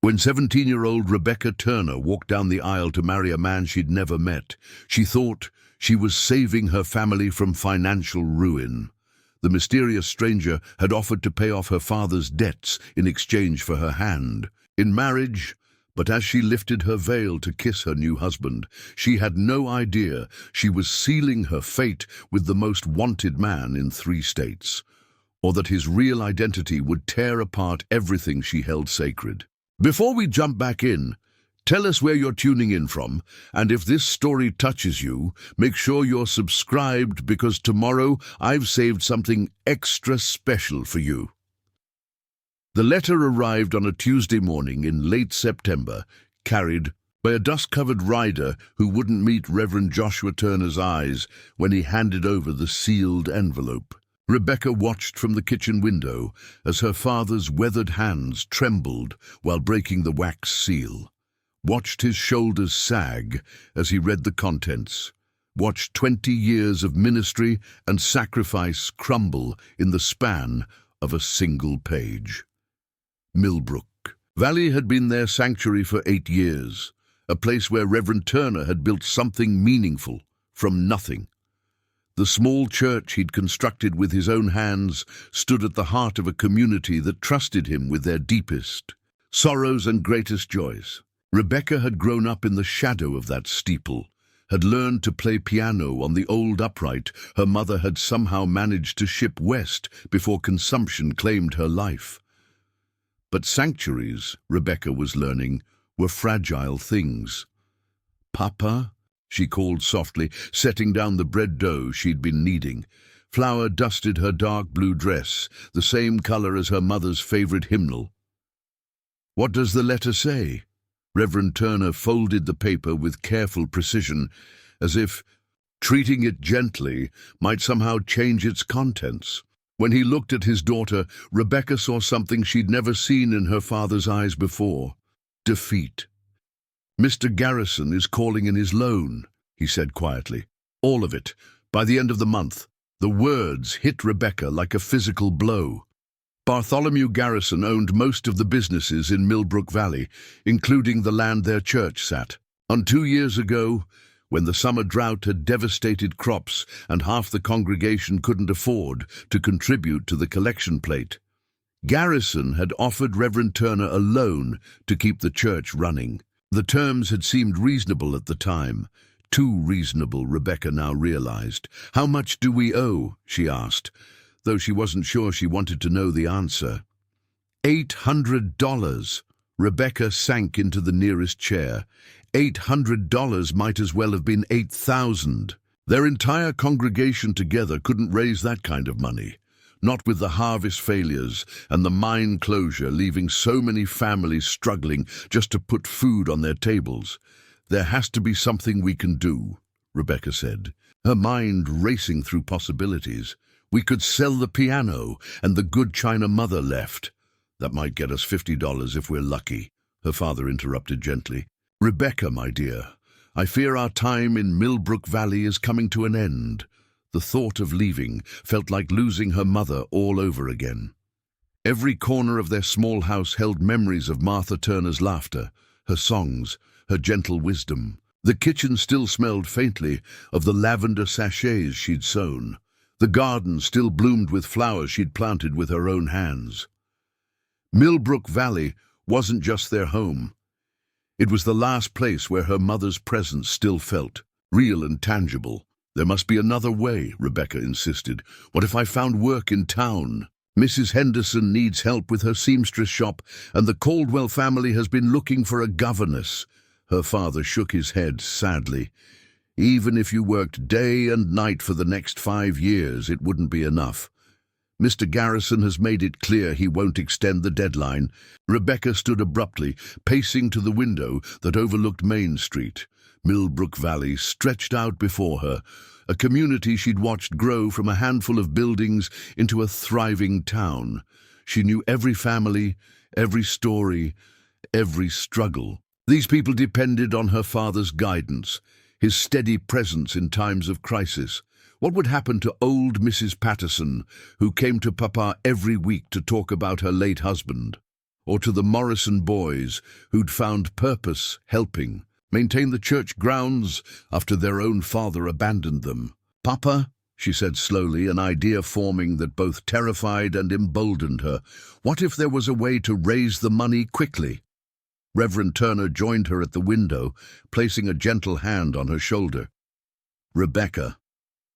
When 17-year-old Rebecca Turner walked down the aisle to marry a man she'd never met, she thought she was saving her family from financial ruin. The mysterious stranger had offered to pay off her father's debts in exchange for her hand in marriage, but as she lifted her veil to kiss her new husband, she had no idea she was sealing her fate with the most wanted man in 3 states, or that his real identity would tear apart everything she held sacred. Before we jump back in, tell us where you're tuning in from, and if this story touches you, make sure you're subscribed because tomorrow I've saved something extra special for you. The letter arrived on a Tuesday morning in late September, carried by a dust-covered rider who wouldn't meet Reverend Joshua Turner's eyes when he handed over the sealed envelope. Rebecca watched from the kitchen window as her father's weathered hands trembled while breaking the wax seal. Watched his shoulders sag as he read the contents. Watched 20 years of ministry and sacrifice crumble in the span of a single page. Millbrook Valley had been their sanctuary for 8 years, a place where Reverend Turner had built something meaningful from nothing. The small church he'd constructed with his own hands stood at the heart of a community that trusted him with their deepest sorrows and greatest joys. Rebecca had grown up in the shadow of that steeple, had learned to play piano on the old upright her mother had somehow managed to ship west before consumption claimed her life. But sanctuaries, Rebecca was learning, were fragile things. "Papa?" she called softly, setting down the bread dough she'd been kneading. Flour dusted her dark blue dress, the same color as her mother's favorite hymnal. "What does the letter say?" Reverend Turner folded the paper with careful precision, as if treating it gently might somehow change its contents. When he looked at his daughter, Rebecca saw something she'd never seen in her father's eyes before: defeat. "Mr. Garrison is calling in his loan," he said quietly. "All of it, by the end of the month." The words hit Rebecca like a physical blow. Bartholomew Garrison owned most of the businesses in Millbrook Valley, including the land their church sat. 2 years ago, when the summer drought had devastated crops and half the congregation couldn't afford to contribute to the collection plate, Garrison had offered Reverend Turner a loan to keep the church running. The terms had seemed reasonable at the time. Too reasonable, Rebecca now realized. "How much do we owe?" she asked, though she wasn't sure she wanted to know the answer. $800. Rebecca sank into the nearest chair. $800 might as well have been 8,000. Their entire congregation together couldn't raise that kind of money. Not with the harvest failures and the mine closure leaving so many families struggling just to put food on their tables. "There has to be something we can do," Rebecca said, her mind racing through possibilities. "We could sell the piano and the good china mother left." "That might get us $50 if we're lucky," her father interrupted gently. "Rebecca, my dear, I fear our time in Millbrook Valley is coming to an end." The thought of leaving felt like losing her mother all over again. Every corner of their small house held memories of Martha Turner's laughter, her songs, her gentle wisdom. The kitchen still smelled faintly of the lavender sachets she'd sewn. The garden still bloomed with flowers she'd planted with her own hands. Millbrook Valley wasn't just their home. It was the last place where her mother's presence still felt, real and tangible. "There must be another way," Rebecca insisted. "What if I found work in town? Mrs. Henderson needs help with her seamstress shop, and the Caldwell family has been looking for a governess." Her father shook his head sadly. "Even if you worked day and night for the next 5 years, it wouldn't be enough. Mr. Garrison has made it clear he won't extend the deadline." Rebecca stood abruptly, pacing to the window that overlooked Main Street. Millbrook Valley stretched out before her, a community she'd watched grow from a handful of buildings into a thriving town. She knew every family, every story, every struggle. These people depended on her father's guidance, his steady presence in times of crisis. What would happen to old Mrs. Patterson, who came to Papa every week to talk about her late husband? or to the Morrison boys who'd found purpose helping maintain the church grounds after their own father abandoned them. "Papa," she said slowly, an idea forming that both terrified and emboldened her, "what if there was a way to raise the money quickly?" Reverend Turner joined her at the window, placing a gentle hand on her shoulder. "Rebecca,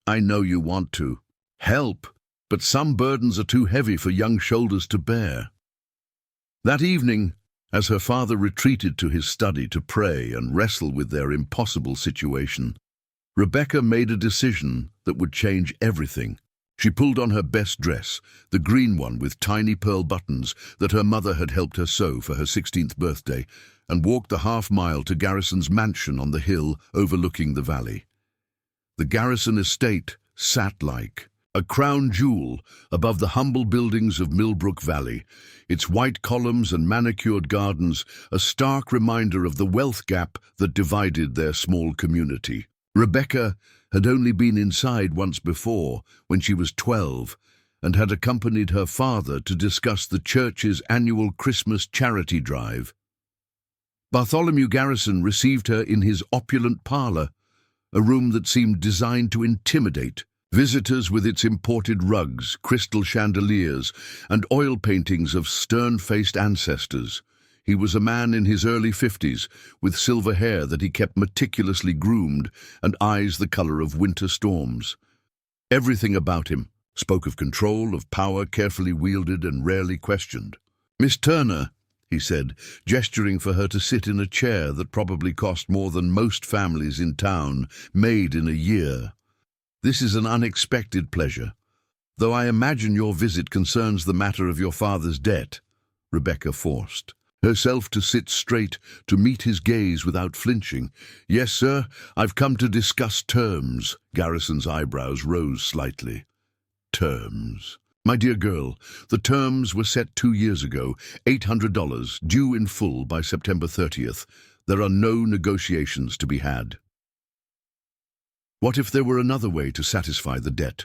I know you want to help, but some burdens are too heavy for young shoulders to bear." That evening, as her father retreated to his study to pray and wrestle with their impossible situation, Rebecca made a decision that would change everything. She pulled on her best dress, the green one with tiny pearl buttons that her mother had helped her sew for her 16th birthday, and walked the half-mile to Garrison's mansion on the hill overlooking the valley. The Garrison estate sat like a crown jewel above the humble buildings of Millbrook Valley, its white columns and manicured gardens a stark reminder of the wealth gap that divided their small community. Rebecca had only been inside once before, when she was 12, and had accompanied her father to discuss the church's annual Christmas charity drive. Bartholomew Garrison received her in his opulent parlor, a room that seemed designed to intimidate visitors with its imported rugs, crystal chandeliers, and oil paintings of stern-faced ancestors. He was a man in his early 50s, with silver hair that he kept meticulously groomed and eyes the color of winter storms. Everything about him spoke of control, of power carefully wielded and rarely questioned. "Miss Turner," he said, gesturing for her to sit in a chair that probably cost more than most families in town made in a year. "This is an unexpected pleasure, though I imagine your visit concerns the matter of your father's debt." Rebecca forced herself to sit straight, to meet his gaze without flinching. "Yes, sir, I've come to discuss terms." Garrison's eyebrows rose slightly. "Terms? My dear girl, the terms were set 2 years ago, $800, due in full by September 30th. There are no negotiations to be had." "What if there were another way to satisfy the debt?"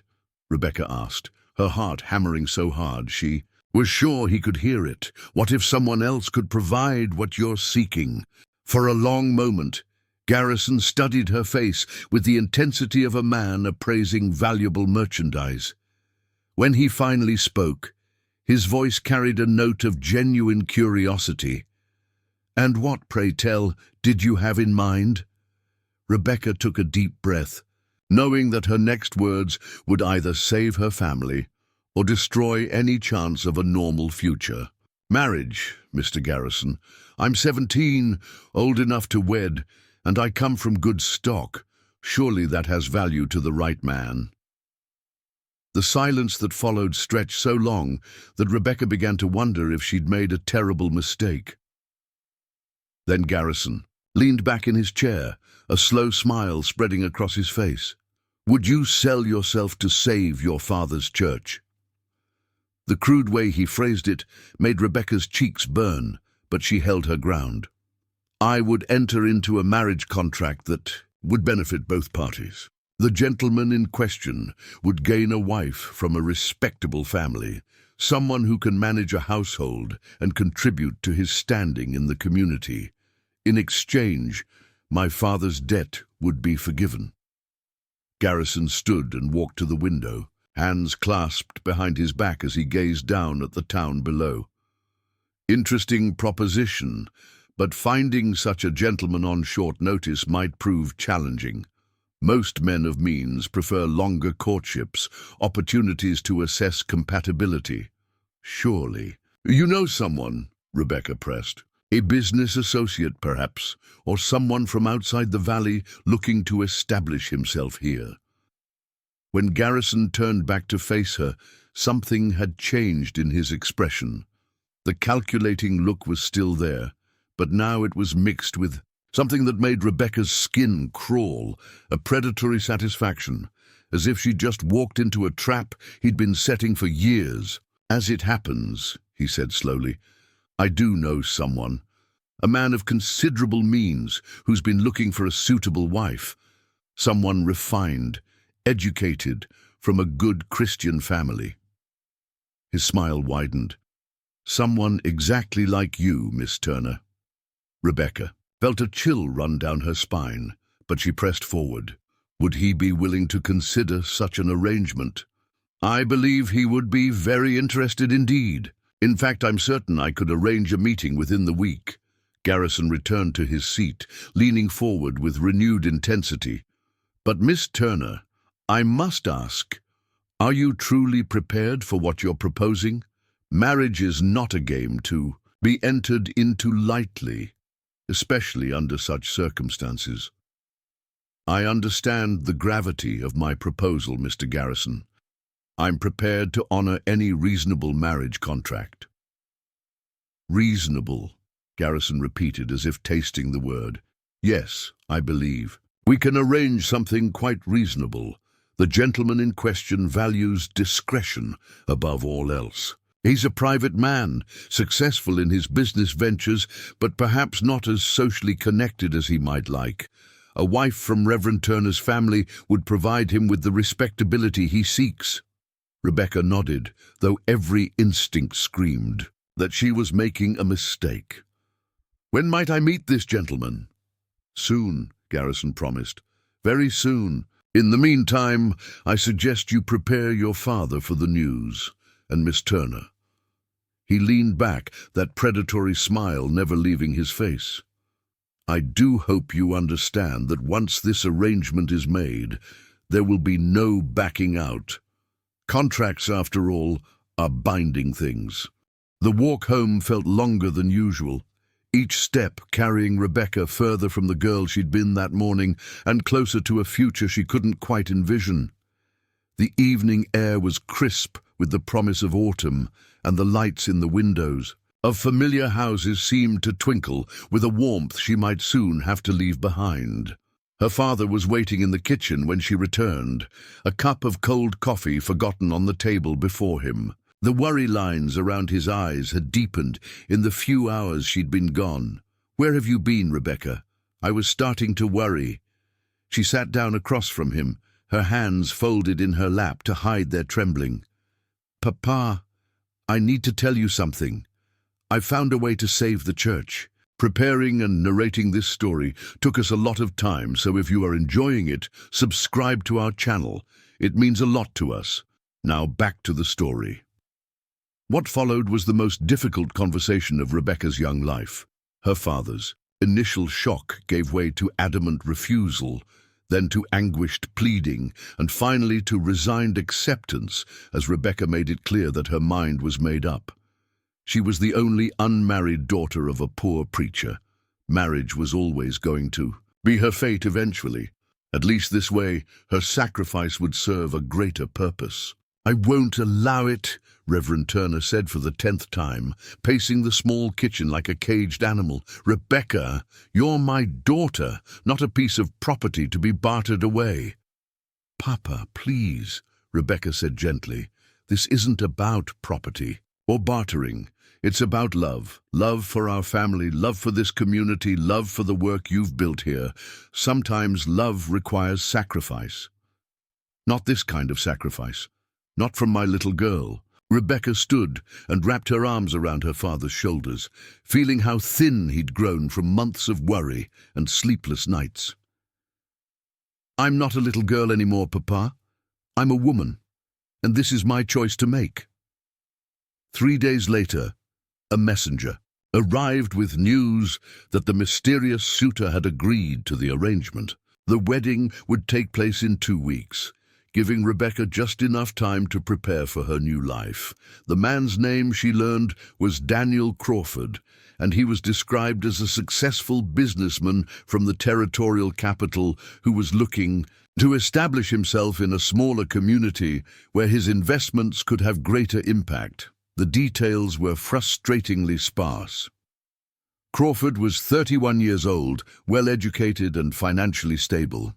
Rebecca asked, her heart hammering so hard she was sure he could hear it. "What if someone else could provide what you're seeking?" For a long moment, Garrison studied her face with the intensity of a man appraising valuable merchandise. When he finally spoke, his voice carried a note of genuine curiosity. "And what, pray tell, did you have in mind?" Rebecca took a deep breath, knowing that her next words would either save her family or destroy any chance of a normal future. "Marriage, Mr. Garrison. I'm 17, old enough to wed, and I come from good stock. Surely that has value to the right man." The silence that followed stretched so long that Rebecca began to wonder if she'd made a terrible mistake. Then Garrison leaned back in his chair, a slow smile spreading across his face. "Would you sell yourself to save your father's church?" The crude way he phrased it made Rebecca's cheeks burn, but she held her ground. "I would enter into a marriage contract that would benefit both parties. The gentleman in question would gain a wife from a respectable family, someone who can manage a household and contribute to his standing in the community. In exchange, my father's debt would be forgiven." Garrison stood and walked to the window, hands clasped behind his back as he gazed down at the town below. Interesting proposition, but finding such a gentleman on short notice might prove challenging. Most men of means prefer longer courtships, opportunities to assess compatibility. "Surely. You know someone," Rebecca pressed. "A business associate, perhaps, or someone from outside the valley looking to establish himself here." When Garrison turned back to face her, something had changed in his expression. The calculating look was still there, but now it was mixed with something that made Rebecca's skin crawl, a predatory satisfaction, as if she'd just walked into a trap he'd been setting for years. "As it happens," he said slowly, "I do know someone, a man of considerable means who's been looking for a suitable wife, someone refined, educated, from a good Christian family." His smile widened. Someone exactly like you, Miss Turner. Rebecca felt a chill run down her spine, but she pressed forward. Would he be willing to consider such an arrangement? I believe he would be very interested indeed. In fact, I'm certain I could arrange a meeting within the week. Garrison returned to his seat, leaning forward with renewed intensity. But Miss Turner, I must ask, are you truly prepared for what you're proposing? Marriage is not a game to be entered into lightly, especially under such circumstances. I understand the gravity of my proposal, Mr. Garrison. I'm prepared to honor any reasonable marriage contract. Reasonable, Garrison repeated as if tasting the word. Yes, I believe. We can arrange something quite reasonable. The gentleman in question values discretion above all else. He's a private man, successful in his business ventures, but perhaps not as socially connected as he might like. A wife from Reverend Turner's family would provide him with the respectability he seeks. Rebecca nodded, though every instinct screamed that she was making a mistake. When might I meet this gentleman? Soon, Garrison promised. Very soon. In the meantime, I suggest you prepare your father for the news, and Miss Turner. He leaned back, that predatory smile never leaving his face. I do hope you understand that once this arrangement is made, there will be no backing out. Contracts, after all, are binding things. The walk home felt longer than usual, each step carrying Rebecca further from the girl she'd been that morning and closer to a future she couldn't quite envision. The evening air was crisp with the promise of autumn, and the lights in the windows of familiar houses seemed to twinkle with a warmth she might soon have to leave behind. Her father was waiting in the kitchen when she returned, a cup of cold coffee forgotten on the table before him. The worry lines around his eyes had deepened in the few hours she'd been gone. Where have you been, Rebecca? I was starting to worry. She sat down across from him, her hands folded in her lap to hide their trembling. Papa, I need to tell you something. I've found a way to save the church. Preparing and narrating this story took us a lot of time, so if you are enjoying it, subscribe to our channel. It means a lot to us. Now back to the story. What followed was the most difficult conversation of Rebecca's young life. Her father's initial shock gave way to adamant refusal, then to anguished pleading, and finally to resigned acceptance as Rebecca made it clear that her mind was made up. She was the only unmarried daughter of a poor preacher. Marriage was always going to be her fate eventually. At least this way, her sacrifice would serve a greater purpose. I won't allow it, Reverend Turner said for the 10th time, pacing the small kitchen like a caged animal. Rebecca, you're my daughter, not a piece of property to be bartered away. Papa, please, Rebecca said gently. This isn't about property or bartering. It's about love. Love for our family, love for this community, love for the work you've built here. Sometimes love requires sacrifice. Not this kind of sacrifice. Not from my little girl. Rebecca stood and wrapped her arms around her father's shoulders, feeling how thin he'd grown from months of worry and sleepless nights. I'm not a little girl anymore, Papa. I'm a woman, and this is my choice to make. 3 days later, a messenger arrived with news that the mysterious suitor had agreed to the arrangement. The wedding would take place in 2 weeks, giving Rebecca just enough time to prepare for her new life. The man's name, she learned, was Daniel Crawford, and he was described as a successful businessman from the territorial capital who was looking to establish himself in a smaller community where his investments could have greater impact. The details were frustratingly sparse. Crawford was 31 years old, well-educated and financially stable.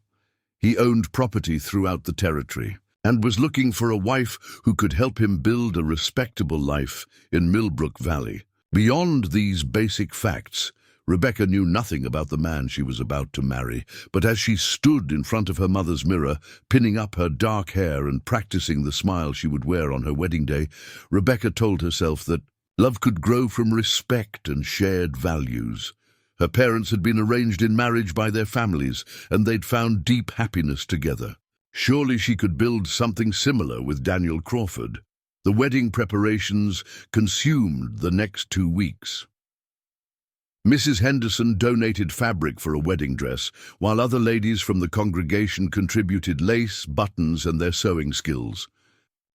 He owned property throughout the territory and was looking for a wife who could help him build a respectable life in Millbrook Valley. Beyond these basic facts, Rebecca knew nothing about the man she was about to marry, but as she stood in front of her mother's mirror, pinning up her dark hair and practicing the smile she would wear on her wedding day, Rebecca told herself that Love could grow from respect and shared values. Her parents had been arranged in marriage by their families, and they'd found deep happiness together. Surely she could build something similar with Daniel Crawford. The wedding preparations consumed the next 2 weeks. Mrs. Henderson donated fabric for a wedding dress, while other ladies from the congregation contributed lace, buttons, and their sewing skills.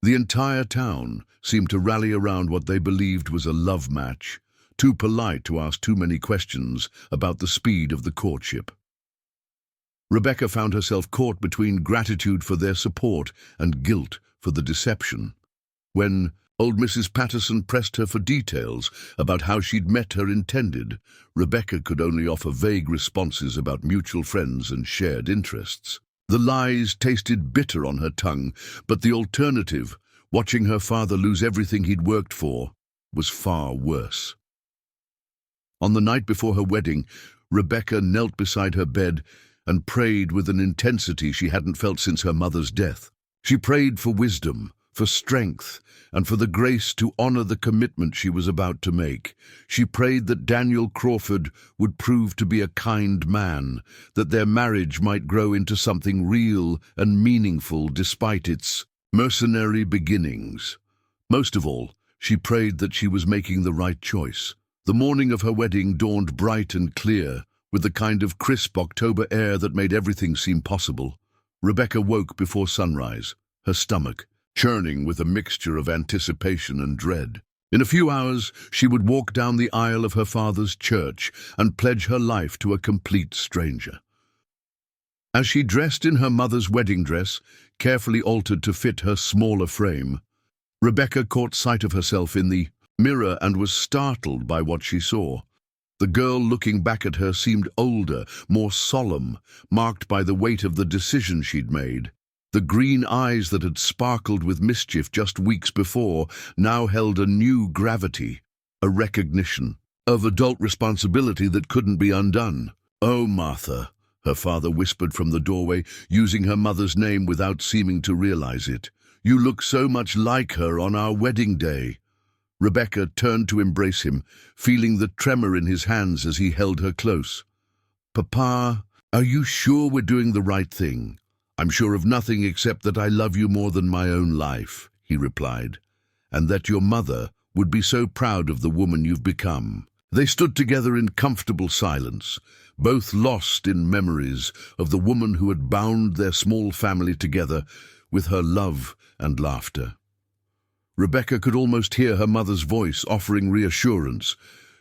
The entire town seemed to rally around what they believed was a love match, too polite to ask too many questions about the speed of the courtship. Rebecca found herself caught between gratitude for their support and guilt for the deception. When old Mrs. Patterson pressed her for details about how she'd met her intended, Rebecca could only offer vague responses about mutual friends and shared interests. The lies tasted bitter on her tongue, but the alternative, watching her father lose everything he'd worked for, was far worse. On the night before her wedding, Rebecca knelt beside her bed and prayed with an intensity she hadn't felt since her mother's death. She prayed for wisdom, for strength, and for the grace to honor the commitment she was about to make. She prayed that Daniel Crawford would prove to be a kind man, that their marriage might grow into something real and meaningful despite its mercenary beginnings. Most of all, she prayed that she was making the right choice. The morning of her wedding dawned bright and clear, with the kind of crisp October air that made everything seem possible. Rebecca woke before sunrise, her stomach churning with a mixture of anticipation and dread. In a few hours, she would walk down the aisle of her father's church and pledge her life to a complete stranger. As she dressed in her mother's wedding dress, carefully altered to fit her smaller frame, Rebecca caught sight of herself in the mirror and was startled by what she saw. The girl looking back at her seemed older, more solemn, marked by the weight of the decision she'd made. The green eyes that had sparkled with mischief just weeks before now held a new gravity, a recognition of adult responsibility that couldn't be undone. "Oh, Martha," her father whispered from the doorway, using her mother's name without seeming to realize it. "You look so much like her on our wedding day." Rebecca turned to embrace him, feeling the tremor in his hands as he held her close. "Papa, are you sure we're doing the right thing?" "I'm sure of nothing except that I love you more than my own life," he replied, "and that your mother would be so proud of the woman you've become." They stood together in comfortable silence, both lost in memories of the woman who had bound their small family together with her love and laughter. Rebecca could almost hear her mother's voice offering reassurance,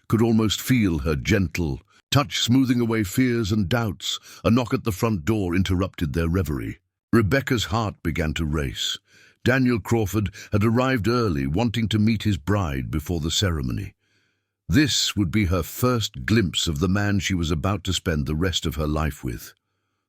could almost feel her gentle touch smoothing away fears and doubts. A knock at the front door interrupted their reverie. Rebecca's heart began to race. Daniel Crawford had arrived early, wanting to meet his bride before the ceremony. This would be her first glimpse of the man she was about to spend the rest of her life with.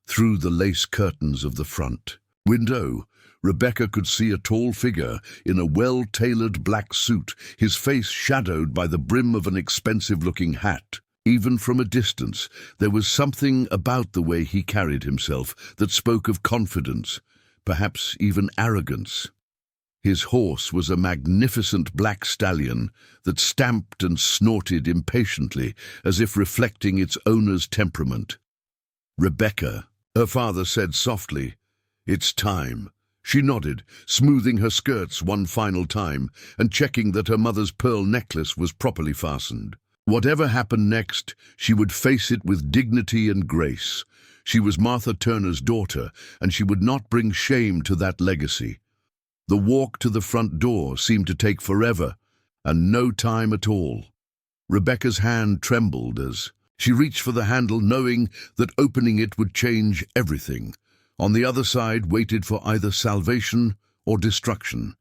Through the lace curtains of the front window, Rebecca could see a tall figure in a well-tailored black suit, his face shadowed by the brim of an expensive-looking hat. Even from a distance, there was something about the way he carried himself that spoke of confidence, perhaps even arrogance. His horse was a magnificent black stallion that stamped and snorted impatiently, as if reflecting its owner's temperament. "Rebecca," her father said softly, "it's time." She nodded, smoothing her skirts one final time and checking that her mother's pearl necklace was properly fastened. Whatever happened next, she would face it with dignity and grace. She was Martha Turner's daughter, and she would not bring shame to that legacy. The walk to the front door seemed to take forever, and no time at all. Rebecca's hand trembled as she reached for the handle, knowing that opening it would change everything. On the other side waited for either salvation or destruction,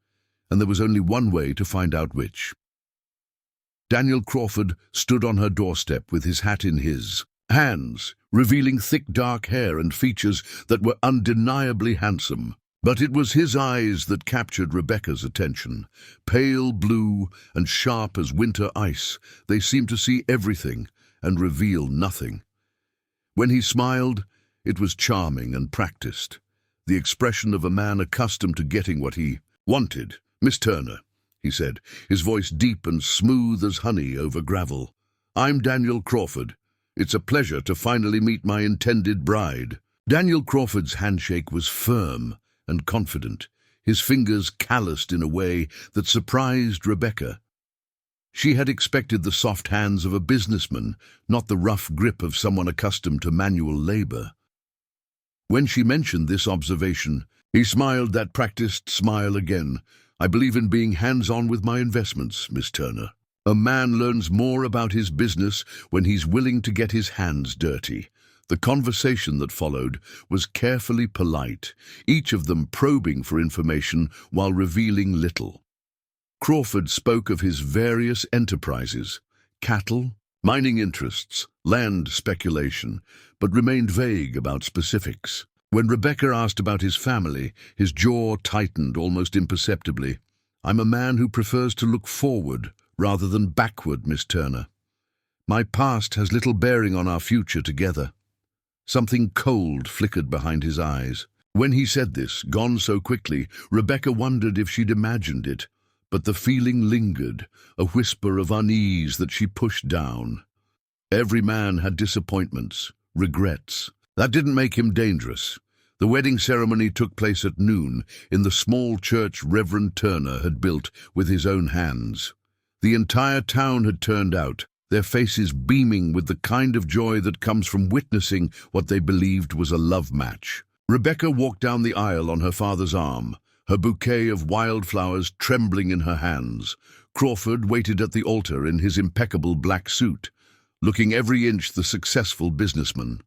and there was only one way to find out which. Daniel Crawford stood on her doorstep with his hat in his hands, revealing thick dark hair and features that were undeniably handsome. But it was his eyes that captured Rebecca's attention. Pale blue and sharp as winter ice, they seemed to see everything and reveal nothing. When he smiled, it was charming and practiced, the expression of a man accustomed to getting what he wanted. "Miss Turner," he said, his voice deep and smooth as honey over gravel. "I'm Daniel Crawford. It's a pleasure to finally meet my intended bride." Daniel Crawford's handshake was firm and confident, his fingers calloused in a way that surprised Rebecca. She had expected the soft hands of a businessman, not the rough grip of someone accustomed to manual labor. When she mentioned this observation, he smiled that practiced smile again. "I believe in being hands-on with my investments, Miss Turner. A man learns more about his business when he's willing to get his hands dirty." The conversation that followed was carefully polite, each of them probing for information while revealing little. Crawford spoke of his various enterprises, cattle, mining interests, land speculation, but remained vague about specifics. When Rebecca asked about his family, his jaw tightened almost imperceptibly. "I'm a man who prefers to look forward rather than backward, Miss Turner. My past has little bearing on our future together." Something cold flickered behind his eyes. When he said this, gone so quickly, Rebecca wondered if she'd imagined it, but the feeling lingered, a whisper of unease that she pushed down. Every man had disappointments, regrets. That didn't make him dangerous. The wedding ceremony took place at noon in the small church Reverend Turner had built with his own hands. The entire town had turned out, their faces beaming with the kind of joy that comes from witnessing what they believed was a love match. Rebecca walked down the aisle on her father's arm, her bouquet of wildflowers trembling in her hands. Crawford waited at the altar in his impeccable black suit, looking every inch the successful businessman.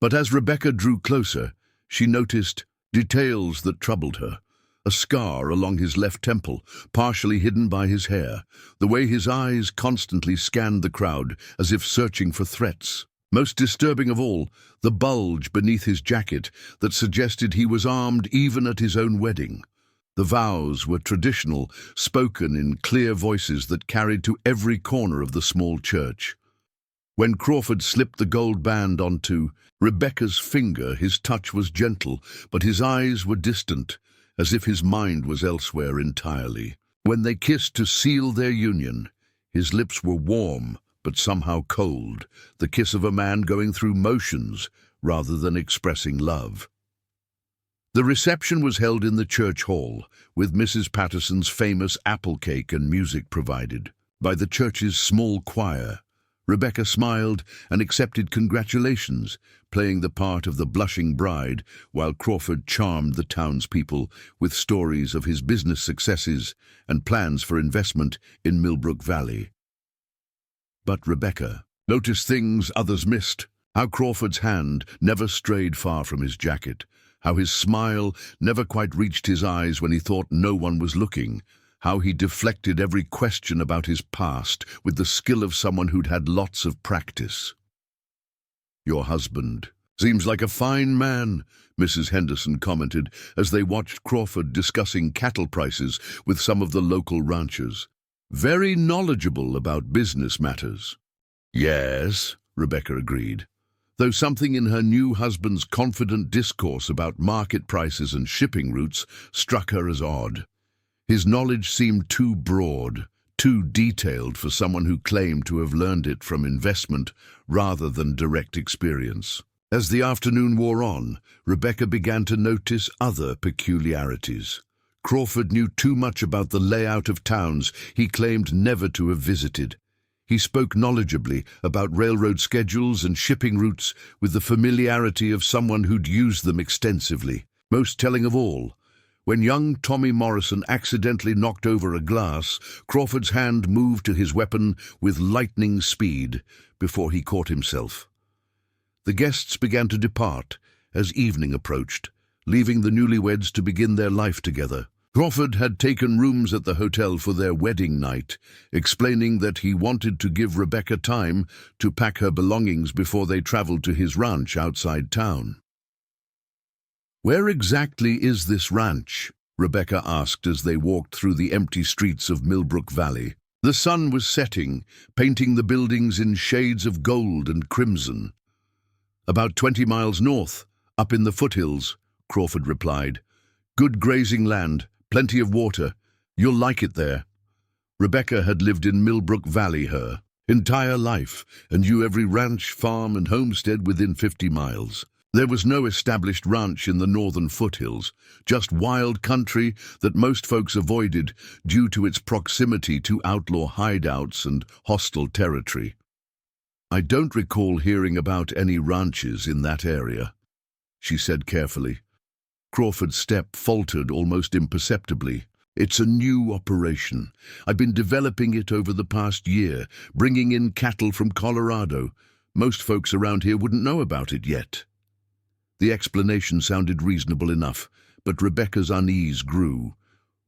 But as Rebecca drew closer, she noticed details that troubled her. A scar along his left temple, partially hidden by his hair, the way his eyes constantly scanned the crowd as if searching for threats. Most disturbing of all, the bulge beneath his jacket that suggested he was armed even at his own wedding. The vows were traditional, spoken in clear voices that carried to every corner of the small church. When Crawford slipped the gold band onto Rebecca's finger, his touch was gentle, but his eyes were distant, as if his mind was elsewhere entirely. When they kissed to seal their union, his lips were warm, but somehow cold, the kiss of a man going through motions rather than expressing love. The reception was held in the church hall, with Mrs. Patterson's famous apple cake and music provided by the church's small choir. Rebecca smiled and accepted congratulations, playing the part of the blushing bride, while Crawford charmed the townspeople with stories of his business successes and plans for investment in Millbrook Valley. But Rebecca noticed things others missed, how Crawford's hand never strayed far from his jacket, how his smile never quite reached his eyes when he thought no one was looking, how he deflected every question about his past with the skill of someone who'd had lots of practice. "Your husband seems like a fine man," Mrs. Henderson commented as they watched Crawford discussing cattle prices with some of the local ranchers. "Very knowledgeable about business matters." "Yes," Rebecca agreed, though something in her new husband's confident discourse about market prices and shipping routes struck her as odd. His knowledge seemed too broad, too detailed for someone who claimed to have learned it from investment rather than direct experience. As the afternoon wore on, Rebecca began to notice other peculiarities. Crawford knew too much about the layout of towns he claimed never to have visited. He spoke knowledgeably about railroad schedules and shipping routes with the familiarity of someone who'd used them extensively. Most telling of all, when young Tommy Morrison accidentally knocked over a glass, Crawford's hand moved to his weapon with lightning speed before he caught himself. The guests began to depart as evening approached, leaving the newlyweds to begin their life together. Crawford had taken rooms at the hotel for their wedding night, explaining that he wanted to give Rebecca time to pack her belongings before they traveled to his ranch outside town. "Where exactly is this ranch?" Rebecca asked as they walked through the empty streets of Millbrook Valley. The sun was setting, painting the buildings in shades of gold and crimson. "About 20 miles north, up in the foothills," Crawford replied. "Good grazing land, plenty of water. You'll like it there." Rebecca had lived in Millbrook Valley her entire life and knew every ranch, farm, and homestead within 50 miles. There was no established ranch in the northern foothills, just wild country that most folks avoided due to its proximity to outlaw hideouts and hostile territory. "I don't recall hearing about any ranches in that area," she said carefully. Crawford's step faltered almost imperceptibly. "It's a new operation. I've been developing it over the past year, bringing in cattle from Colorado. Most folks around here wouldn't know about it yet." The explanation sounded reasonable enough, but Rebecca's unease grew.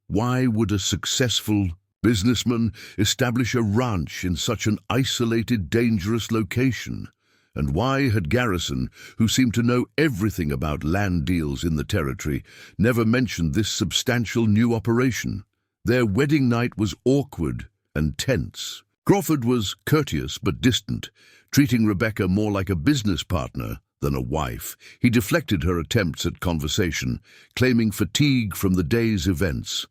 Why would a successful businessman establish a ranch in such an isolated, dangerous location? And why had Garrison, who seemed to know everything about land deals in the territory, never mentioned this substantial new operation? Their wedding night was awkward and tense. Crawford was courteous but distant, treating Rebecca more like a business partner than a wife. He deflected her attempts at conversation, claiming fatigue from the day's events.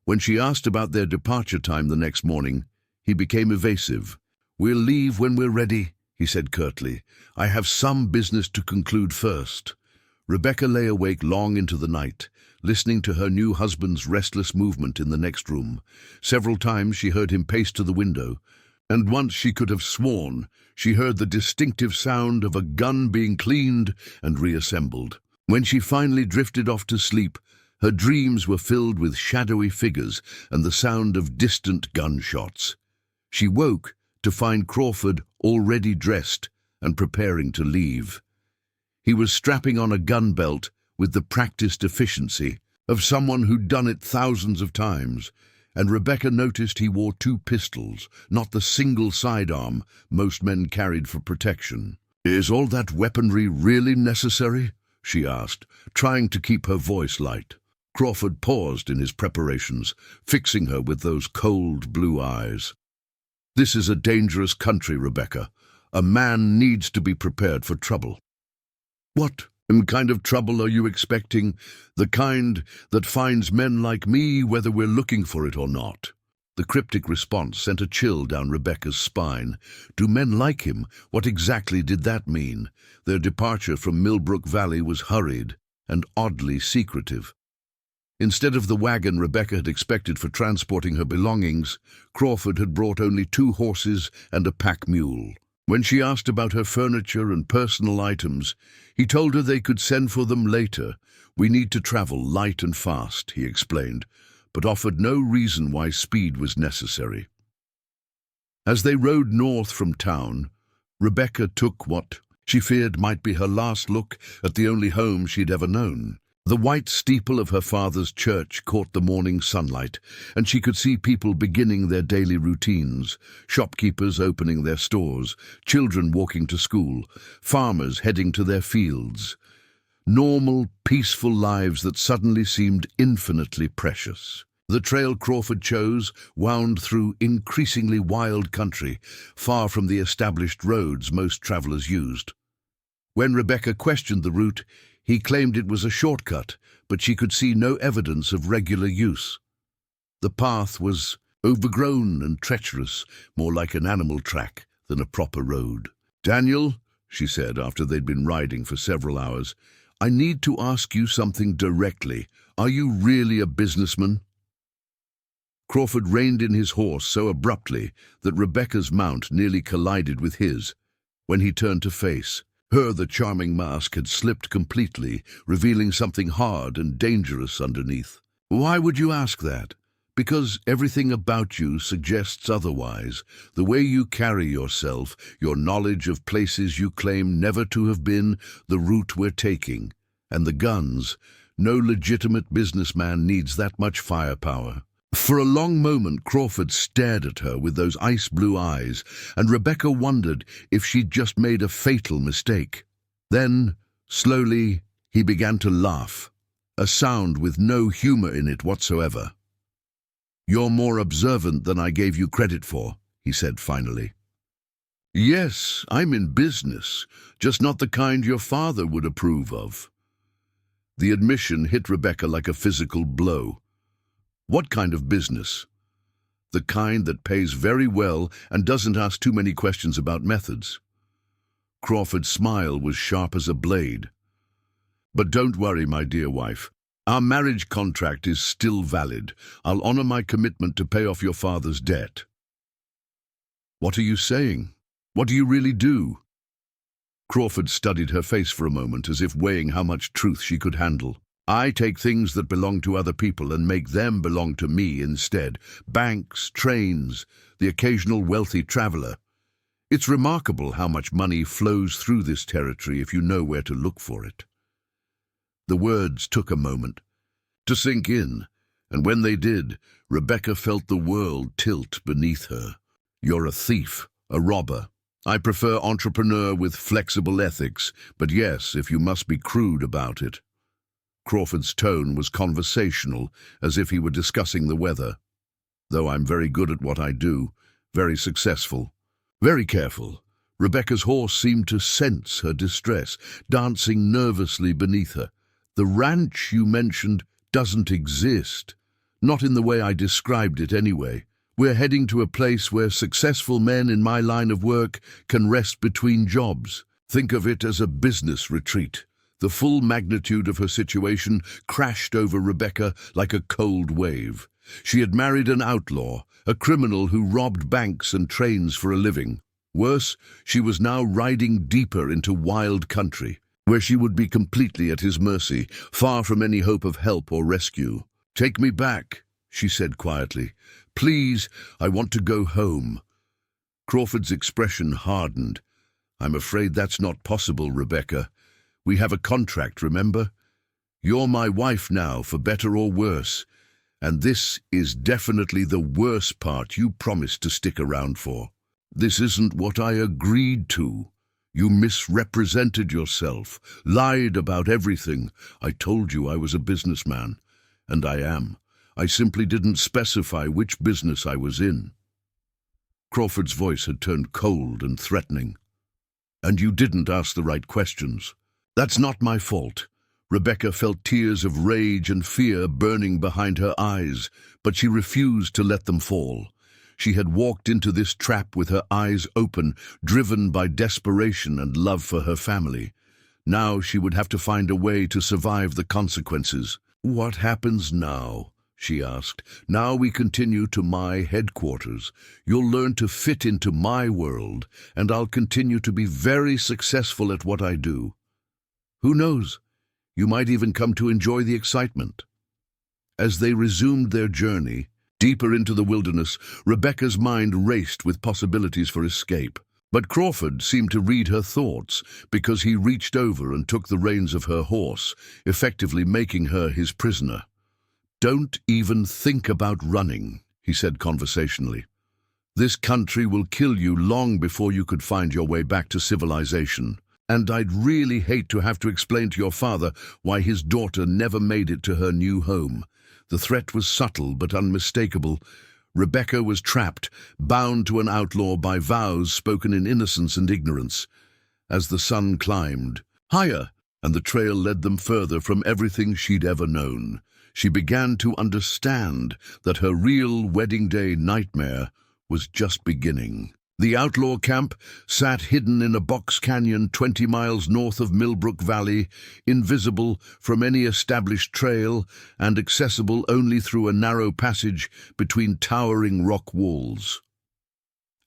When she asked about their departure time the next morning, he became evasive. "We'll leave when we're ready," he said curtly. "I have some business to conclude first." Rebecca lay awake long into the night, listening to her new husband's restless movement in the next room. Several times she heard him pace to the window, and once she could have sworn she heard the distinctive sound of a gun being cleaned and reassembled. When she finally drifted off to sleep, her dreams were filled with shadowy figures and the sound of distant gunshots. She woke to find Crawford already dressed and preparing to leave. He was strapping on a gun belt with the practiced efficiency of someone who'd done it thousands of times, and Rebecca noticed he wore 2 pistols, not the single sidearm most men carried for protection. "Is all that weaponry really necessary?" she asked, trying to keep her voice light. Crawford paused in his preparations, fixing her with those cold blue eyes. "This is a dangerous country, Rebecca. A man needs to be prepared for trouble." "What kind of trouble are you expecting? The kind that finds men like me whether we're looking for it or not?" The cryptic response sent a chill down Rebecca's spine. Do men like him? What exactly did that mean? Their departure from Millbrook Valley was hurried and oddly secretive. Instead of the wagon Rebecca had expected for transporting her belongings, Crawford had brought only 2 horses and a pack mule. When she asked about her furniture and personal items, he told her they could send for them later. "We need to travel light and fast," he explained, but offered no reason why speed was necessary. As they rode north from town, Rebecca took what she feared might be her last look at the only home she'd ever known. The white steeple of her father's church caught the morning sunlight, and she could see people beginning their daily routines, shopkeepers opening their stores, children walking to school, farmers heading to their fields. Normal, peaceful lives that suddenly seemed infinitely precious. The trail Crawford chose wound through increasingly wild country, far from the established roads most travelers used. When Rebecca questioned the route, he claimed it was a shortcut, but she could see no evidence of regular use. The path was overgrown and treacherous, more like an animal track than a proper road. "Daniel," she said after they'd been riding for several hours, "I need to ask you something directly. Are you really a businessman?" Crawford reined in his horse so abruptly that Rebecca's mount nearly collided with his. When he turned to face her, the charming mask had slipped completely, revealing something hard and dangerous underneath. "Why would you ask that?" "Because everything about you suggests otherwise. The way you carry yourself, your knowledge of places you claim never to have been, the route we're taking. And the guns. No legitimate businessman needs that much firepower." For a long moment Crawford stared at her with those ice-blue eyes, and Rebecca wondered if she'd just made a fatal mistake. Then, slowly, he began to laugh, a sound with no humor in it whatsoever. "You're more observant than I gave you credit for," he said finally. "Yes, I'm in business, just not the kind your father would approve of." The admission hit Rebecca like a physical blow. "What kind of business?" The kind that pays very well and doesn't ask too many questions about methods. Crawford's smile was sharp as a blade. But don't worry, my dear wife. Our marriage contract is still valid. I'll honor my commitment to pay off your father's debt. What are you saying? What do you really do? Crawford studied her face for a moment, as if weighing how much truth she could handle. I take things that belong to other people and make them belong to me instead. Banks, trains, the occasional wealthy traveler. It's remarkable how much money flows through this territory if you know where to look for it. The words took a moment to sink in, and when they did, Rebecca felt the world tilt beneath her. You're a thief, a robber. I prefer entrepreneur with flexible ethics, but yes, if you must be crude about it. Crawford's tone was conversational, as if he were discussing the weather. Though I'm very good at what I do, very successful, very careful. Rebecca's horse seemed to sense her distress, dancing nervously beneath her. The ranch you mentioned doesn't exist. Not in the way I described it anyway. We're heading to a place where successful men in my line of work can rest between jobs. Think of it as a business retreat. The full magnitude of her situation crashed over Rebecca like a cold wave. She had married an outlaw, a criminal who robbed banks and trains for a living. Worse, she was now riding deeper into wild country, where she would be completely at his mercy, far from any hope of help or rescue. "Take me back," she said quietly. "Please, I want to go home." Crawford's expression hardened. "I'm afraid that's not possible, Rebecca. We have a contract, remember? You're my wife now, for better or worse, and this is definitely the worst part you promised to stick around for. This isn't what I agreed to. You misrepresented yourself, lied about everything. I told you I was a businessman, and I am. I simply didn't specify which business I was in." Crawford's voice had turned cold and threatening. "And you didn't ask the right questions. That's not my fault." Rebecca felt tears of rage and fear burning behind her eyes, but she refused to let them fall. She had walked into this trap with her eyes open, driven by desperation and love for her family. Now she would have to find a way to survive the consequences. "What happens now?" she asked. "Now we continue to my headquarters. You'll learn to fit into my world, and I'll continue to be very successful at what I do. Who knows? You might even come to enjoy the excitement." As they resumed their journey, deeper into the wilderness, Rebecca's mind raced with possibilities for escape. But Crawford seemed to read her thoughts, because he reached over and took the reins of her horse, effectively making her his prisoner. "Don't even think about running," he said conversationally. "This country will kill you long before you could find your way back to civilization. And I'd really hate to have to explain to your father why his daughter never made it to her new home." The threat was subtle but unmistakable. Rebecca was trapped, bound to an outlaw by vows spoken in innocence and ignorance. As the sun climbed higher, and the trail led them further from everything she'd ever known, she began to understand that her real wedding day nightmare was just beginning. The outlaw camp sat hidden in a box canyon 20 miles north of Millbrook Valley, invisible from any established trail and accessible only through a narrow passage between towering rock walls.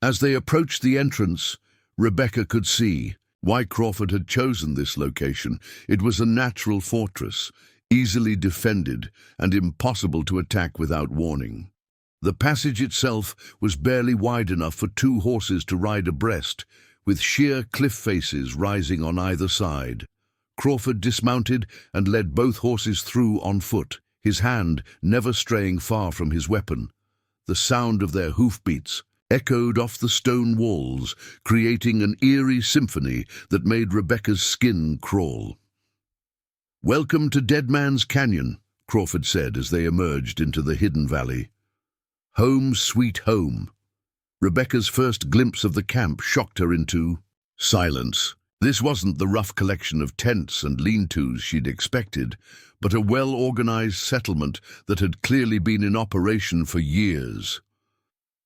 As they approached the entrance, Rebecca could see why Crawford had chosen this location. It was a natural fortress, easily defended and impossible to attack without warning. The passage itself was barely wide enough for two horses to ride abreast, with sheer cliff faces rising on either side. Crawford dismounted and led both horses through on foot, his hand never straying far from his weapon. The sound of their hoofbeats echoed off the stone walls, creating an eerie symphony that made Rebecca's skin crawl. "Welcome to Dead Man's Canyon," Crawford said as they emerged into the hidden valley. "Home sweet home." Rebecca's first glimpse of the camp shocked her into silence. This wasn't the rough collection of tents and lean-tos she'd expected, but a well-organized settlement that had clearly been in operation for years.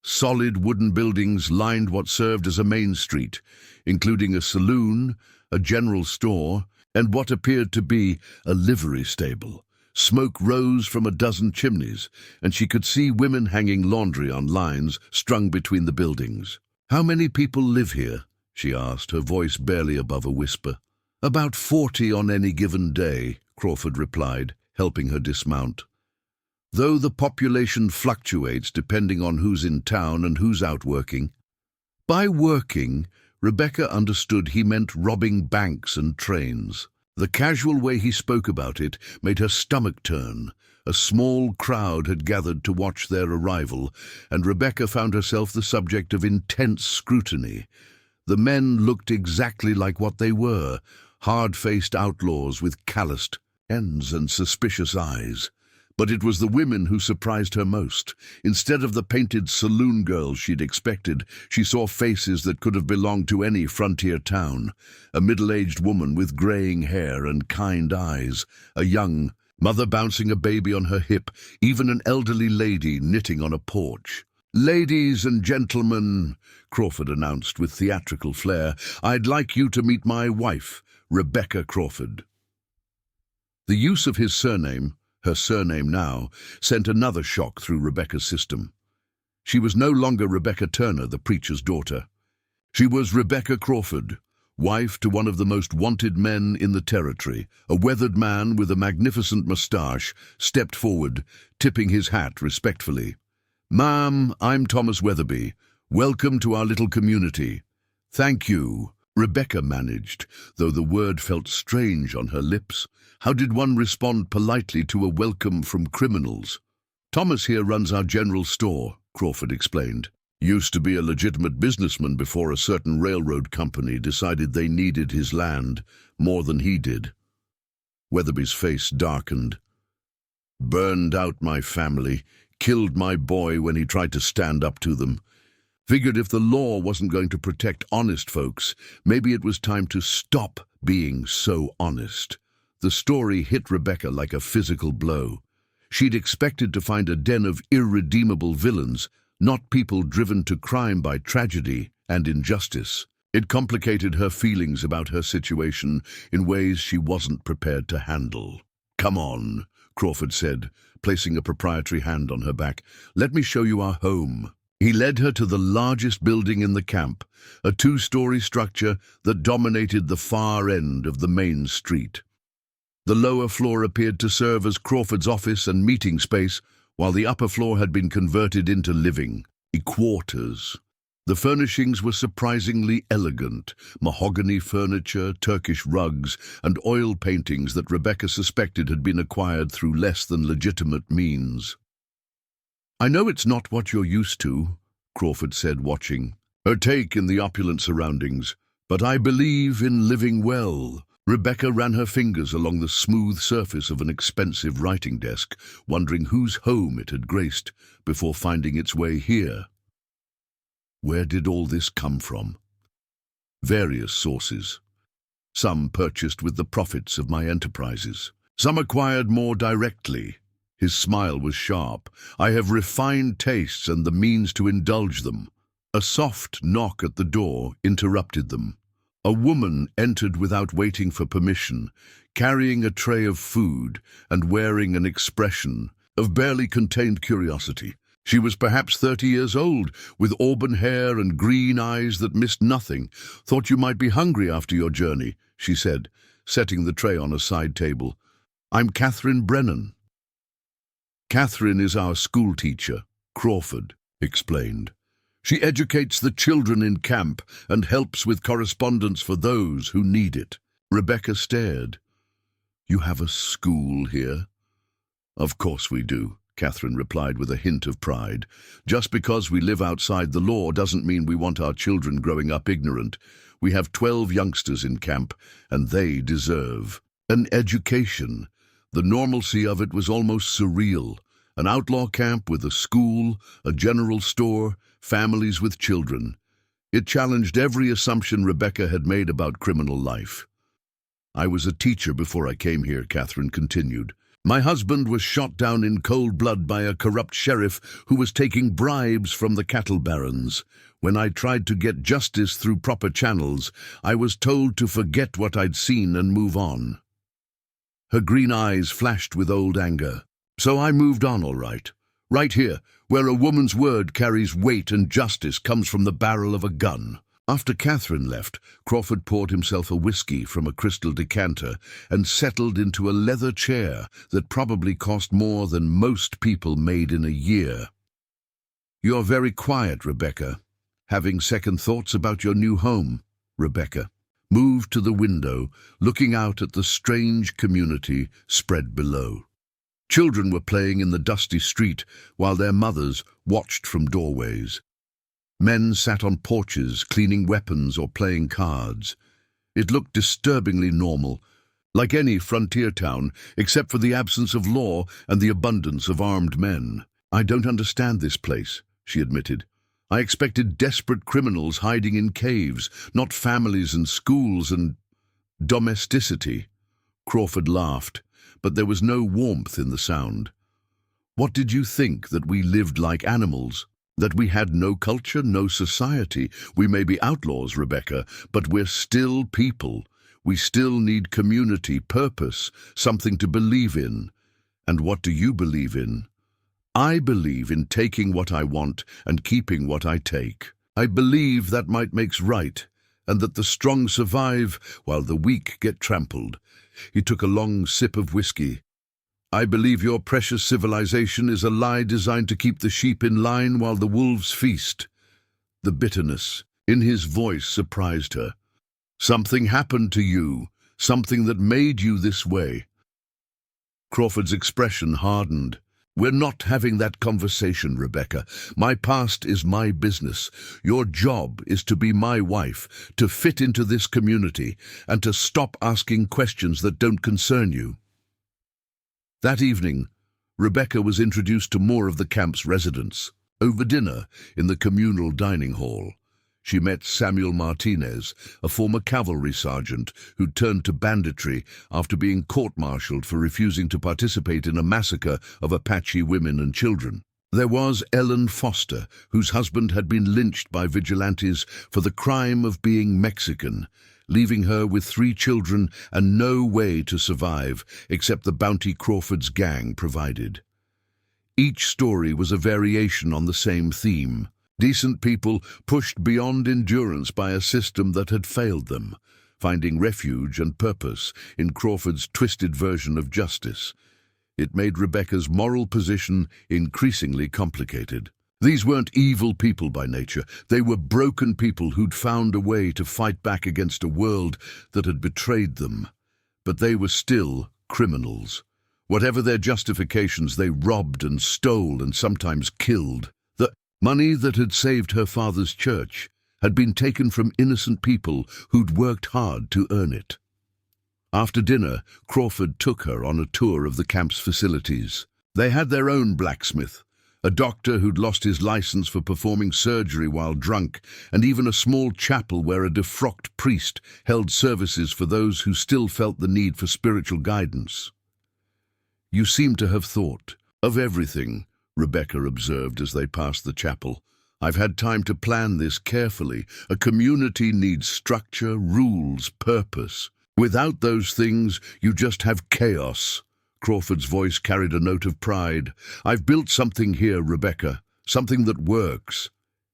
Solid wooden buildings lined what served as a main street, including a saloon, a general store, and what appeared to be a livery stable. Smoke rose from a dozen chimneys, and she could see women hanging laundry on lines strung between the buildings. "How many people live here?" she asked, her voice barely above a whisper. "About 40 on any given day," Crawford replied, helping her dismount. "Though the population fluctuates depending on who's in town and who's out working." By working, Rebecca understood he meant robbing banks and trains. The casual way he spoke about it made her stomach turn. A small crowd had gathered to watch their arrival, and Rebecca found herself the subject of intense scrutiny. The men looked exactly like what they were, hard-faced outlaws with calloused ends and suspicious eyes. But it was the women who surprised her most. Instead of the painted saloon girls she'd expected, she saw faces that could have belonged to any frontier town. A middle-aged woman with graying hair and kind eyes, a young mother bouncing a baby on her hip, even an elderly lady knitting on a porch. "Ladies and gentlemen," Crawford announced with theatrical flair, "I'd like you to meet my wife, Rebecca Crawford." The use of his surname, her surname now, sent another shock through Rebecca's system. She was no longer Rebecca Turner, the preacher's daughter. She was Rebecca Crawford, wife to one of the most wanted men in the territory. A weathered man with a magnificent moustache stepped forward, tipping his hat respectfully. "Ma'am, I'm Thomas Weatherby. Welcome to our little community." "Thank you," Rebecca managed, though the word felt strange on her lips. How did one respond politely to a welcome from criminals? "Thomas here runs our general store," Crawford explained. "Used to be a legitimate businessman before a certain railroad company decided they needed his land more than he did." Weatherby's face darkened. "Burned out my family, killed my boy when he tried to stand up to them. Figured if the law wasn't going to protect honest folks, maybe it was time to stop being so honest." The story hit Rebecca like a physical blow. She'd expected to find a den of irredeemable villains, not people driven to crime by tragedy and injustice. It complicated her feelings about her situation in ways she wasn't prepared to handle. "Come on," Crawford said, placing a proprietary hand on her back. "Let me show you our home." He led her to the largest building in the camp, a 2-story structure that dominated the far end of the main street. The lower floor appeared to serve as Crawford's office and meeting space, while the upper floor had been converted into living quarters. The furnishings were surprisingly elegant: mahogany furniture, Turkish rugs, and oil paintings that Rebecca suspected had been acquired through less than legitimate means. "I know it's not what you're used to," Crawford said, watching her take in the opulent surroundings, "but I believe in living well." Rebecca ran her fingers along the smooth surface of an expensive writing desk, wondering whose home it had graced before finding its way here. Where did all this come from? Various sources. Some purchased with the profits of my enterprises. Some acquired more directly. His smile was sharp. "I have refined tastes and the means to indulge them." A soft knock at the door interrupted them. A woman entered without waiting for permission, carrying a tray of food and wearing an expression of barely contained curiosity. She was perhaps 30 years old, with auburn hair and green eyes that missed nothing. "Thought you might be hungry after your journey," she said, setting the tray on a side table. "I'm Catherine Brennan." "Catherine is our school teacher," Crawford explained. "She educates the children in camp and helps with correspondence for those who need it." Rebecca stared. "You have a school here?" "Of course we do," Catherine replied with a hint of pride. "Just because we live outside the law doesn't mean we want our children growing up ignorant. We have 12 youngsters in camp, and they deserve an education." The normalcy of it was almost surreal. An outlaw camp with a school, a general store, families with children. It challenged every assumption Rebecca had made about criminal life. "I was a teacher before I came here," Catherine continued. My husband was shot down in cold blood by a corrupt sheriff who was taking bribes from the cattle barons. When I tried to get justice through proper channels, I was told to forget what I'd seen and move on." Her green eyes flashed with old anger. "So I moved on, all right. Right here, where a woman's word carries weight and justice comes from the barrel of a gun." After Catherine left, Crawford poured himself a whiskey from a crystal decanter and settled into a leather chair that probably cost more than most people made in a year. "You're very quiet, Rebecca. Having second thoughts about your new home?" Rebecca moved to the window, looking out at the strange community spread below. Children were playing in the dusty street while their mothers watched from doorways. Men sat on porches, cleaning weapons or playing cards. It looked disturbingly normal, like any frontier town, except for the absence of law and the abundance of armed men. "I don't understand this place," she admitted. "I expected desperate criminals hiding in caves, not families and schools and domesticity." Crawford laughed, but there was no warmth in the sound. "What did you think, that we lived like animals? That we had no culture, no society? We may be outlaws, Rebecca, but we're still people. We still need community, purpose, something to believe in." "And what do you believe in?" "I believe in taking what I want and keeping what I take. I believe that might makes right, and that the strong survive while the weak get trampled." He took a long sip of whiskey. "I believe your precious civilization is a lie designed to keep the sheep in line while the wolves feast." The bitterness in his voice surprised her. "Something happened to you, something that made you this way." Crawford's expression hardened. "We're not having that conversation, Rebecca. My past is my business. Your job is to be my wife, to fit into this community, and to stop asking questions that don't concern you." That evening, Rebecca was introduced to more of the camp's residents. Over dinner, in the communal dining hall, she met Samuel Martinez, a former cavalry sergeant who turned to banditry after being court-martialed for refusing to participate in a massacre of Apache women and children. There was Ellen Foster, whose husband had been lynched by vigilantes for the crime of being Mexican, leaving her with 3 children and no way to survive except the bounty Crawford's gang provided. Each story was a variation on the same theme. Decent people pushed beyond endurance by a system that had failed them, finding refuge and purpose in Crawford's twisted version of justice. It made Rebecca's moral position increasingly complicated. These weren't evil people by nature. They were broken people who'd found a way to fight back against a world that had betrayed them. But they were still criminals. Whatever their justifications, they robbed and stole and sometimes killed. The money that had saved her father's church had been taken from innocent people who'd worked hard to earn it. After dinner, Crawford took her on a tour of the camp's facilities. They had their own blacksmith, a doctor who'd lost his license for performing surgery while drunk, and even a small chapel where a defrocked priest held services for those who still felt the need for spiritual guidance. "You seem to have thought of everything," Rebecca observed as they passed the chapel. "I've had time to plan this carefully. A community needs structure, rules, purpose. Without those things, you just have chaos." Crawford's voice carried a note of pride. "I've built something here, Rebecca, something that works.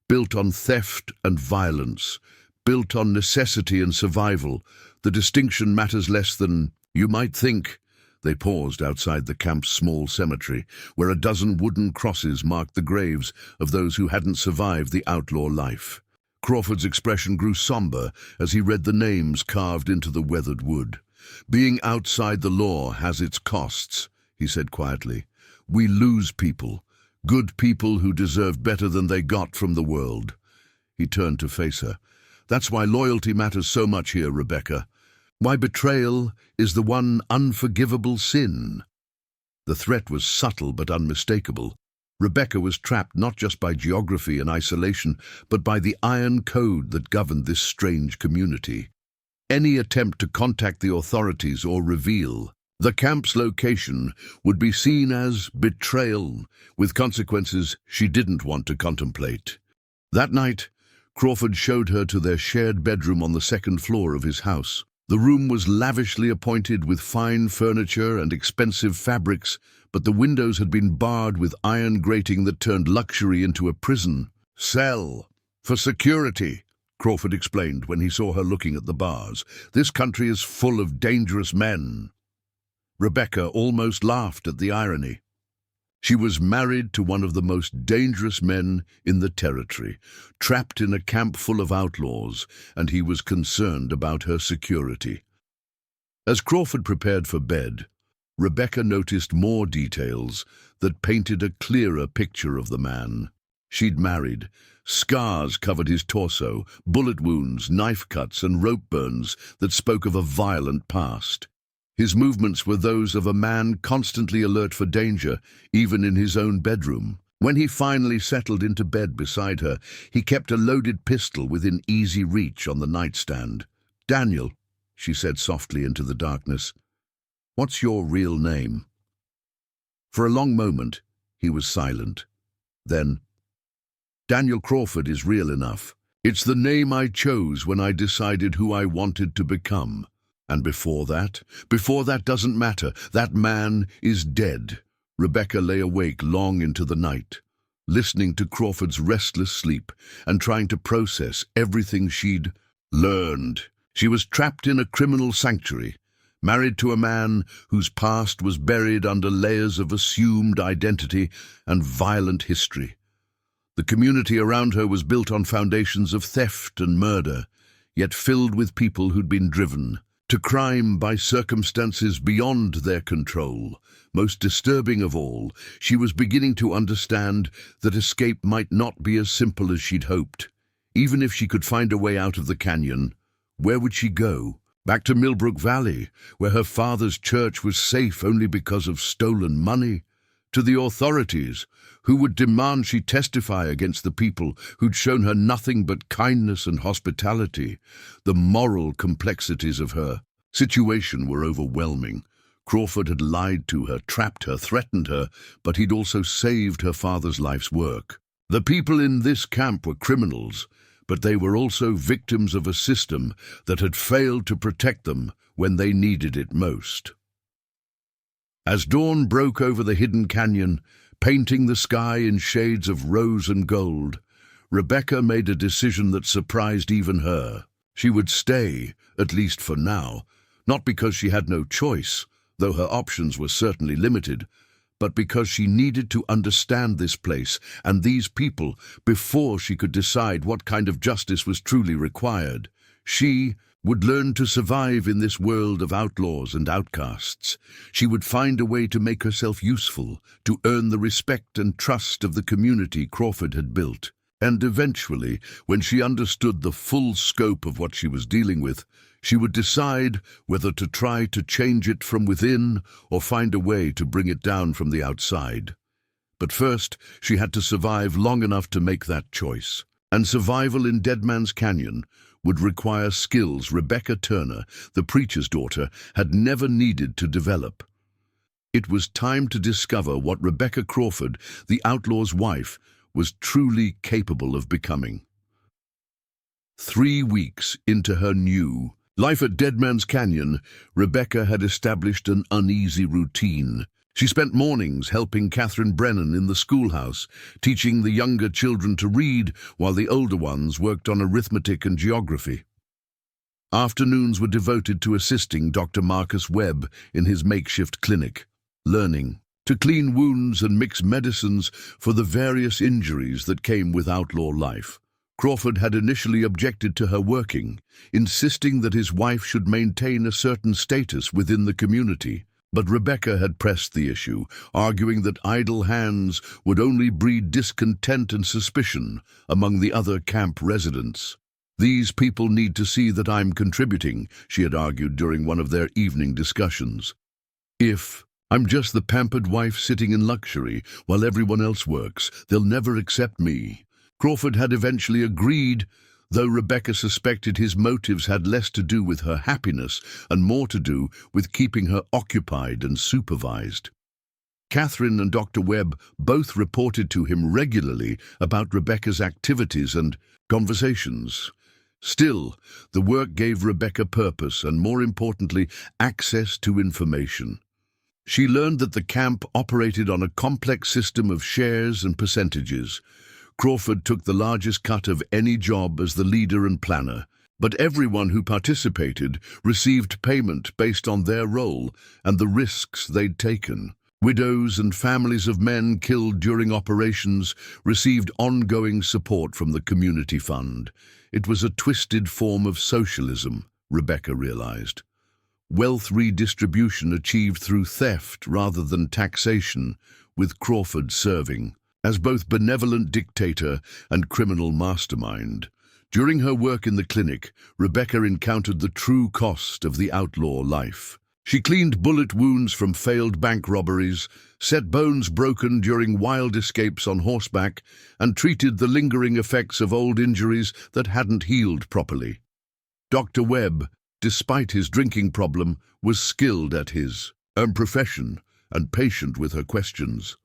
Built on theft and violence. Built on necessity and survival. The distinction matters less than you might think." They paused outside the camp's small cemetery, where a dozen wooden crosses marked the graves of those who hadn't survived the outlaw life. Crawford's expression grew somber as he read the names carved into the weathered wood. "Being outside the law has its costs," he said quietly. "We lose people, good people who deserve better than they got from the world." He turned to face her. "That's why loyalty matters so much here, Rebecca. Why betrayal is the one unforgivable sin." The threat was subtle but unmistakable. Rebecca was trapped not just by geography and isolation, but by the iron code that governed this strange community. Any attempt to contact the authorities or reveal The camp's location would be seen as betrayal, with consequences she didn't want to contemplate. That night, Crawford showed her to their shared bedroom on the second floor of his house. The room was lavishly appointed with fine furniture and expensive fabrics, but the windows had been barred with iron grating that turned luxury into a prison. "Cell. For security," Crawford explained when he saw her looking at the bars. "This country is full of dangerous men." Rebecca almost laughed at the irony. She was married to one of the most dangerous men in the territory, trapped in a camp full of outlaws, and he was concerned about her security. As Crawford prepared for bed, Rebecca noticed more details that painted a clearer picture of the man. She'd married. Scars covered his torso, bullet wounds, knife cuts, and rope burns that spoke of a violent past. His movements were those of a man constantly alert for danger, even in his own bedroom. When he finally settled into bed beside her, he kept a loaded pistol within easy reach on the nightstand. "Daniel," she said softly into the darkness, "what's your real name?" For a long moment, he was silent. Then, "Daniel Crawford is real enough. It's the name I chose when I decided who I wanted to become. And before that doesn't matter. That man is dead." Rebecca lay awake long into the night, listening to Crawford's restless sleep and trying to process everything she'd learned. She was trapped in a criminal sanctuary, married to a man whose past was buried under layers of assumed identity and violent history. The community around her was built on foundations of theft and murder, yet filled with people who'd been driven to crime by circumstances beyond their control. Most disturbing of all, she was beginning to understand that escape might not be as simple as she'd hoped. Even if she could find a way out of the canyon, where would she go? Back to Millbrook Valley, where her father's church was safe only because of stolen money? To the authorities, who would demand she testify against the people who'd shown her nothing but kindness and hospitality? The moral complexities of her situation were overwhelming. Crawford had lied to her, trapped her, threatened her, but he'd also saved her father's life's work. The people in this camp were criminals, but they were also victims of a system that had failed to protect them when they needed it most. As dawn broke over the hidden canyon, painting the sky in shades of rose and gold, Rebecca made a decision that surprised even her. She would stay, at least for now, not because she had no choice, though her options were certainly limited, but because she needed to understand this place and these people before she could decide what kind of justice was truly required. She would learn to survive in this world of outlaws and outcasts. She would find a way to make herself useful, to earn the respect and trust of the community Crawford had built. And eventually, when she understood the full scope of what she was dealing with, she would decide whether to try to change it from within or find a way to bring it down from the outside. But first, she had to survive long enough to make that choice. And survival in Dead Man's Canyon would require skills Rebecca Turner, the preacher's daughter, had never needed to develop. It was time to discover what Rebecca Crawford, the outlaw's wife, was truly capable of becoming. 3 weeks into her new life at Dead Man's Canyon, Rebecca had established an uneasy routine. She spent mornings helping Catherine Brennan in the schoolhouse, teaching the younger children to read while the older ones worked on arithmetic and geography. Afternoons were devoted to assisting Dr. Marcus Webb in his makeshift clinic, learning to clean wounds and mix medicines for the various injuries that came with outlaw life. Crawford had initially objected to her working, insisting that his wife should maintain a certain status within the community. But Rebecca had pressed the issue, arguing that idle hands would only breed discontent and suspicion among the other camp residents. "These people need to see that I'm contributing," she had argued during one of their evening discussions. "If I'm just the pampered wife sitting in luxury while everyone else works, they'll never accept me." Crawford had eventually agreed though Rebecca suspected his motives had less to do with her happiness and more to do with keeping her occupied and supervised. Catherine and Dr. Webb both reported to him regularly about Rebecca's activities and conversations. Still, the work gave Rebecca purpose and, more importantly, access to information. She learned that the camp operated on a complex system of shares and percentages. Crawford took the largest cut of any job as the leader and planner, but everyone who participated received payment based on their role and the risks they'd taken. Widows and families of men killed during operations received ongoing support from the community fund. It was a twisted form of socialism, Rebecca realized. Wealth redistribution achieved through theft rather than taxation, with Crawford serving as both benevolent dictator and criminal mastermind. During her work in the clinic, Rebecca encountered the true cost of the outlaw life. She cleaned bullet wounds from failed bank robberies, set bones broken during wild escapes on horseback, and treated the lingering effects of old injuries that hadn't healed properly. Dr. Webb, despite his drinking problem, was skilled at his own profession and patient with her questions.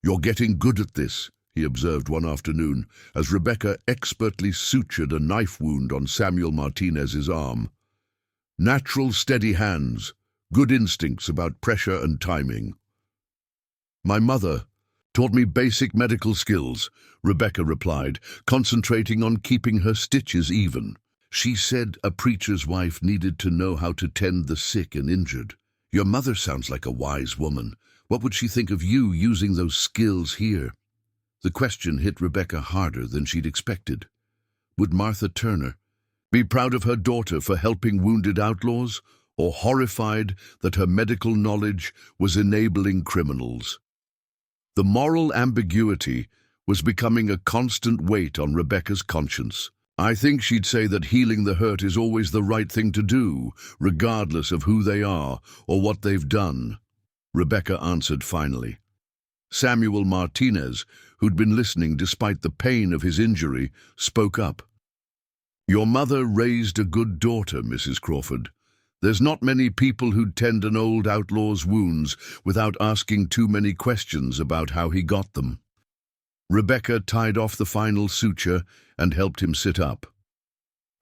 "You're getting good at this," he observed one afternoon, as Rebecca expertly sutured a knife wound on Samuel Martinez's arm. "Natural, steady hands, good instincts about pressure and timing." "My mother taught me basic medical skills," Rebecca replied, concentrating on keeping her stitches even. "She said a preacher's wife needed to know how to tend the sick and injured. Your mother sounds like a wise woman. What would she think of you using those skills here?" The question hit Rebecca harder than she'd expected. Would Martha Turner be proud of her daughter for helping wounded outlaws, or horrified that her medical knowledge was enabling criminals? The moral ambiguity was becoming a constant weight on Rebecca's conscience. "I think she'd say that healing the hurt is always the right thing to do, regardless of who they are or what they've done," Rebecca answered finally. Samuel Martinez, who'd been listening despite the pain of his injury, spoke up. "Your mother raised a good daughter, Mrs. Crawford. There's not many people who'd tend an old outlaw's wounds without asking too many questions about how he got them." Rebecca tied off the final suture and helped him sit up.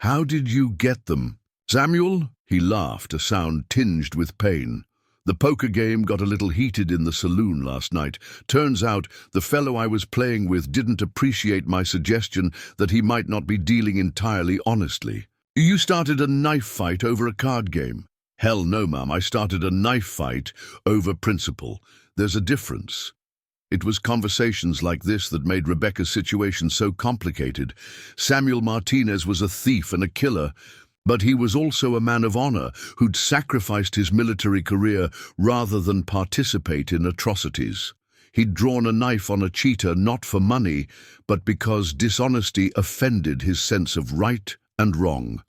"How did you get them, Samuel?" He laughed, a sound tinged with pain. "The poker game got a little heated in the saloon last night. Turns out the fellow I was playing with didn't appreciate my suggestion that he might not be dealing entirely honestly." "You started a knife fight over a card game?" "Hell no, ma'am. I started a knife fight over principle. There's a difference." It was conversations like this that made Rebecca's situation so complicated. Samuel Martinez was a thief and a killer, but he was also a man of honor who'd sacrificed his military career rather than participate in atrocities. He'd drawn a knife on a cheater not for money, but because dishonesty offended his sense of right and wrong.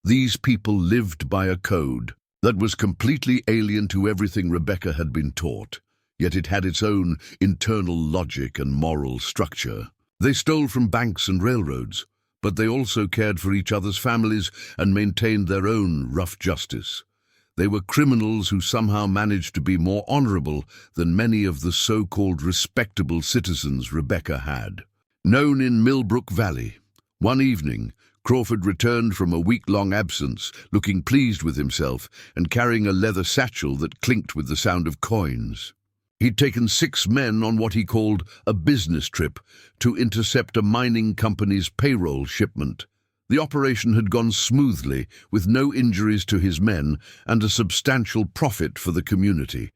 These people lived by a code that was completely alien to everything Rebecca had been taught, yet it had its own internal logic and moral structure. They stole from banks and railroads, but they also cared for each other's families and maintained their own rough justice. They were criminals who somehow managed to be more honorable than many of the so-called respectable citizens Rebecca had. Known in Millbrook Valley, one evening, Crawford returned from a week-long absence, looking pleased with himself and carrying a leather satchel that clinked with the sound of coins. He'd taken 6 men on what he called a business trip to intercept a mining company's payroll shipment. The operation had gone smoothly, with no injuries to his men and a substantial profit for the community.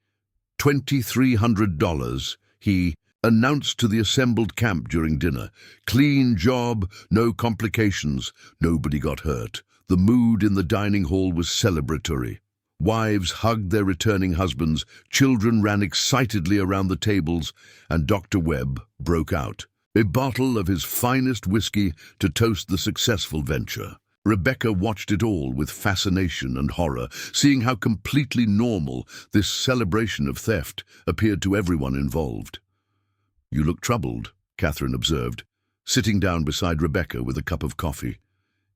$2,300, he announced to the assembled camp during dinner. Clean job, no complications, nobody got hurt. The mood in the dining hall was celebratory. Wives hugged their returning husbands, children ran excitedly around the tables, and Dr. Webb broke out. A bottle of his finest whiskey to toast the successful venture. Rebecca watched it all with fascination and horror, seeing how completely normal this celebration of theft appeared to everyone involved. "You look troubled," Catherine observed. sitting down beside Rebecca with a cup of coffee.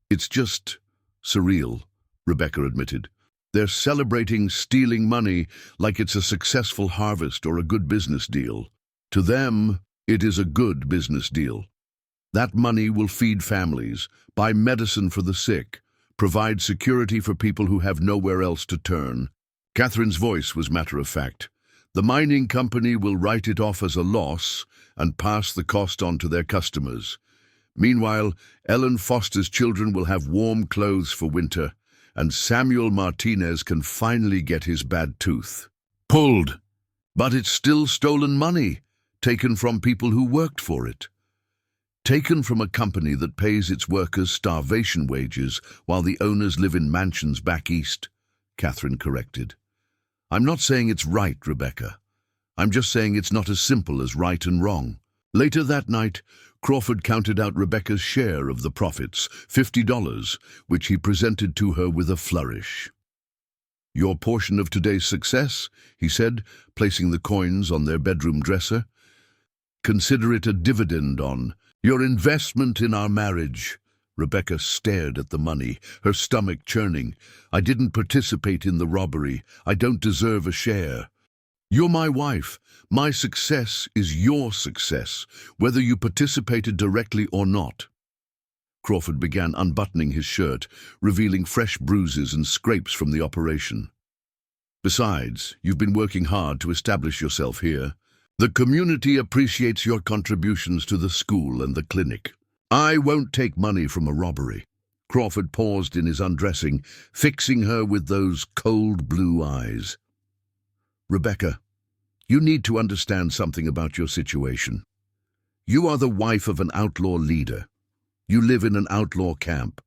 "It's just surreal," Rebecca admitted. "They're celebrating stealing money like it's a successful harvest or a good business deal. To them, it is a good business deal. That money will feed families, buy medicine for the sick, provide security for people who have nowhere else to turn." Catherine's voice was matter-of-fact. "The mining company will write it off as a loss and pass the cost on to their customers. Meanwhile, Ellen Foster's children will have warm clothes for winter, and Samuel Martinez can finally get his bad tooth pulled. But it's still stolen money, taken from people who worked for it. Taken from a company that pays its workers starvation wages while the owners live in mansions back east," Catherine corrected. "I'm not saying it's right, Rebecca. I'm just saying it's not as simple as right and wrong." Later that night, Crawford counted out Rebecca's share of the profits, $50, which he presented to her with a flourish. "Your portion of today's success," he said, placing the coins on their bedroom dresser. "Consider it a dividend on your investment in our marriage." Rebecca stared at the money, her stomach churning. "I didn't participate in the robbery. I don't deserve a share. You're my wife. My success is your success, whether you participated directly or not." Crawford began unbuttoning his shirt, revealing fresh bruises and scrapes from the operation. "Besides, you've been working hard to establish yourself here. The community appreciates your contributions to the school and the clinic. I won't take money from a robbery." Crawford paused in his undressing, fixing her with those cold blue eyes. "Rebecca, you need to understand something about your situation. You are the wife of an outlaw leader. You live in an outlaw camp.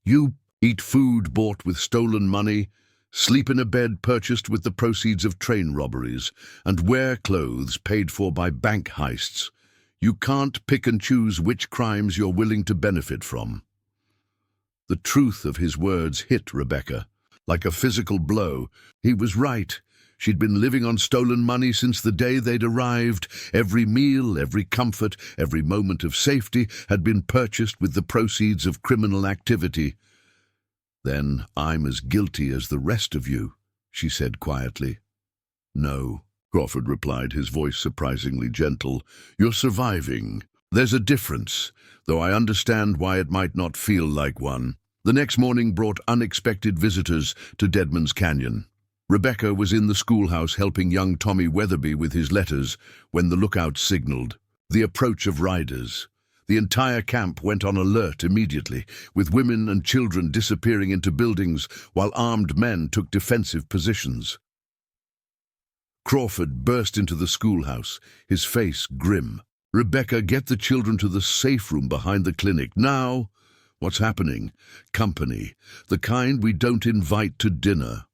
You eat food bought with stolen money, sleep in a bed purchased with the proceeds of train robberies, and wear clothes paid for by bank heists. You can't pick and choose which crimes you're willing to benefit from." The truth of his words hit Rebecca like a physical blow. He was right. She'd been living on stolen money since the day they'd arrived. Every meal, every comfort, every moment of safety had been purchased with the proceeds of criminal activity. "Then I'm as guilty as the rest of you," she said quietly. "No," Crawford replied, his voice surprisingly gentle. "You're surviving. There's a difference, though I understand why it might not feel like one." The next morning brought unexpected visitors to Deadman's Canyon. Rebecca was in the schoolhouse helping young Tommy Weatherby with his letters when the lookout signaled the approach of riders. The entire camp went on alert immediately, with women and children disappearing into buildings while armed men took defensive positions. Crawford burst into the schoolhouse, his face grim. "Rebecca, get the children to the safe room behind the clinic, now!" "What's happening?" "Company. The kind we don't invite to dinner."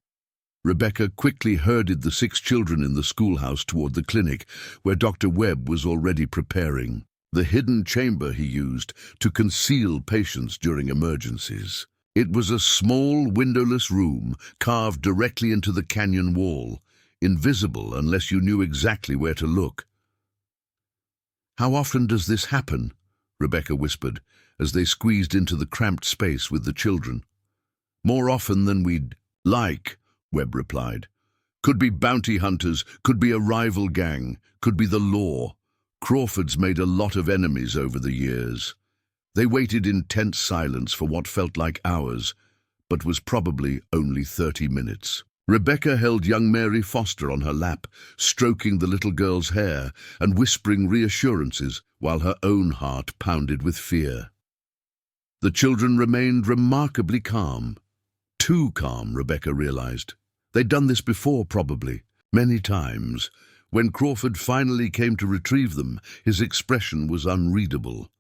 Rebecca quickly herded the 6 children in the schoolhouse toward the clinic, where Dr. Webb was already preparing the hidden chamber he used to conceal patients during emergencies. It was a small, windowless room carved directly into the canyon wall, invisible unless you knew exactly where to look. "How often does this happen?" Rebecca whispered, as they squeezed into the cramped space with the children. "More often than we'd like," Webb replied. "Could be bounty hunters, could be a rival gang, could be the law. Crawford's made a lot of enemies over the years." They waited in tense silence for what felt like hours, but was probably only 30 minutes. Rebecca held young Mary Foster on her lap, stroking the little girl's hair and whispering reassurances while her own heart pounded with fear. The children remained remarkably calm. Too calm, Rebecca realized. They'd done this before, probably, many times. When Crawford finally came to retrieve them, his expression was unreadable.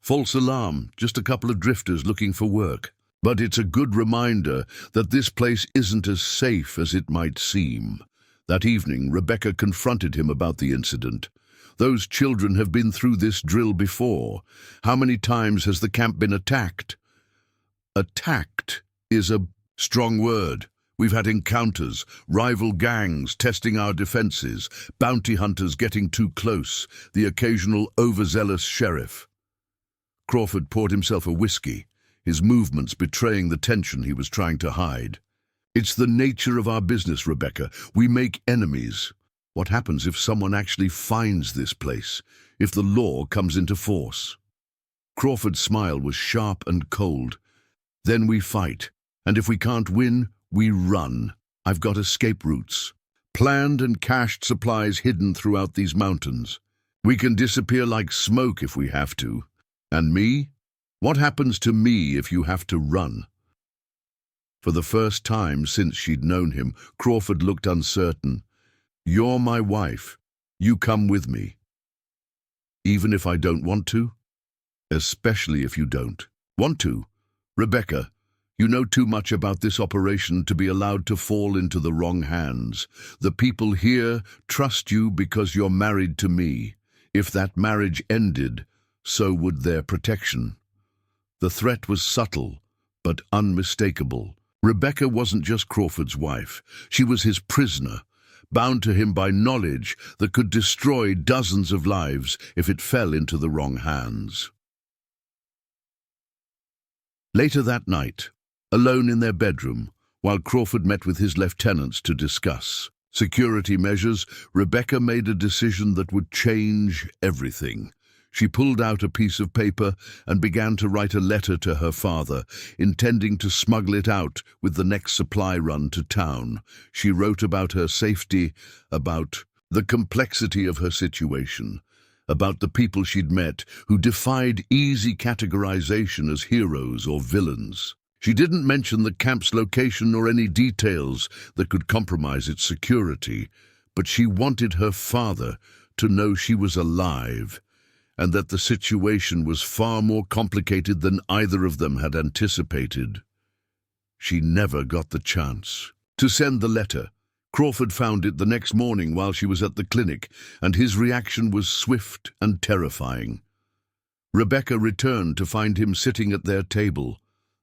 False alarm, just a couple of drifters looking for work. But it's a good reminder that this place isn't as safe as it might seem. That evening, Rebecca confronted him about the incident. "Those children have been through this drill before. How many times has the camp been attacked?" "Attacked is a strong word. We've had encounters, rival gangs testing our defenses, bounty hunters getting too close, the occasional overzealous sheriff." Crawford poured himself a whiskey, his movements betraying the tension he was trying to hide. "It's the nature of our business, Rebecca. We make enemies. What happens if someone actually finds this place, if the law comes into force?" Crawford's smile was sharp and cold. "Then we fight, and if we can't win, we run. I've got escape routes. Planned and cached supplies hidden throughout these mountains. We can disappear like smoke if we have to. And me? What happens to me if you have to run?" For the first time since she'd known him, Crawford looked uncertain. "You're my wife. You come with me. Even if I don't want to? Especially if you don't want to. Rebecca, you know too much about this operation to be allowed to fall into the wrong hands. The people here trust you because you're married to me. If that marriage ended, so would their protection." The threat was subtle, but unmistakable. Rebecca wasn't just Crawford's wife. She was his prisoner, bound to him by knowledge that could destroy dozens of lives if it fell into the wrong hands. Later that night, alone in their bedroom, while Crawford met with his lieutenants to discuss security measures, Rebecca made a decision that would change everything. She pulled out a piece of paper and began to write a letter to her father, intending to smuggle it out with the next supply run to town. She wrote about her safety, about the complexity of her situation, about the people she'd met who defied easy categorization as heroes or villains. She didn't mention the camp's location or any details that could compromise its security, but she wanted her father to know she was alive, and that the situation was far more complicated than either of them had anticipated. She never got the chance to send the letter. Crawford found it the next morning while she was at the clinic, and his reaction was swift and terrifying. Rebecca returned to find him sitting at their table,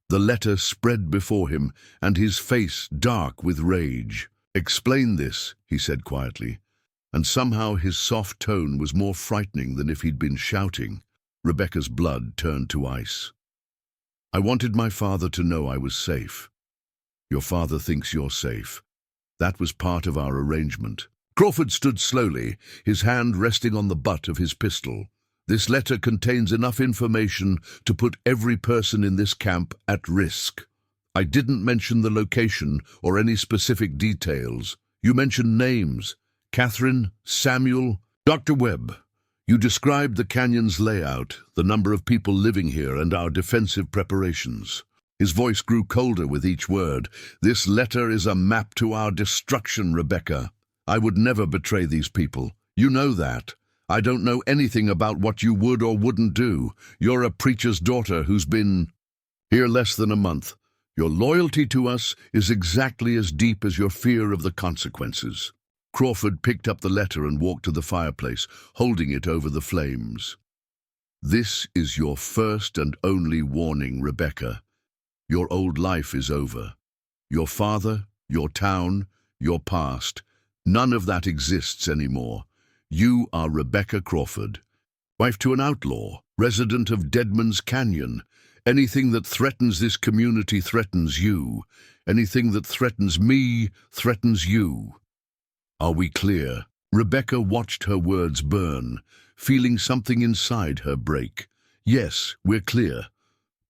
the letter spread before him, and his face dark with rage. "Explain this," he said quietly, and somehow his soft tone was more frightening than if he'd been shouting. Rebecca's blood turned to ice. "I wanted my father to know I was safe. Your father thinks you're safe. That was part of our arrangement." Crawford stood slowly, his hand resting on the butt of his pistol. "This letter contains enough information to put every person in this camp at risk. I didn't mention the location or any specific details. You mentioned names. Catherine, Samuel, Dr. Webb. You described the canyon's layout, the number of people living here, and our defensive preparations." His voice grew colder with each word. "This letter is a map to our destruction, Rebecca. I would never betray these people. You know that. I don't know anything about what you would or wouldn't do. You're a preacher's daughter who's been here less than a month. Your loyalty to us is exactly as deep as your fear of the consequences." Crawford picked up the letter and walked to the fireplace, holding it over the flames. "This is your first and only warning, Rebecca. Your old life is over. Your father, your town, your past, none of that exists anymore. You are Rebecca Crawford, wife to an outlaw, resident of Deadman's Canyon. Anything that threatens this community threatens you. Anything that threatens me threatens you. Are we clear?" Rebecca watched her words burn, feeling something inside her break. "Yes, we're clear."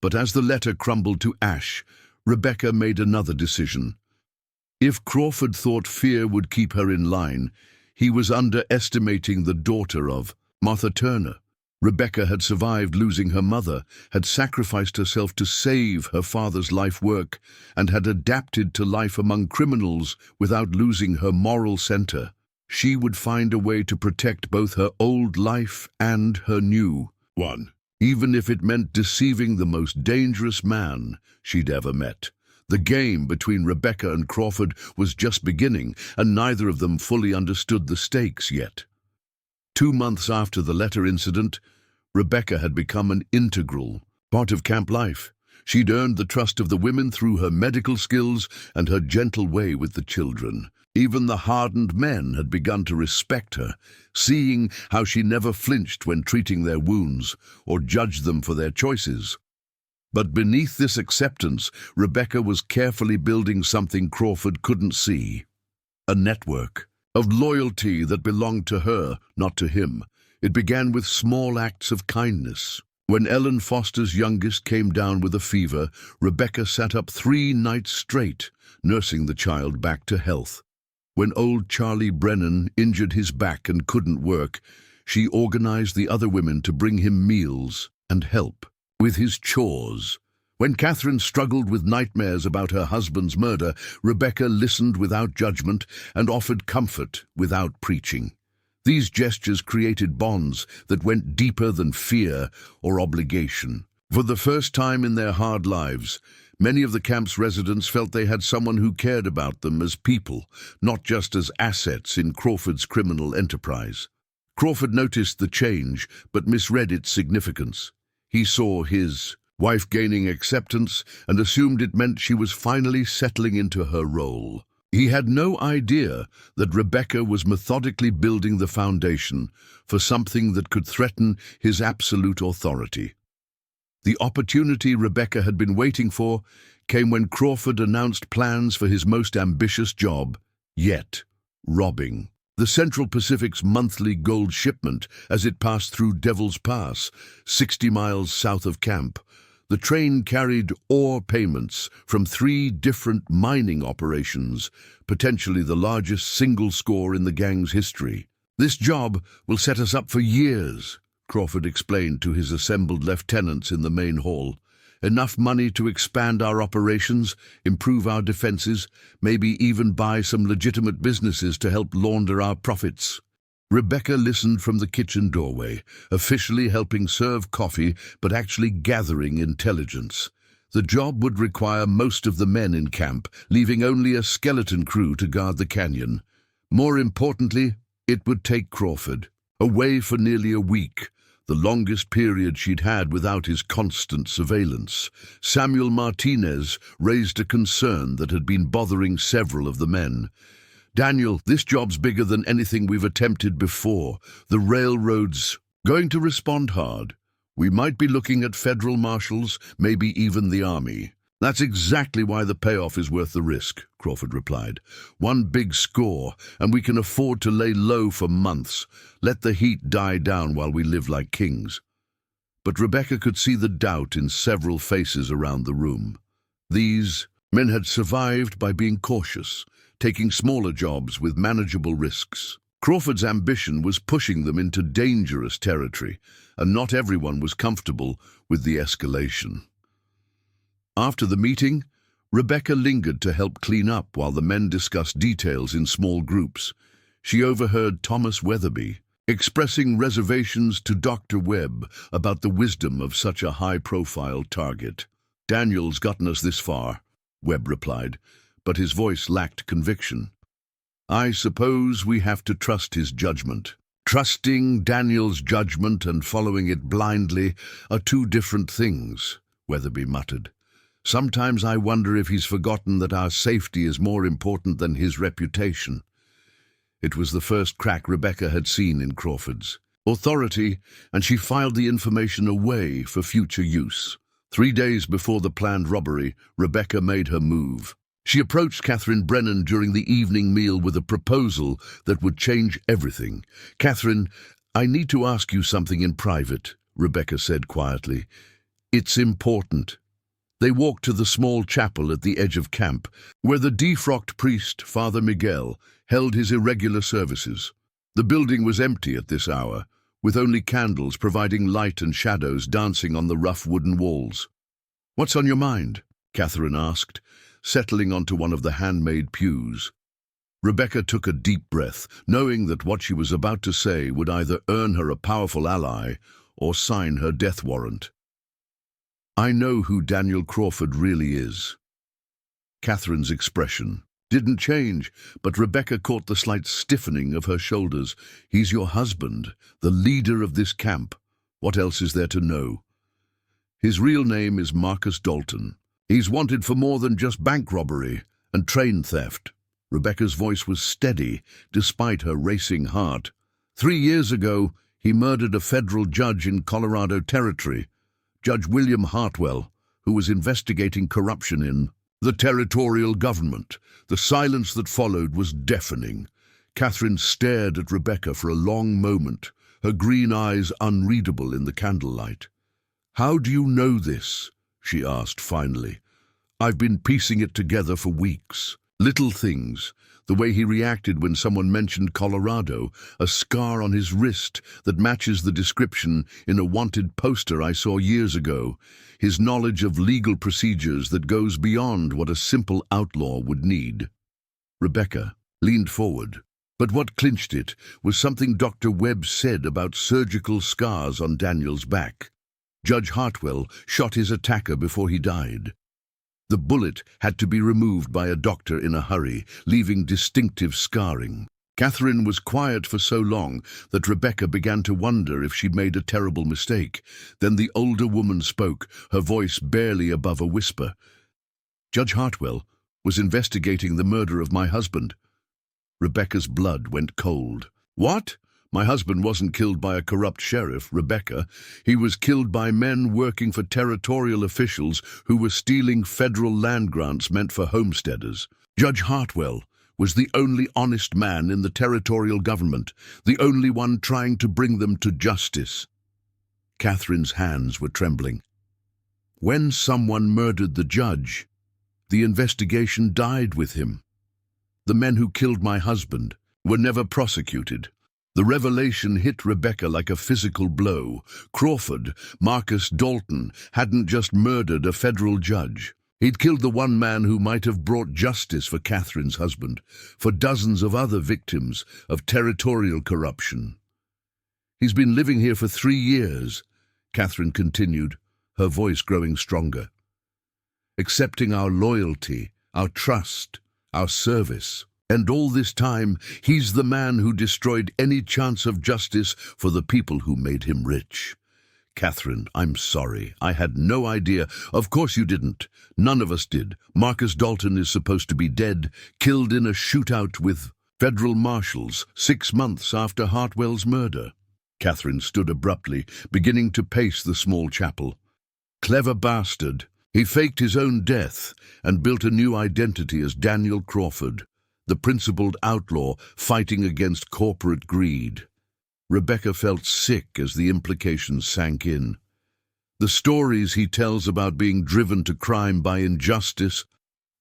But as the letter crumbled to ash, Rebecca made another decision. If Crawford thought fear would keep her in line, he was underestimating the daughter of Martha Turner. Rebecca had survived losing her mother, had sacrificed herself to save her father's life work, and had adapted to life among criminals without losing her moral center. She would find a way to protect both her old life and her new one, even if it meant deceiving the most dangerous man she'd ever met. The game between Rebecca and Crawford was just beginning, and neither of them fully understood the stakes yet. 2 months after the letter incident, Rebecca had become an integral part of camp life. She'd earned the trust of the women through her medical skills and her gentle way with the children. Even the hardened men had begun to respect her, seeing how she never flinched when treating their wounds or judged them for their choices. But beneath this acceptance, Rebecca was carefully building something Crawford couldn't see. A network of loyalty that belonged to her, not to him. It began with small acts of kindness. When Ellen Foster's youngest came down with a fever, Rebecca sat up 3 nights straight, nursing the child back to health. When old Charlie Brennan injured his back and couldn't work, she organized the other women to bring him meals and help with his chores. When Catherine struggled with nightmares about her husband's murder, Rebecca listened without judgment and offered comfort without preaching. These gestures created bonds that went deeper than fear or obligation. For the first time in their hard lives, many of the camp's residents felt they had someone who cared about them as people, not just as assets in Crawford's criminal enterprise. Crawford noticed the change, but misread its significance. He saw his wife gaining acceptance and assumed it meant she was finally settling into her role. He had no idea that Rebecca was methodically building the foundation for something that could threaten his absolute authority. The opportunity Rebecca had been waiting for came when Crawford announced plans for his most ambitious job yet, robbing the Central Pacific's monthly gold shipment as it passed through Devil's Pass, 60 miles south of camp. The train carried ore payments from 3 different mining operations, potentially the largest single score in the gang's history. "This job will set us up for years," Crawford explained to his assembled lieutenants in the main hall. "Enough money to expand our operations, improve our defenses, maybe even buy some legitimate businesses to help launder our profits." Rebecca listened from the kitchen doorway, officially helping serve coffee but actually gathering intelligence. The job would require most of the men in camp, leaving only a skeleton crew to guard the canyon. More importantly, it would take Crawford away for nearly a week, the longest period she'd had without his constant surveillance. Samuel Martinez raised a concern that had been bothering several of the men. "Daniel, this job's bigger than anything we've attempted before. The railroad's going to respond hard. We might be looking at federal marshals, maybe even the army." "That's exactly why the payoff is worth the risk," Crawford replied. "One big score, and we can afford to lay low for months. Let the heat die down while we live like kings." But Rebecca could see the doubt in several faces around the room. These men had survived by being cautious, taking smaller jobs with manageable risks. Crawford's ambition was pushing them into dangerous territory, and not everyone was comfortable with the escalation. After the meeting, Rebecca lingered to help clean up while the men discussed details in small groups. She overheard Thomas Weatherby expressing reservations to Dr. Webb about the wisdom of such a high-profile target. "Daniel's gotten us this far," Webb replied, but his voice lacked conviction. "I suppose we have to trust his judgment." "Trusting Daniel's judgment and following it blindly are 2 different things," Weatherby muttered. "Sometimes I wonder if he's forgotten that our safety is more important than his reputation." It was the first crack Rebecca had seen in Crawford's authority, and she filed the information away for future use. 3 days before the planned robbery, Rebecca made her move. She approached Catherine Brennan during the evening meal with a proposal that would change everything. "Catherine, I need to ask you something in private," Rebecca said quietly. "It's important." They walked to the small chapel at the edge of camp, where the defrocked priest, Father Miguel, held his irregular services. The building was empty at this hour, with only candles providing light and shadows dancing on the rough wooden walls. "What's on your mind?" Catherine asked, settling onto one of the handmade pews. Rebecca took a deep breath, knowing that what she was about to say would either earn her a powerful ally or sign her death warrant. "I know who Daniel Crawford really is." Catherine's expression didn't change, but Rebecca caught the slight stiffening of her shoulders. "He's your husband, the leader of this camp. What else is there to know?" "His real name is Marcus Dalton. He's wanted for more than just bank robbery and train theft," Rebecca's voice was steady, despite her racing heart. 3 years ago, he murdered a federal judge in Colorado Territory, Judge William Hartwell, who was investigating corruption in the territorial government. The silence that followed was deafening. Catherine stared at Rebecca for a long moment, her green eyes unreadable in the candlelight. "How do you know this?" she asked finally. "I've been piecing it together for weeks. Little things. The way he reacted when someone mentioned Colorado, a scar on his wrist that matches the description in a wanted poster I saw years ago. His knowledge of legal procedures that goes beyond what a simple outlaw would need." Rebecca leaned forward. But what clinched it was something Dr. Webb said about surgical scars on Daniel's back. Judge Hartwell shot his attacker before he died. The bullet had to be removed by a doctor in a hurry, leaving distinctive scarring. Catherine was quiet for so long that Rebecca began to wonder if she'd made a terrible mistake. Then the older woman spoke, her voice barely above a whisper. "Judge Hartwell was investigating the murder of my husband." Rebecca's blood went cold. "What? My husband wasn't killed by a corrupt sheriff, Rebecca. He was killed by men working for territorial officials who were stealing federal land grants meant for homesteaders. Judge Hartwell was the only honest man in the territorial government, the only one trying to bring them to justice." Catherine's hands were trembling. "When someone murdered the judge, the investigation died with him. The men who killed my husband were never prosecuted." The revelation hit Rebecca like a physical blow. Crawford, Marcus Dalton, hadn't just murdered a federal judge. He'd killed the one man who might have brought justice for Catherine's husband, for dozens of other victims of territorial corruption. "He's been living here for 3 years, Catherine continued, her voice growing stronger. "Accepting our loyalty, our trust, our service. And all this time, he's the man who destroyed any chance of justice for the people who made him rich." "Catherine, I'm sorry. I had no idea." "Of course you didn't. None of us did. Marcus Dalton is supposed to be dead, killed in a shootout with federal marshals 6 months after Hartwell's murder." Catherine stood abruptly, beginning to pace the small chapel. "Clever bastard. He faked his own death and built a new identity as Daniel Crawford, the principled outlaw fighting against corporate greed." Rebecca felt sick as the implications sank in. The stories he tells about being driven to crime by injustice,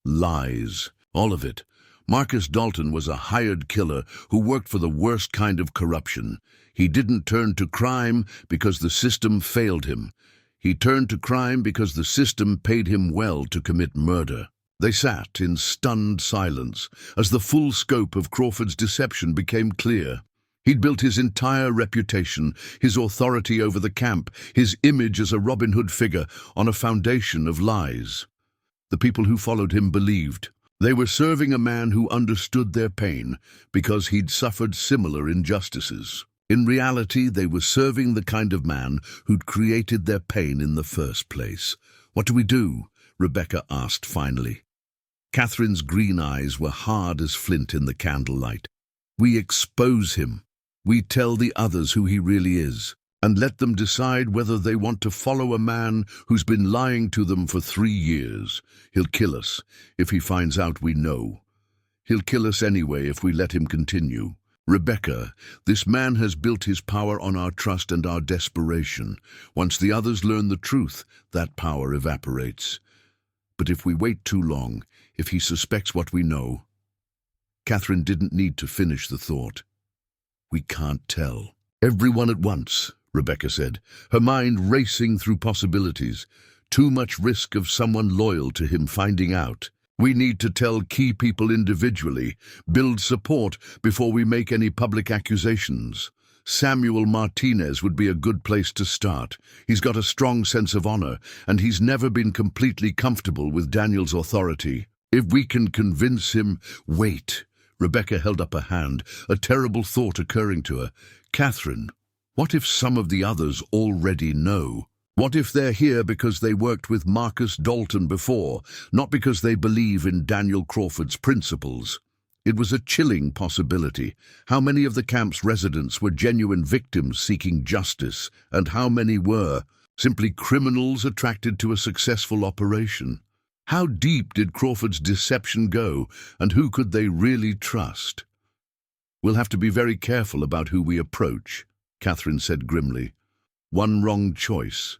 lies, all of it. Marcus Dalton was a hired killer who worked for the worst kind of corruption. He didn't turn to crime because the system failed him. He turned to crime because the system paid him well to commit murder. They sat in stunned silence as the full scope of Crawford's deception became clear. He'd built his entire reputation, his authority over the camp, his image as a Robin Hood figure on a foundation of lies. The people who followed him believed they were serving a man who understood their pain because he'd suffered similar injustices. In reality, they were serving the kind of man who'd created their pain in the first place. "What do we do?" Rebecca asked finally. Catherine's green eyes were hard as flint in the candlelight. "We expose him. We tell the others who he really is, and let them decide whether they want to follow a man who's been lying to them for 3 years. He'll kill us if he finds out we know. He'll kill us anyway if we let him continue. Rebecca, this man has built his power on our trust and our desperation. Once the others learn the truth, that power evaporates. But if we wait too long, if he suspects what we know..." Catherine didn't need to finish the thought. "We can't tell everyone at once," Rebecca said, her mind racing through possibilities. "Too much risk of someone loyal to him finding out. We need to tell key people individually, build support before we make any public accusations. Samuel Martinez would be a good place to start. He's got a strong sense of honor, and he's never been completely comfortable with Daniel's authority. If we can convince him..." "Wait." Rebecca held up a hand, a terrible thought occurring to her. "Catherine, what if some of the others already know? What if they're here because they worked with Marcus Dalton before, not because they believe in Daniel Crawford's principles?" It was a chilling possibility. How many of the camp's residents were genuine victims seeking justice, and how many were simply criminals attracted to a successful operation? How deep did Crawford's deception go, and who could they really trust? "We'll have to be very careful about who we approach," Catherine said grimly. "One wrong choice,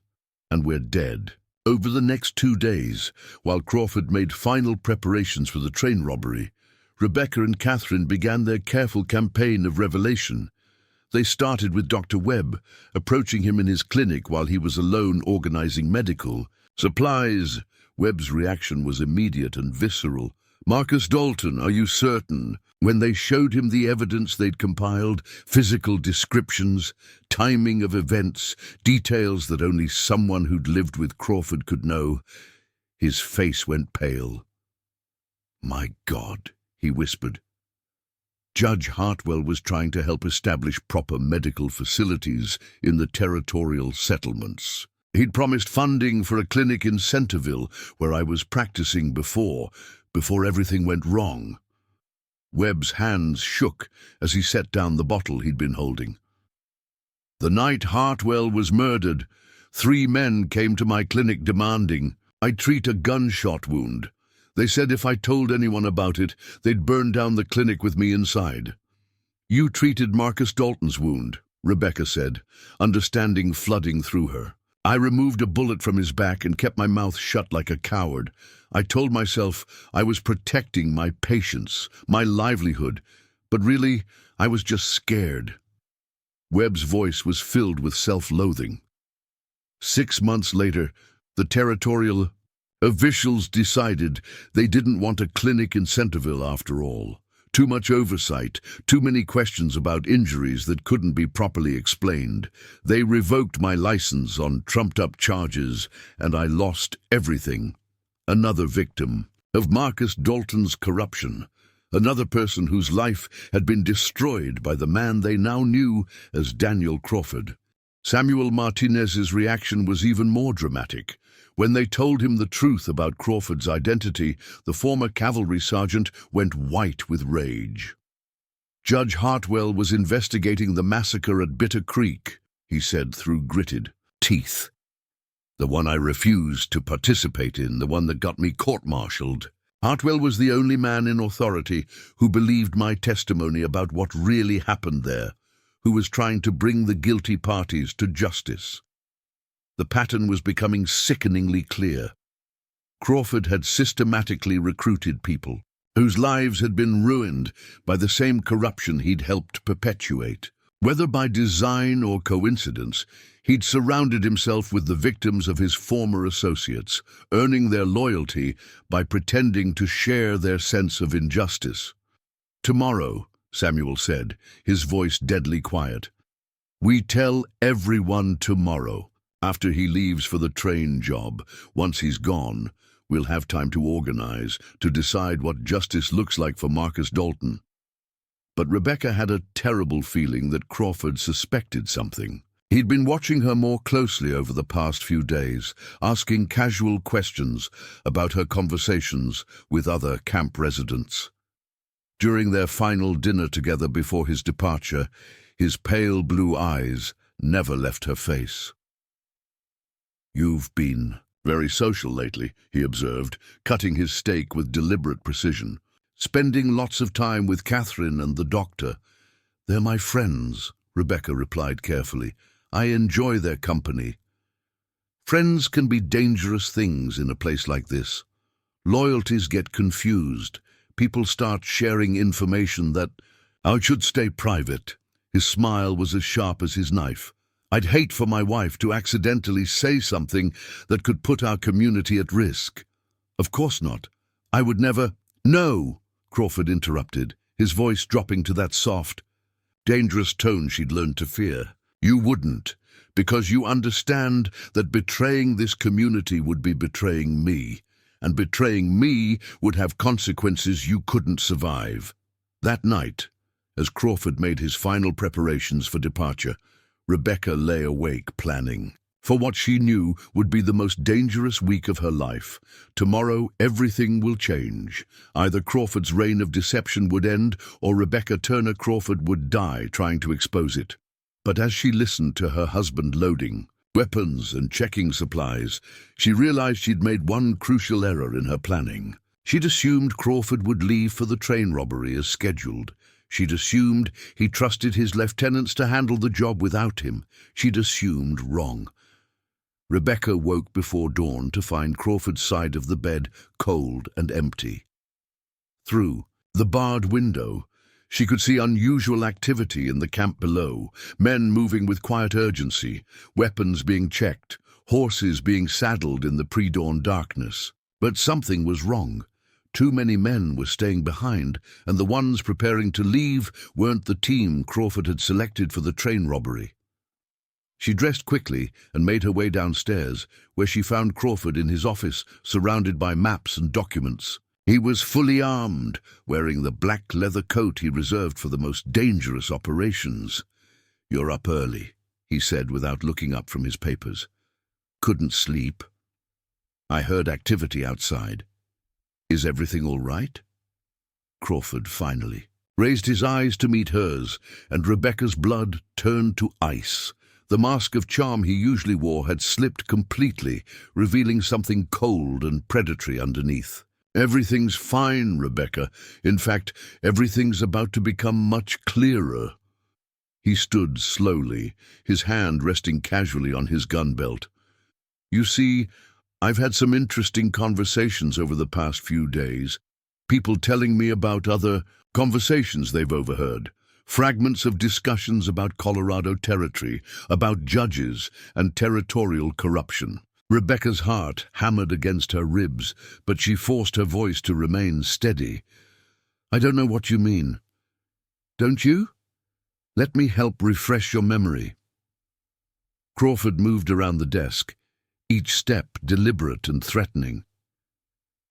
and we're dead." Over the next 2 days, while Crawford made final preparations for the train robbery, Rebecca and Catherine began their careful campaign of revelation. They started with Dr. Webb, approaching him in his clinic while he was alone organizing medical supplies. Webb's reaction was immediate and visceral. "Marcus Dalton, are you certain?" When they showed him the evidence they'd compiled, physical descriptions, timing of events, details that only someone who'd lived with Crawford could know, his face went pale. "My God," he whispered. Judge Hartwell was trying to help establish proper medical facilities in the territorial settlements. He'd promised funding for a clinic in Centerville, where I was practicing before everything went wrong. Webb's hands shook as he set down the bottle he'd been holding. "The night Hartwell was murdered, 3 men came to my clinic demanding I treat a gunshot wound. They said if I told anyone about it, they'd burn down the clinic with me inside." "You treated Marcus Dalton's wound," Rebecca said, understanding flooding through her. "I removed a bullet from his back and kept my mouth shut like a coward. I told myself I was protecting my patients, my livelihood, but really, I was just scared." Webb's voice was filled with self-loathing. 6 months later, the territorial officials decided they didn't want a clinic in Centerville after all. Too much oversight, too many questions about injuries that couldn't be properly explained. They revoked my license on trumped-up charges, and I lost everything. Another victim of Marcus Dalton's corruption, another person whose life had been destroyed by the man they now knew as Daniel Crawford. Samuel Martinez's reaction was even more dramatic. When they told him the truth about Crawford's identity, the former cavalry sergeant went white with rage. "Judge Hartwell was investigating the massacre at Bitter Creek," he said through gritted teeth. "The one I refused to participate in, the one that got me court-martialed. Hartwell was the only man in authority who believed my testimony about what really happened there, who was trying to bring the guilty parties to justice." The pattern was becoming sickeningly clear. Crawford had systematically recruited people whose lives had been ruined by the same corruption he'd helped perpetuate. Whether by design or coincidence, he'd surrounded himself with the victims of his former associates, earning their loyalty by pretending to share their sense of injustice. "Tomorrow," Samuel said, his voice deadly quiet, "we tell everyone tomorrow. After he leaves for the train job, once he's gone, we'll have time to organize, to decide what justice looks like for Marcus Dalton." But Rebecca had a terrible feeling that Crawford suspected something. He'd been watching her more closely over the past few days, asking casual questions about her conversations with other camp residents. During their final dinner together before his departure, his pale blue eyes never left her face. "You've been very social lately," he observed, cutting his steak with deliberate precision. "Spending lots of time with Catherine and the doctor." "They're my friends," Rebecca replied carefully. "I enjoy their company." Friends can be dangerous things in a place like this. Loyalties get confused. People start sharing information that I should stay private. His smile was as sharp as his knife. "I'd hate for my wife to accidentally say something that could put our community at risk." "Of course not. I would never—" "No," Crawford interrupted, his voice dropping to that soft, dangerous tone she'd learned to fear. "You wouldn't, because you understand that betraying this community would be betraying me, and betraying me would have consequences you couldn't survive." That night, as Crawford made his final preparations for departure, Rebecca lay awake planning. for what she knew would be the most dangerous week of her life. Tomorrow, everything will change. Either Crawford's reign of deception would end, or Rebecca Turner Crawford would die trying to expose it. But as she listened to her husband loading weapons and checking supplies, she realized she'd made one crucial error in her planning. She'd assumed Crawford would leave for the train robbery as scheduled. She'd assumed he trusted his lieutenants to handle the job without him. She'd assumed wrong. Rebecca woke before dawn to find Crawford's side of the bed cold and empty. Through the barred window, she could see unusual activity in the camp below, men moving with quiet urgency, weapons being checked, horses being saddled in the pre-dawn darkness. But something was wrong. Too many men were staying behind, and the ones preparing to leave weren't the team Crawford had selected for the train robbery. She dressed quickly and made her way downstairs, where she found Crawford in his office, surrounded by maps and documents. He was fully armed, wearing the black leather coat he reserved for the most dangerous operations. "You're up early," he said without looking up from his papers. "Couldn't sleep. I heard activity outside. Is everything all right?" Crawford finally raised his eyes to meet hers, and Rebecca's blood turned to ice. The mask of charm he usually wore had slipped completely, revealing something cold and predatory underneath. "Everything's fine, Rebecca. In fact, everything's about to become much clearer." He stood slowly, his hand resting casually on his gun belt. "You see, I've had some interesting conversations over the past few days. People telling me about other conversations they've overheard. Fragments of discussions about Colorado Territory, about judges and territorial corruption." Rebecca's heart hammered against her ribs, but she forced her voice to remain steady. "I don't know what you mean. Don't you? Let me help refresh your memory." Crawford moved around the desk, each step deliberate and threatening.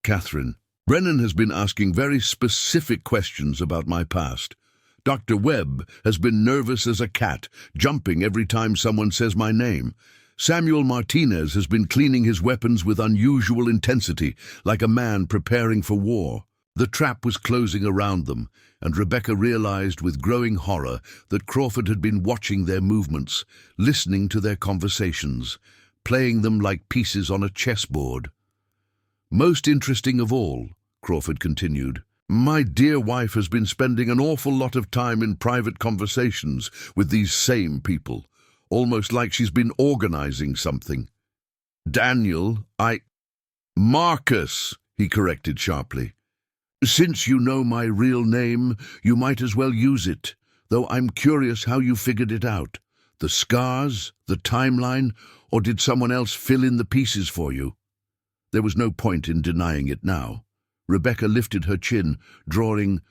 "Catherine, Brennan has been asking very specific questions about my past. Dr. Webb has been nervous as a cat, jumping every time someone says my name. Samuel Martinez has been cleaning his weapons with unusual intensity, like a man preparing for war." The trap was closing around them, and Rebecca realized with growing horror that Crawford had been watching their movements, listening to their conversations, playing them like pieces on a chessboard. "Most interesting of all," Crawford continued, "my dear wife has been spending an awful lot of time in private conversations with these same people, almost like she's been organizing something." "Daniel, Marcus," he corrected sharply. "Since you know my real name, you might as well use it, though I'm curious how you figured it out. The scars, the timeline, or did someone else fill in the pieces for you?" There was no point in denying it now. Rebecca lifted her chin, drawing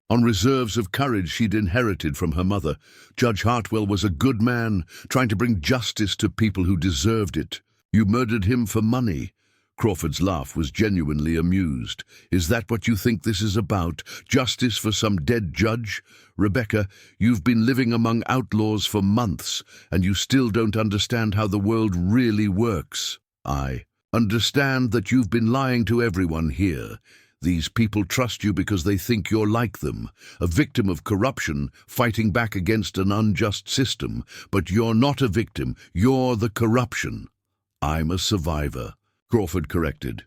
on reserves of courage she'd inherited from her mother. Judge Hartwell was a good man, trying to bring justice to people who deserved it. "You murdered him for money." Crawford's laugh was genuinely amused. "Is that what you think this is about? Justice for some dead judge? Rebecca, you've been living among outlaws for months, and you still don't understand how the world really works. I understand that you've been lying to everyone here. These people trust you because they think you're like them, a victim of corruption, fighting back against an unjust system. But you're not a victim, you're the corruption." "I'm a survivor," Crawford corrected.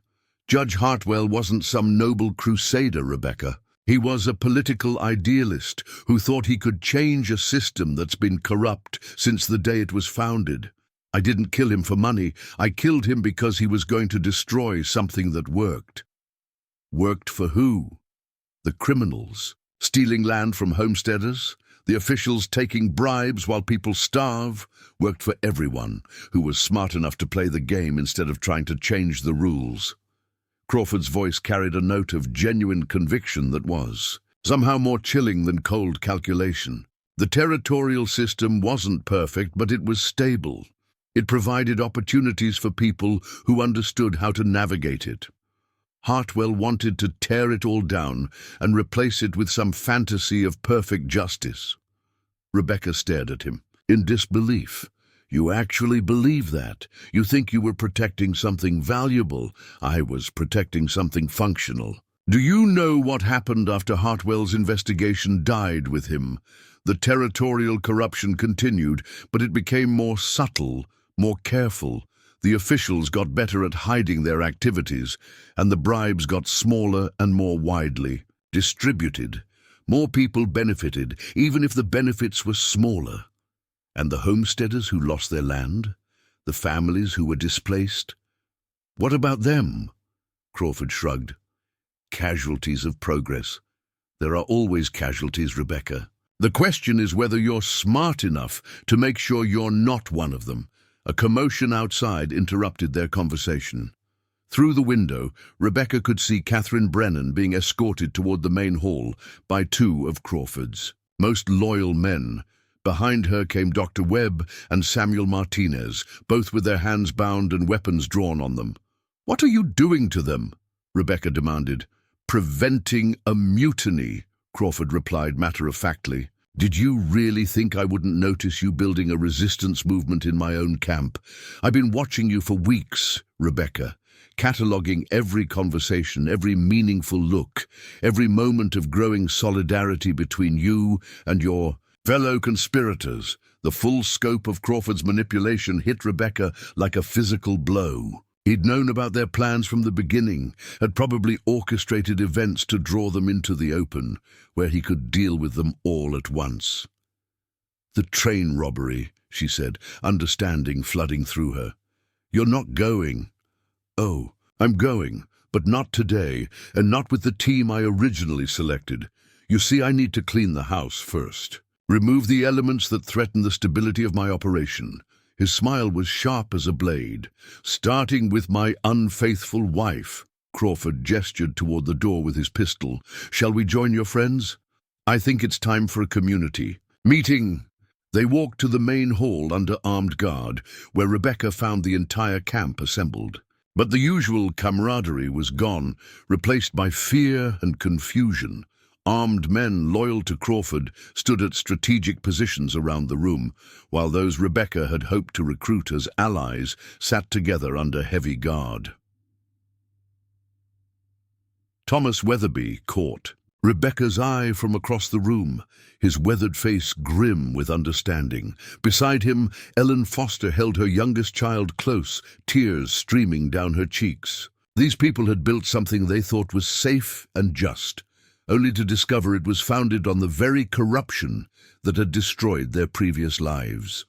"Judge Hartwell wasn't some noble crusader, Rebecca. He was a political idealist who thought he could change a system that's been corrupt since the day it was founded. I didn't kill him for money. I killed him because he was going to destroy something that worked." Worked for who? The criminals, stealing land from homesteaders, the officials taking bribes while people starve. Worked for everyone who was smart enough to play the game instead of trying to change the rules. Crawford's voice carried a note of genuine conviction that was somehow more chilling than cold calculation. The territorial system wasn't perfect, but it was stable. It provided opportunities for people who understood how to navigate it. Hartwell wanted to tear it all down and replace it with some fantasy of perfect justice. Rebecca stared at him, in disbelief. You actually believe that. You think you were protecting something valuable. I was protecting something functional. Do you know what happened after Hartwell's investigation died with him? The territorial corruption continued, but it became more subtle, more careful. The officials got better at hiding their activities, and the bribes got smaller and more widely distributed. More people benefited, even if the benefits were smaller. And the homesteaders who lost their land? The families who were displaced? What about them? Crawford shrugged. Casualties of progress. There are always casualties, Rebecca. The question is whether you're smart enough to make sure you're not one of them. A commotion outside interrupted their conversation. Through the window, Rebecca could see Catherine Brennan being escorted toward the main hall by two of Crawford's most loyal men. Behind her came Dr. Webb and Samuel Martinez, both with their hands bound and weapons drawn on them. "What are you doing to them?" Rebecca demanded. "Preventing a mutiny," Crawford replied matter-of-factly. "Did you really think I wouldn't notice you building a resistance movement in my own camp? I've been watching you for weeks, Rebecca, cataloguing every conversation, every meaningful look, every moment of growing solidarity between you and your fellow conspirators." The full scope of Crawford's manipulation hit Rebecca like a physical blow. He'd known about their plans from the beginning, had probably orchestrated events to draw them into the open, where he could deal with them all at once. "The train robbery," she said, understanding flooding through her. "You're not going." "Oh, I'm going, but not today, and not with the team I originally selected. You see, I need to clean the house first. Remove the elements that threaten the stability of my operation." His smile was sharp as a blade. "Starting with my unfaithful wife." Crawford gestured toward the door with his pistol. "Shall we join your friends? I think it's time for a community meeting." They walked to the main hall under armed guard, where Rebecca found the entire camp assembled. But the usual camaraderie was gone, replaced by fear and confusion. Armed men loyal to Crawford stood at strategic positions around the room, while those Rebecca had hoped to recruit as allies sat together under heavy guard. Thomas Weatherby caught Rebecca's eye from across the room, his weathered face grim with understanding. Beside him, Ellen Foster held her youngest child close, tears streaming down her cheeks. These people had built something they thought was safe and just, only to discover it was founded on the very corruption that had destroyed their previous lives.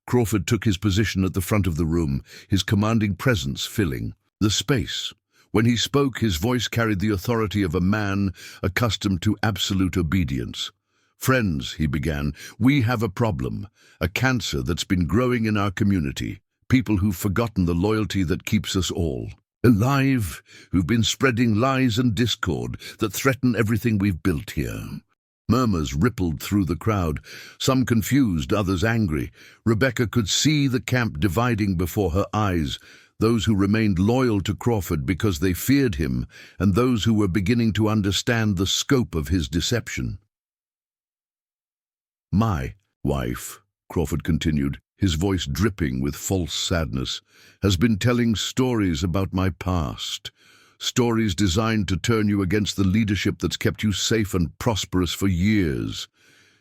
Crawford took his position at the front of the room, his commanding presence filling the space. When he spoke, his voice carried the authority of a man accustomed to absolute obedience. "Friends," he began, "we have a problem, a cancer that's been growing in our community, people who've forgotten the loyalty that keeps us all alive, who've been spreading lies and discord that threaten everything we've built here." Murmurs rippled through the crowd, some confused, others angry. Rebecca could see the camp dividing before her eyes, those who remained loyal to Crawford because they feared him, and those who were beginning to understand the scope of his deception. "My wife," Crawford continued, his voice dripping with false sadness, "has been telling stories about my past, stories designed to turn you against the leadership that's kept you safe and prosperous for years.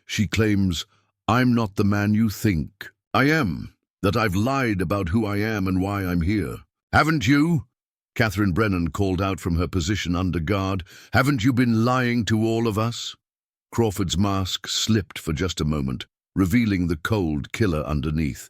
She claims, I'm not the man you think I am, that I've lied about who I am and why I'm here. Haven't you?" Catherine Brennan called out from her position under guard. "Haven't you been lying to all of us?" Crawford's mask slipped for just a moment, revealing the cold killer underneath.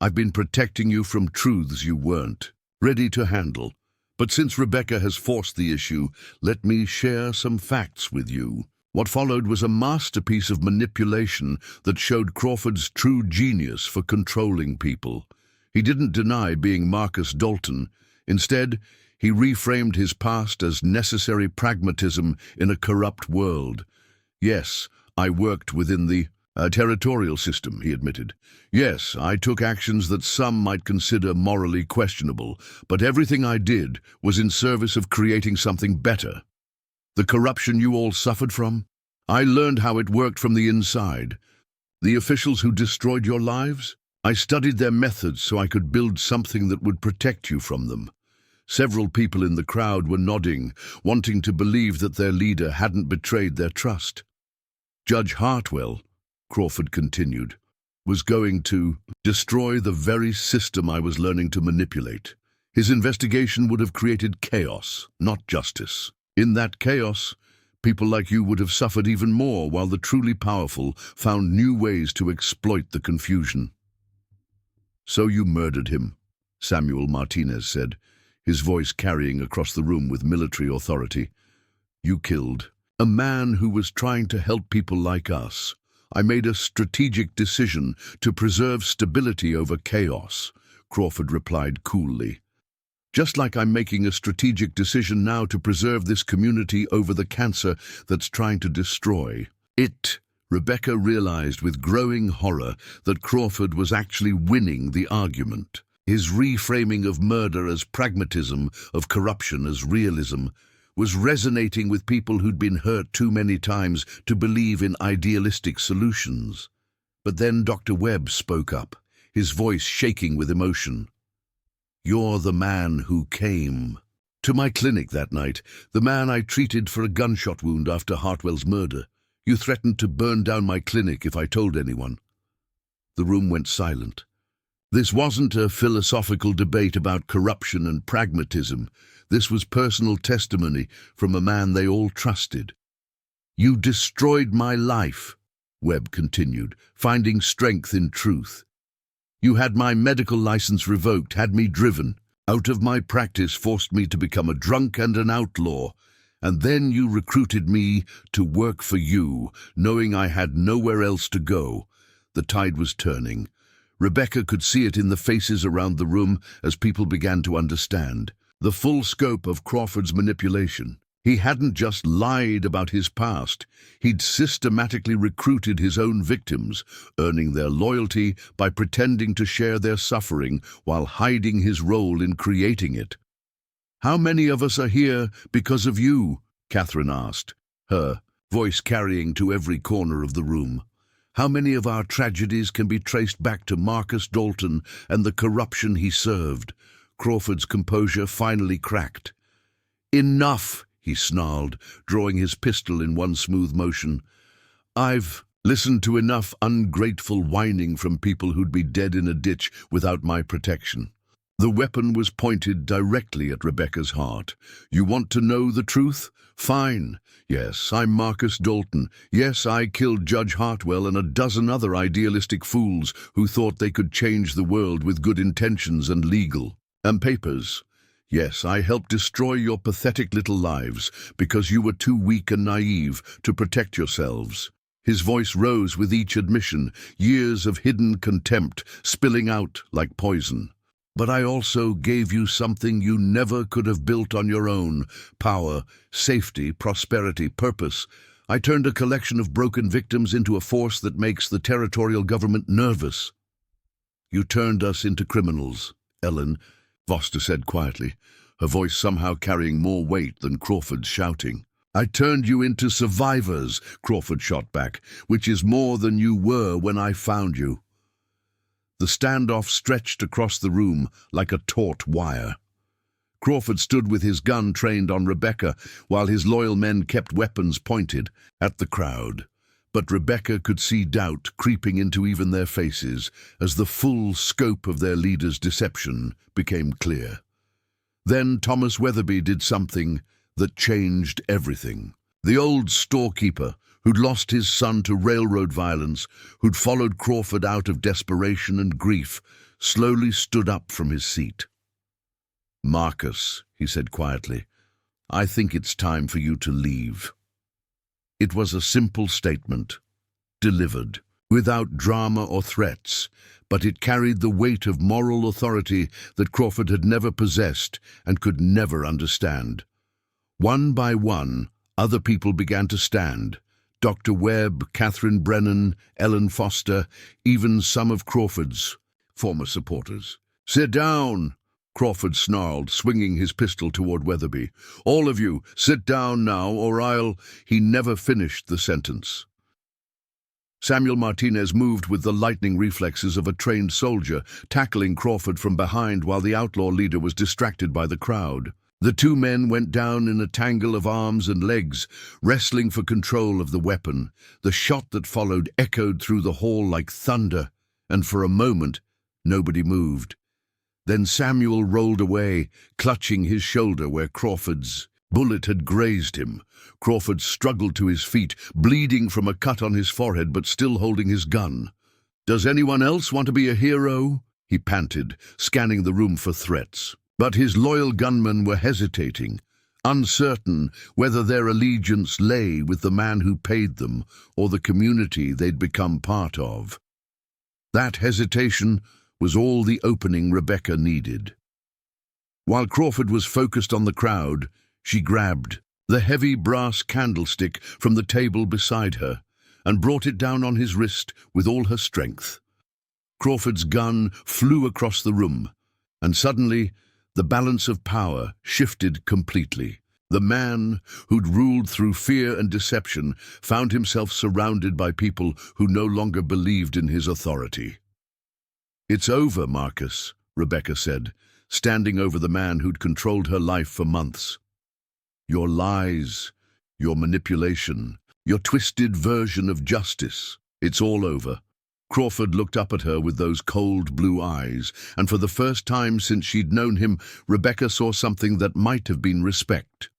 "I've been protecting you from truths you weren't ready to handle. But since Rebecca has forced the issue, let me share some facts with you." What followed was a masterpiece of manipulation that showed Crawford's true genius for controlling people. He didn't deny being Marcus Dalton. Instead, he reframed his past as necessary pragmatism in a corrupt world. "Yes, I worked within the territorial system," he admitted. "Yes, I took actions that some might consider morally questionable, but everything I did was in service of creating something better. The corruption you all suffered from, I learned how it worked from the inside. The officials who destroyed your lives, I studied their methods so I could build something that would protect you from them. Several people in the crowd were nodding, wanting to believe that their leader hadn't betrayed their trust. Judge Hartwell, Crawford continued, was going to destroy the very system I was learning to manipulate. His investigation would have created chaos, not justice. In that chaos, people like you would have suffered even more, while the truly powerful found new ways to exploit the confusion. So you murdered him, Samuel Martinez said, his voice carrying across the room with military authority. You killed a man who was trying to help people like us. I made a strategic decision to preserve stability over chaos, Crawford replied coolly. Just like I'm making a strategic decision now to preserve this community over the cancer that's trying to destroy it. Rebecca realized with growing horror that Crawford was actually winning the argument. His reframing of murder as pragmatism, of corruption as realism, was resonating with people who'd been hurt too many times to believe in idealistic solutions. But then Dr. Webb spoke up, his voice shaking with emotion. You're the man who came to my clinic that night, the man I treated for a gunshot wound after Hartwell's murder. You threatened to burn down my clinic if I told anyone. The room went silent. This wasn't a philosophical debate about corruption and pragmatism. This was personal testimony from a man they all trusted. You destroyed my life, Webb continued, finding strength in truth. You had my medical license revoked, had me driven out of my practice, forced me to become a drunk and an outlaw, and then you recruited me to work for you, knowing I had nowhere else to go. The tide was turning. Rebecca could see it in the faces around the room as people began to understand the full scope of Crawford's manipulation. He hadn't just lied about his past. He'd systematically recruited his own victims, earning their loyalty by pretending to share their suffering while hiding his role in creating it. How many of us are here because of you? Catherine asked, her voice carrying to every corner of the room. How many of our tragedies can be traced back to Marcus Dalton and the corruption he served? Crawford's composure finally cracked. Enough, he snarled, drawing his pistol in one smooth motion. I've listened to enough ungrateful whining from people who'd be dead in a ditch without my protection. The weapon was pointed directly at Rebecca's heart. You want to know the truth? Fine. Yes, I'm Marcus Dalton. Yes, I killed Judge Hartwell and a dozen other idealistic fools who thought they could change the world with good intentions and legal papers. Yes, I helped destroy your pathetic little lives because you were too weak and naive to protect yourselves. His voice rose with each admission, years of hidden contempt spilling out like poison. But I also gave you something you never could have built on your own: power, safety, prosperity, purpose. I turned a collection of broken victims into a force that makes the territorial government nervous. You turned us into criminals, Ellen, Foster said quietly, her voice somehow carrying more weight than Crawford's shouting. I turned you into survivors, Crawford shot back, which is more than you were when I found you. The standoff stretched across the room like a taut wire. Crawford stood with his gun trained on Rebecca, while his loyal men kept weapons pointed at the crowd. But Rebecca could see doubt creeping into even their faces as the full scope of their leader's deception became clear. Then Thomas Weatherby did something that changed everything. The old storekeeper, who'd lost his son to railroad violence, who'd followed Crawford out of desperation and grief, slowly stood up from his seat. Marcus, he said quietly, I think it's time for you to leave. It was a simple statement, delivered, without drama or threats, but it carried the weight of moral authority that Crawford had never possessed and could never understand. One by one, other people began to stand. Dr. Webb, Catherine Brennan, Ellen Foster, even some of Crawford's former supporters. Sit down, Crawford snarled, swinging his pistol toward Weatherby. All of you, sit down now, or I'll... He never finished the sentence. Samuel Martinez moved with the lightning reflexes of a trained soldier, tackling Crawford from behind while the outlaw leader was distracted by the crowd. The two men went down in a tangle of arms and legs, wrestling for control of the weapon. The shot that followed echoed through the hall like thunder, and for a moment, nobody moved. Then Samuel rolled away, clutching his shoulder where Crawford's bullet had grazed him. Crawford struggled to his feet, bleeding from a cut on his forehead but still holding his gun. "Does anyone else want to be a hero?" he panted, scanning the room for threats. But his loyal gunmen were hesitating, uncertain whether their allegiance lay with the man who paid them or the community they'd become part of. That hesitation was all the opening Rebecca needed. While Crawford was focused on the crowd, she grabbed the heavy brass candlestick from the table beside her and brought it down on his wrist with all her strength. Crawford's gun flew across the room, and suddenly the balance of power shifted completely. The man who'd ruled through fear and deception found himself surrounded by people who no longer believed in his authority. "It's over, Marcus," Rebecca said, standing over the man who'd controlled her life for months. "Your lies, your manipulation, your twisted version of justice, it's all over." Crawford looked up at her with those cold blue eyes, and for the first time since she'd known him, Rebecca saw something that might have been respect.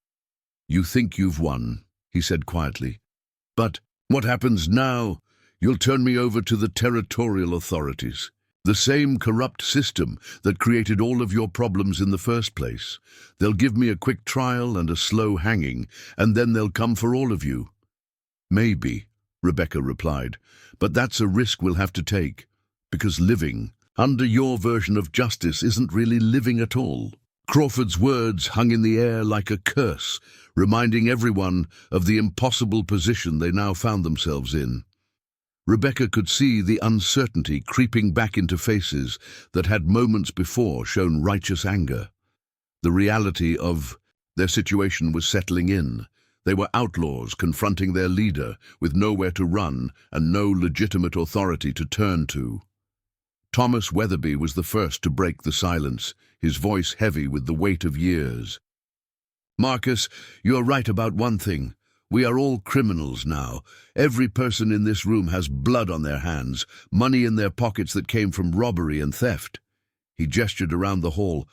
"You think you've won," he said quietly. "But what happens now? You'll turn me over to the territorial authorities. The same corrupt system that created all of your problems in the first place. They'll give me a quick trial and a slow hanging, and then they'll come for all of you." "Maybe," Rebecca replied, "but that's a risk we'll have to take, because living under your version of justice isn't really living at all." Crawford's words hung in the air like a curse, reminding everyone of the impossible position they now found themselves in. Rebecca could see the uncertainty creeping back into faces that had moments before shown righteous anger. The reality of their situation was settling in. They were outlaws confronting their leader with nowhere to run and no legitimate authority to turn to. Thomas Weatherby was the first to break the silence, his voice heavy with the weight of years. "Marcus, you're right about one thing. We are all criminals now. Every person in this room has blood on their hands, money in their pockets that came from robbery and theft." He gestured around the hall.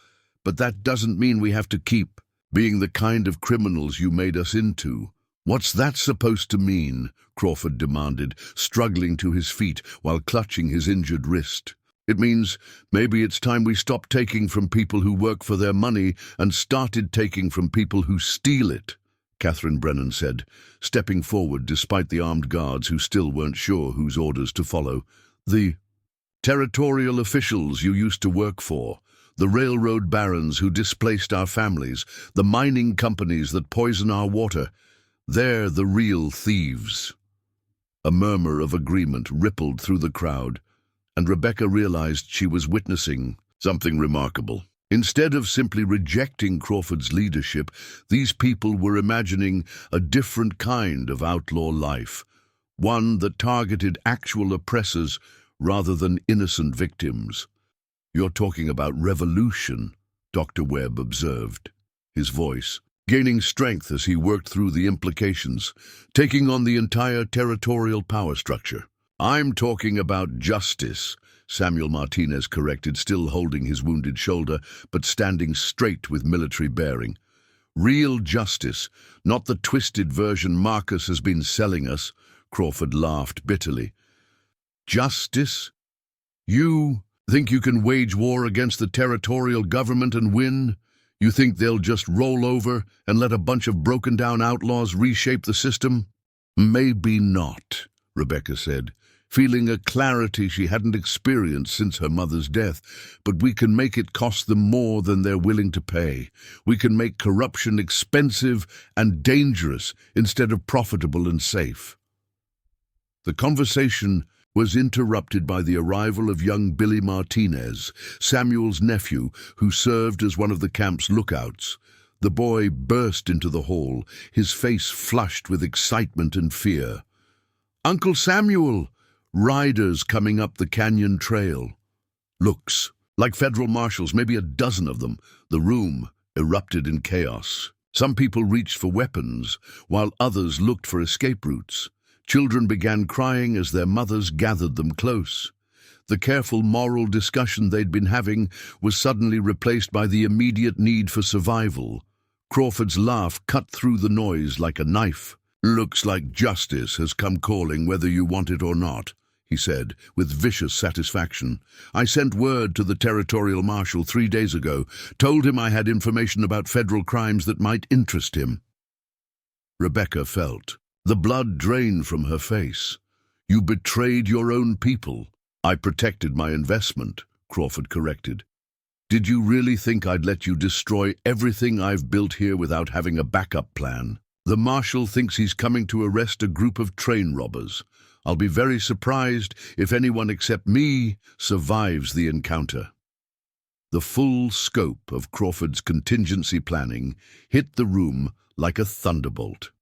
"But that doesn't mean we have to keep being the kind of criminals you made us into." "What's that supposed to mean?" Crawford demanded, struggling to his feet while clutching his injured wrist. "It means maybe it's time we stopped taking from people who work for their money and started taking from people who steal it," Catherine Brennan said, stepping forward despite the armed guards who still weren't sure whose orders to follow. "The territorial officials you used to work for, the railroad barons who displaced our families, the mining companies that poison our water, they're the real thieves." A murmur of agreement rippled through the crowd, and Rebecca realized she was witnessing something remarkable. Instead of simply rejecting Crawford's leadership, these people were imagining a different kind of outlaw life, one that targeted actual oppressors rather than innocent victims. "You're talking about revolution," Dr. Webb observed, his voice gaining strength as he worked through the implications, taking on the entire territorial power structure. "I'm talking about justice," Samuel Martinez corrected, still holding his wounded shoulder, but standing straight with military bearing. "Real justice, not the twisted version Marcus has been selling us," Crawford laughed bitterly. "Justice? You think you can wage war against the territorial government and win? You think they'll just roll over and let a bunch of broken-down outlaws reshape the system?" "Maybe not," Rebecca said, feeling a clarity she hadn't experienced since her mother's death. "But we can make it cost them more than they're willing to pay. We can make corruption expensive and dangerous instead of profitable and safe." The conversation was interrupted by the arrival of young Billy Martinez, Samuel's nephew, who served as one of the camp's lookouts. The boy burst into the hall, his face flushed with excitement and fear. "Uncle Samuel, Riders coming up the canyon trail. Looks like federal marshals, maybe a dozen of them. The room erupted in chaos. Some people reached for weapons, while others looked for escape routes. Children began crying as their mothers gathered them close. The careful moral discussion they'd been having was suddenly replaced by the immediate need for survival. Crawford's laugh cut through the noise like a knife. "Looks like justice has come calling whether you want it or not," he said, with vicious satisfaction. "I sent word to the territorial marshal 3 days ago, told him I had information about federal crimes that might interest him." Rebecca felt the blood drain from her face. "You betrayed your own people." "I protected my investment," Crawford corrected. "Did you really think I'd let you destroy everything I've built here without having a backup plan? The marshal thinks he's coming to arrest a group of train robbers. I'll be very surprised if anyone except me survives the encounter." The full scope of Crawford's contingency planning hit the room like a thunderbolt.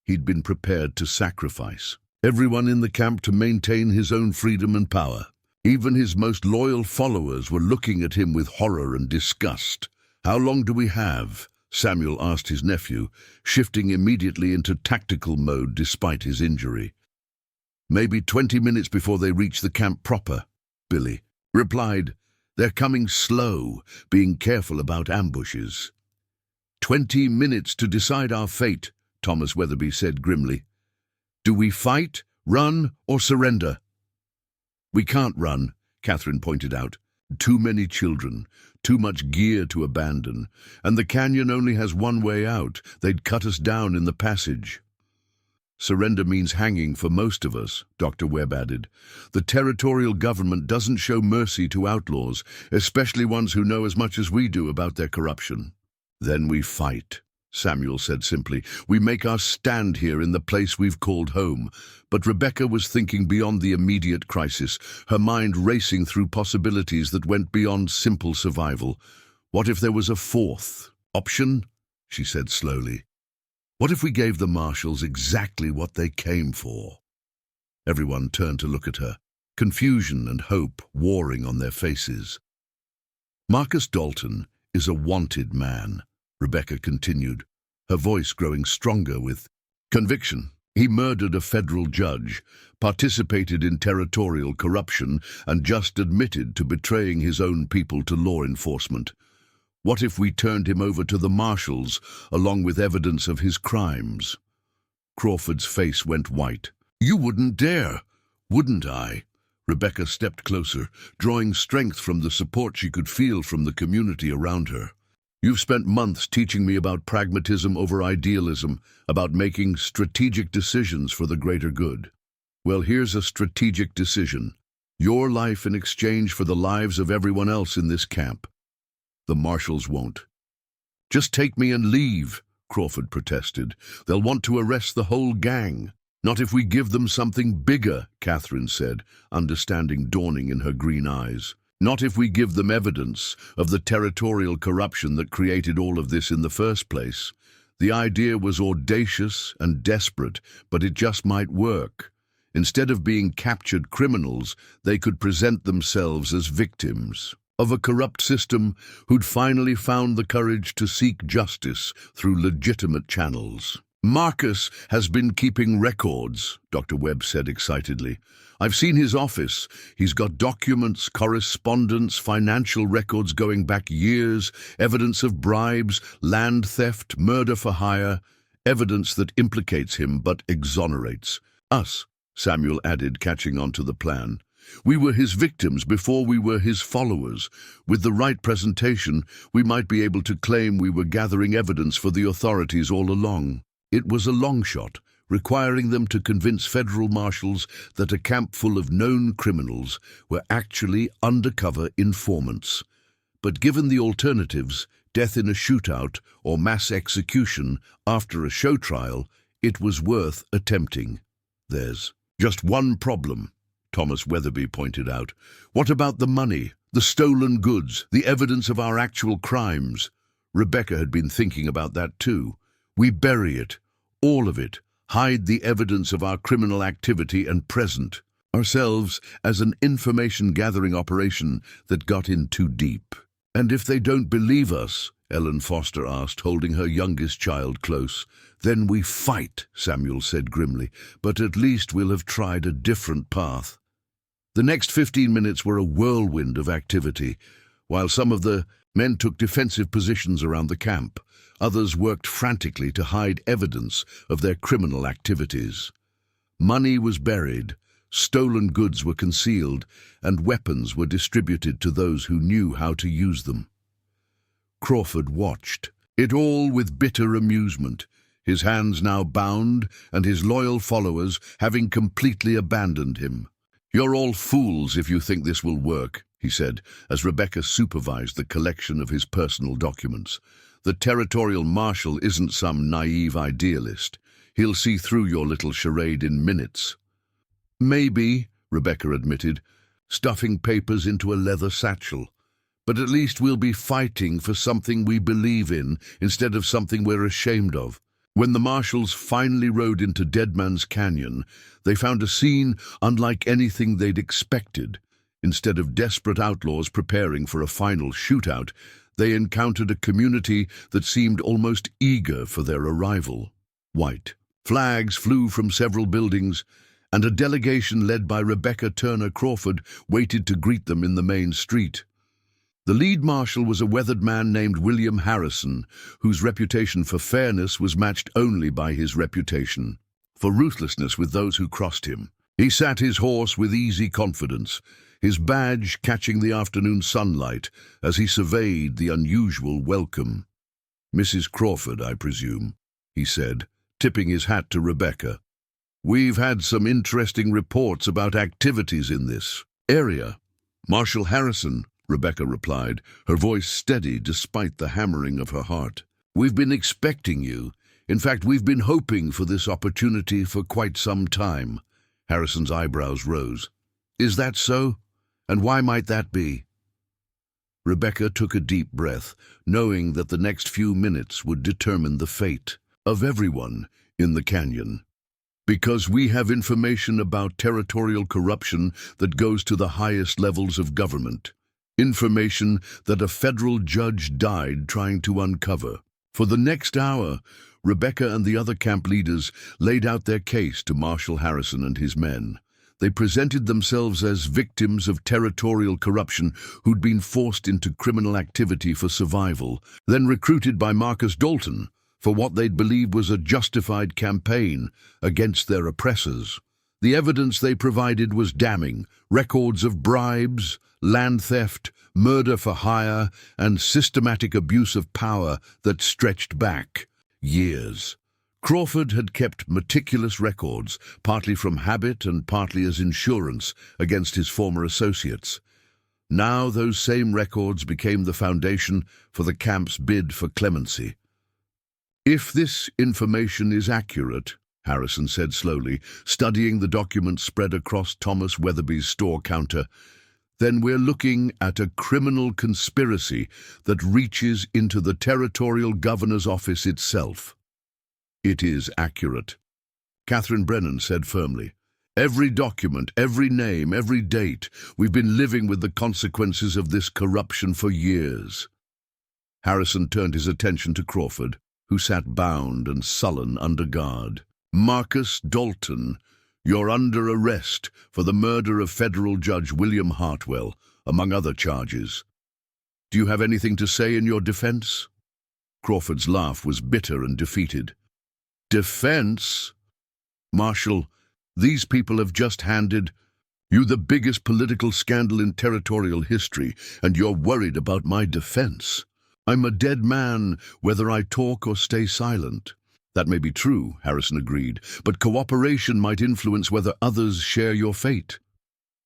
He'd been prepared to sacrifice everyone in the camp to maintain his own freedom and power. Even his most loyal followers were looking at him with horror and disgust. "How long do we have?" Samuel asked his nephew, shifting immediately into tactical mode despite his injury. "Maybe 20 minutes before they reach the camp proper," Billy replied. "They're coming slow, being careful about ambushes." 20 minutes to decide our fate," Thomas Weatherby said grimly. "Do we fight, run, or surrender?" "We can't run," Catherine pointed out. "Too many children, too much gear to abandon, and the canyon only has one way out. They'd cut us down in the passage." "Surrender means hanging for most of us," Dr. Webb added. "The territorial government doesn't show mercy to outlaws, especially ones who know as much as we do about their corruption." "Then we fight," Samuel said simply. "We make our stand here in the place we've called home." But Rebecca was thinking beyond the immediate crisis, her mind racing through possibilities that went beyond simple survival. "What if there was a fourth option?" she said slowly. "What if we gave the marshals exactly what they came for?" Everyone turned to look at her, confusion and hope warring on their faces. "Marcus Dalton is a wanted man," Rebecca continued, her voice growing stronger with conviction. "He murdered a federal judge, participated in territorial corruption, and just admitted to betraying his own people to law enforcement. What if we turned him over to the marshals, along with evidence of his crimes?" Crawford's face went white. "You wouldn't dare." "Wouldn't I?" Rebecca stepped closer, drawing strength from the support she could feel from the community around her. "You've spent months teaching me about pragmatism over idealism, about making strategic decisions for the greater good. Well, here's a strategic decision. Your life in exchange for the lives of everyone else in this camp. The marshals won't." "Just take me and leave," Crawford protested. "They'll want to arrest the whole gang." "Not if we give them something bigger," Catherine said, understanding dawning in her green eyes. "Not if we give them evidence of the territorial corruption that created all of this in the first place." The idea was audacious and desperate, but it just might work. Instead of being captured criminals, they could present themselves as victims of a corrupt system who'd finally found the courage to seek justice through legitimate channels. "Marcus has been keeping records," Dr. Webb said excitedly. "I've seen his office. He's got documents, correspondence, financial records going back years, evidence of bribes, land theft, murder for hire, evidence that implicates him but exonerates us," Samuel added, catching on to the plan. "We were his victims before we were his followers. With the right presentation, we might be able to claim we were gathering evidence for the authorities all along." It was a long shot, requiring them to convince federal marshals that a camp full of known criminals were actually undercover informants. But given the alternatives, death in a shootout or mass execution after a show trial, it was worth attempting. "There's just one problem," Thomas Weatherby pointed out. "What about the money, the stolen goods, the evidence of our actual crimes?" Rebecca had been thinking about that too. "We bury it, all of it, hide the evidence of our criminal activity and present. ourselves as an information-gathering operation that got in too deep. And if they don't believe us, Ellen Foster asked, holding her youngest child close. Then we fight, Samuel said grimly, but at least we'll have tried a different path. The next 15 minutes were a whirlwind of activity. While some of the men took defensive positions around the camp, others worked frantically to hide evidence of their criminal activities. Money was buried, stolen goods were concealed, and weapons were distributed to those who knew how to use them. Crawford watched, it all with bitter amusement, his hands now bound and his loyal followers having completely abandoned him. "You're all fools if you think this will work," he said, as Rebecca supervised the collection of his personal documents. "The territorial marshal isn't some naive idealist. He'll see through your little charade in minutes." "Maybe," Rebecca admitted, stuffing papers into a leather satchel. "But at least we'll be fighting for something we believe in instead of something we're ashamed of." When the marshals finally rode into Dead Man's Canyon, they found a scene unlike anything they'd expected. Instead of desperate outlaws preparing for a final shootout, they encountered a community that seemed almost eager for their arrival. White flags flew from several buildings, and a delegation led by Rebecca Turner Crawford waited to greet them in the main street. The lead marshal was a weathered man named William Harrison, whose reputation for fairness was matched only by his reputation for ruthlessness with those who crossed him. He sat his horse with easy confidence, his badge catching the afternoon sunlight as he surveyed the unusual welcome. "Mrs. Crawford, I presume," he said, tipping his hat to Rebecca. "We've had some interesting reports about activities in this area." "Marshal Harrison," Rebecca replied, her voice steady despite the hammering of her heart. "We've been expecting you. In fact, we've been hoping for this opportunity for quite some time." Harrison's eyebrows rose. "Is that so? And why might that be?" Rebecca took a deep breath, knowing that the next few minutes would determine the fate of everyone in the canyon. "Because we have information about territorial corruption that goes to the highest levels of government. Information that a federal judge died trying to uncover." For the next hour, Rebecca and the other camp leaders laid out their case to Marshal Harrison and his men. They presented themselves as victims of territorial corruption who'd been forced into criminal activity for survival, then recruited by Marcus Dalton for what they'd believed was a justified campaign against their oppressors. The evidence they provided was damning: records of bribes, land theft, murder for hire, and systematic abuse of power that stretched back years. Crawford had kept meticulous records, partly from habit and partly as insurance against his former associates. Now those same records became the foundation for the camp's bid for clemency. "If this information is accurate," Harrison said slowly, studying the documents spread across Thomas Weatherby's store counter, "then we're looking at a criminal conspiracy that reaches into the territorial governor's office itself." "It is accurate," Catherine Brennan said firmly. "Every document, every name, every date. We've been living with the consequences of this corruption for years." Harrison turned his attention to Crawford, who sat bound and sullen under guard. "Marcus Dalton, you're under arrest for the murder of federal judge William Hartwell, among other charges. Do you have anything to say in your defense?" Crawford's laugh was bitter and defeated. "Defense? Marshal, these people have just handed you the biggest political scandal in territorial history, and you're worried about my defense. I'm a dead man, whether I talk or stay silent." "That may be true," Harrison agreed, "but cooperation might influence whether others share your fate."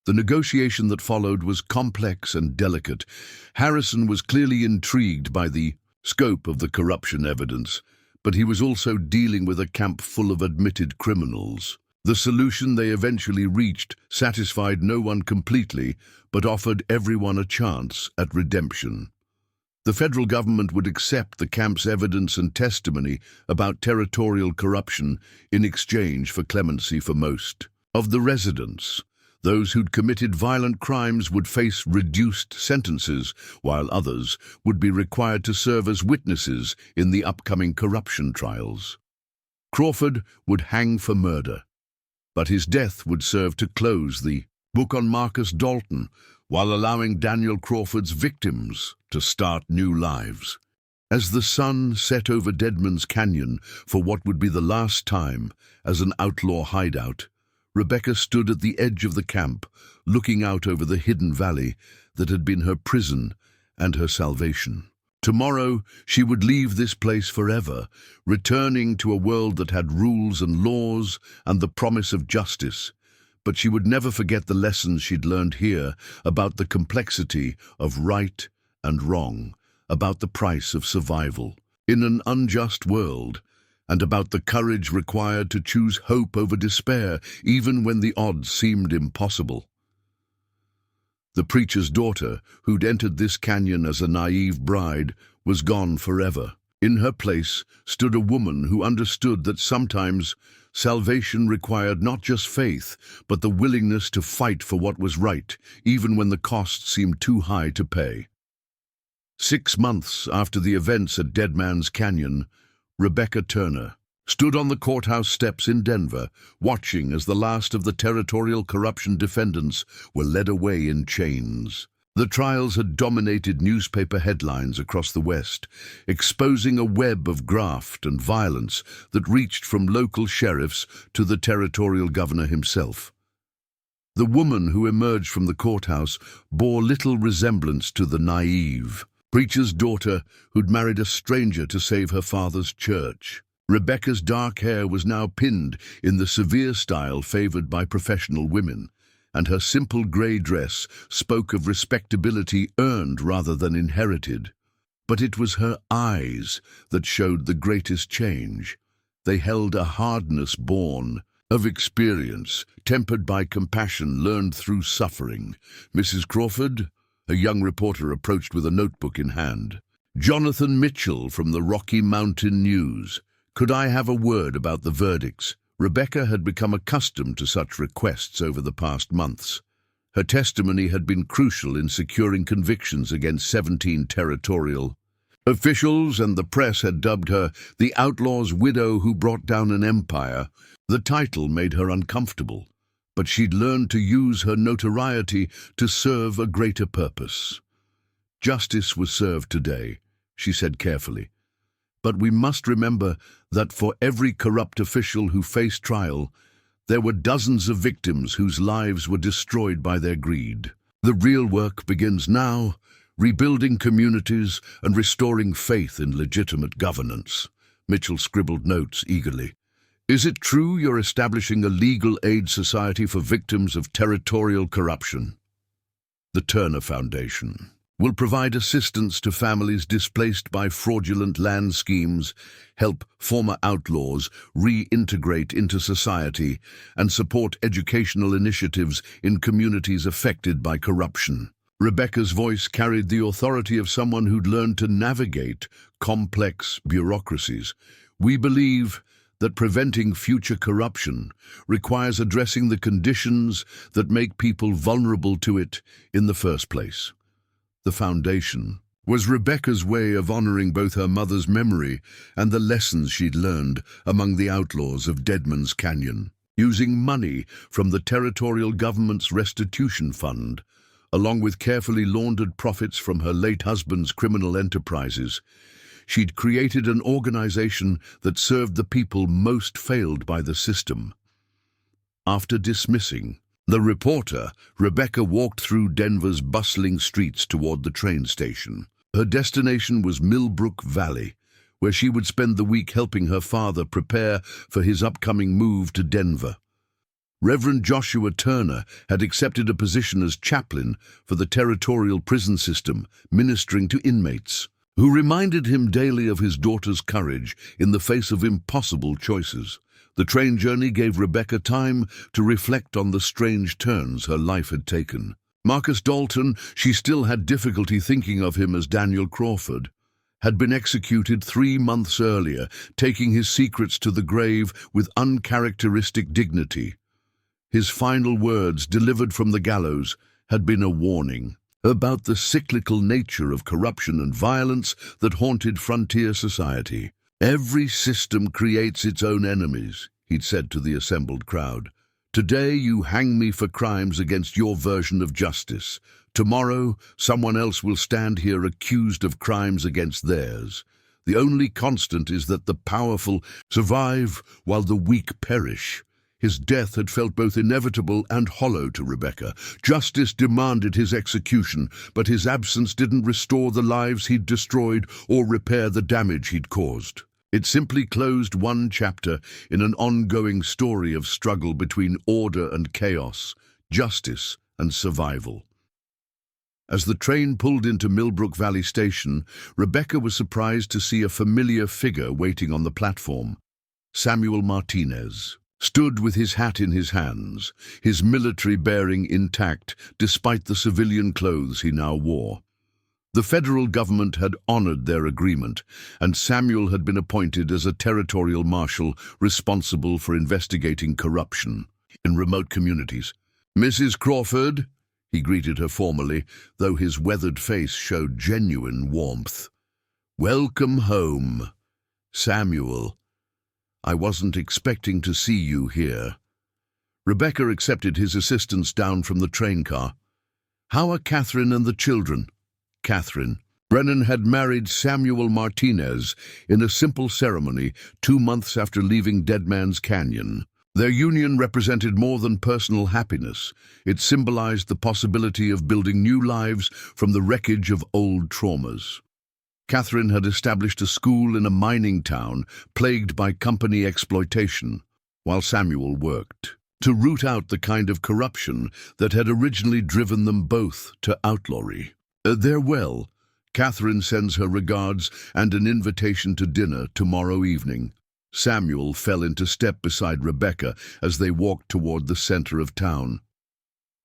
The negotiation that followed was complex and delicate. Harrison was clearly intrigued by the scope of the corruption evidence, but he was also dealing with a camp full of admitted criminals. The solution they eventually reached satisfied no one completely, but offered everyone a chance at redemption. The federal government would accept the camp's evidence and testimony about territorial corruption in exchange for clemency for most of the residents. Those who'd committed violent crimes would face reduced sentences, while others would be required to serve as witnesses in the upcoming corruption trials. Crawford would hang for murder, but his death would serve to close the book on Marcus Dalton, while allowing Daniel Crawford's victims to start new lives. As the sun set over Deadman's Canyon for what would be the last time as an outlaw hideout, Rebecca stood at the edge of the camp, looking out over the hidden valley that had been her prison and her salvation. Tomorrow she would leave this place forever, returning to a world that had rules and laws and the promise of justice. But she would never forget the lessons she'd learned here about the complexity of right and wrong, about the price of survival in an unjust world, and about the courage required to choose hope over despair, even when the odds seemed impossible. The preacher's daughter, who'd entered this canyon as a naive bride, was gone forever. In her place stood a woman who understood that sometimes salvation required not just faith, but the willingness to fight for what was right, even when the cost seemed too high to pay. 6 months after the events at Deadman's Canyon, Rebecca Turner stood on the courthouse steps in Denver, watching as the last of the territorial corruption defendants were led away in chains. The trials had dominated newspaper headlines across the West, exposing a web of graft and violence that reached from local sheriffs to the territorial governor himself. The woman who emerged from the courthouse bore little resemblance to the naive preacher's daughter who'd married a stranger to save her father's church. Rebecca's dark hair was now pinned in the severe style favored by professional women, and her simple grey dress spoke of respectability earned rather than inherited. But it was her eyes that showed the greatest change. They held a hardness born of experience, tempered by compassion learned through suffering. "Mrs. Crawford?" A young reporter approached with a notebook in hand. "Jonathan Mitchell from the Rocky Mountain News. Could I have a word about the verdicts?" Rebecca had become accustomed to such requests over the past months. Her testimony had been crucial in securing convictions against 17 territorial officials, and the press had dubbed her the outlaw's widow who brought down an empire. The title made her uncomfortable, but she'd learned to use her notoriety to serve a greater purpose. "Justice was served today," she said carefully. "But we must remember that for every corrupt official who faced trial, there were dozens of victims whose lives were destroyed by their greed. The real work begins now, rebuilding communities and restoring faith in legitimate governance." Mitchell scribbled notes eagerly. "Is it true you're establishing a legal aid society for victims of territorial corruption?" The Turner Foundation will provide assistance to families displaced by fraudulent land schemes, help former outlaws reintegrate into society, and support educational initiatives in communities affected by corruption. Rebecca's voice carried the authority of someone who'd learned to navigate complex bureaucracies. "We believe that preventing future corruption requires addressing the conditions that make people vulnerable to it in the first place." The foundation was Rebecca's way of honoring both her mother's memory and the lessons she'd learned among the outlaws of Deadman's Canyon. Using money from the territorial government's restitution fund, along with carefully laundered profits from her late husband's criminal enterprises, she'd created an organization that served the people most failed by the system. After dismissing the reporter, Rebecca walked through Denver's bustling streets toward the train station. Her destination was Millbrook Valley, where she would spend the week helping her father prepare for his upcoming move to Denver. Reverend Joshua Turner had accepted a position as chaplain for the territorial prison system, ministering to inmates, who reminded him daily of his daughter's courage in the face of impossible choices. The train journey gave Rebecca time to reflect on the strange turns her life had taken. Marcus Dalton, she still had difficulty thinking of him as Daniel Crawford, had been executed 3 months earlier, taking his secrets to the grave with uncharacteristic dignity. His final words, delivered from the gallows, had been a warning about the cyclical nature of corruption and violence that haunted frontier society. "Every system creates its own enemies," he'd said to the assembled crowd. "Today you hang me for crimes against your version of justice. Tomorrow, someone else will stand here accused of crimes against theirs. The only constant is that the powerful survive while the weak perish." His death had felt both inevitable and hollow to Rebecca. Justice demanded his execution, but his absence didn't restore the lives he'd destroyed or repair the damage he'd caused. It simply closed one chapter in an ongoing story of struggle between order and chaos, justice and survival. As the train pulled into Millbrook Valley Station, Rebecca was surprised to see a familiar figure waiting on the platform. Samuel Martinez stood with his hat in his hands, his military bearing intact despite the civilian clothes he now wore. The federal government had honored their agreement, and Samuel had been appointed as a territorial marshal responsible for investigating corruption in remote communities. "Mrs. Crawford," he greeted her formally, though his weathered face showed genuine warmth. "Welcome home, Samuel. I wasn't expecting to see you here." Rebecca accepted his assistance down from the train car. "How are Catherine and the children?" Catherine. Brennan had married Samuel Martinez in a simple ceremony 2 months after leaving Dead Man's Canyon. Their union represented more than personal happiness. It symbolized the possibility of building new lives from the wreckage of old traumas. Catherine had established a school in a mining town plagued by company exploitation, while Samuel worked to root out the kind of corruption that had originally driven them both to outlawry. They're well. Catherine sends her regards and an invitation to dinner tomorrow evening. Samuel fell into step beside Rebecca as they walked toward the center of town.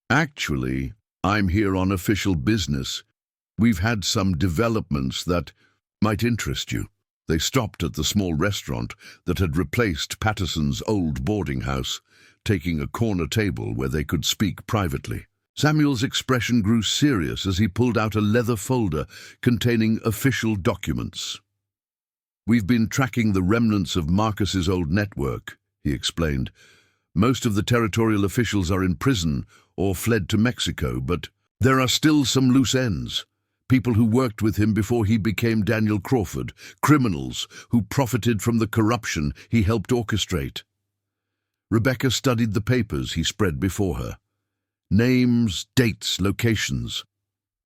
"Actually, I'm here on official business. We've had some developments that might interest you." They stopped at the small restaurant that had replaced Patterson's old boarding house, taking a corner table where they could speak privately. Samuel's expression grew serious as he pulled out a leather folder containing official documents. "We've been tracking the remnants of Marcus's old network," he explained. "Most of the territorial officials are in prison or fled to Mexico, but there are still some loose ends. People who worked with him before he became Daniel Crawford, criminals who profited from the corruption he helped orchestrate." Rebecca studied the papers he spread before her. Names, dates, locations.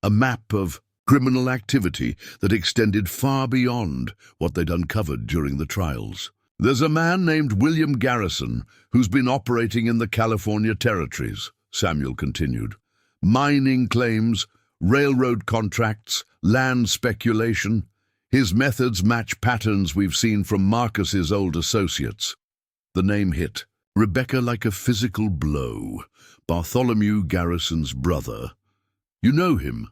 A map of criminal activity that extended far beyond what they'd uncovered during the trials. "There's a man named William Garrison who's been operating in the California territories," Samuel continued. "Mining claims, railroad contracts, land speculation. His methods match patterns we've seen from Marcus's old associates." The name hit Rebecca like a physical blow. Bartholomew Garrison's brother. "You know him?"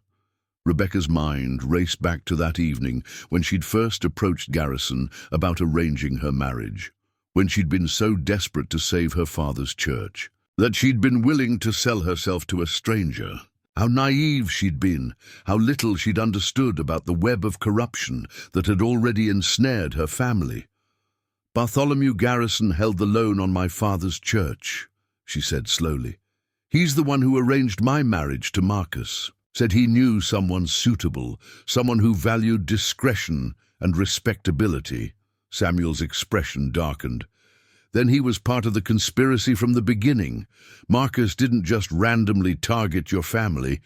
Rebecca's mind raced back to that evening when she'd first approached Garrison about arranging her marriage, when she'd been so desperate to save her father's church, that she'd been willing to sell herself to a stranger. How naive she'd been, how little she'd understood about the web of corruption that had already ensnared her family. "Bartholomew Garrison held the loan on my father's church," she said slowly. "He's the one who arranged my marriage to Marcus. Said he knew someone suitable, someone who valued discretion and respectability." Samuel's expression darkened. "Then he was part of the conspiracy from the beginning. Marcus didn't just randomly target your family.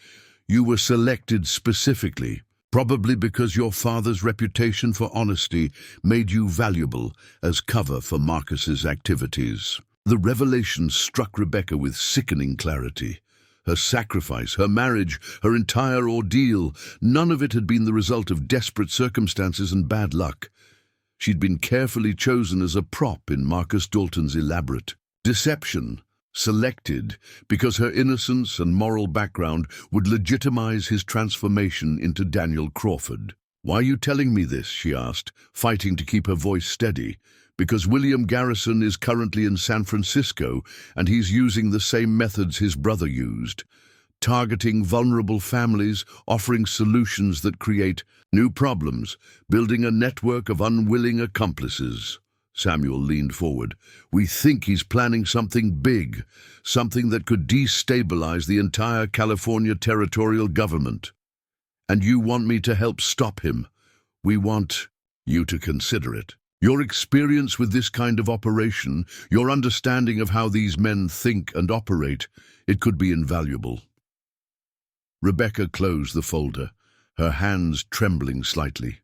You were selected specifically, probably because your father's reputation for honesty made you valuable as cover for Marcus's activities." The revelation struck Rebecca with sickening clarity. Her sacrifice, her marriage, her entire ordeal, none of it had been the result of desperate circumstances and bad luck. She'd been carefully chosen as a prop in Marcus Dalton's elaborate deception, selected because her innocence and moral background would legitimize his transformation into Daniel Crawford. "Why are you telling me this?" she asked, fighting to keep her voice steady. because William Garrison is currently in San Francisco and he's using the same methods his brother used, targeting vulnerable families, offering solutions that create new problems, building a network of unwilling accomplices. Samuel leaned forward. We think he's planning something big, something that could destabilize the entire California territorial government. And you want me to help stop him? We want you to consider it. Your experience with this kind of operation, your understanding of how these men think and operate, it could be invaluable. Rebecca closed the folder, her hands trembling slightly.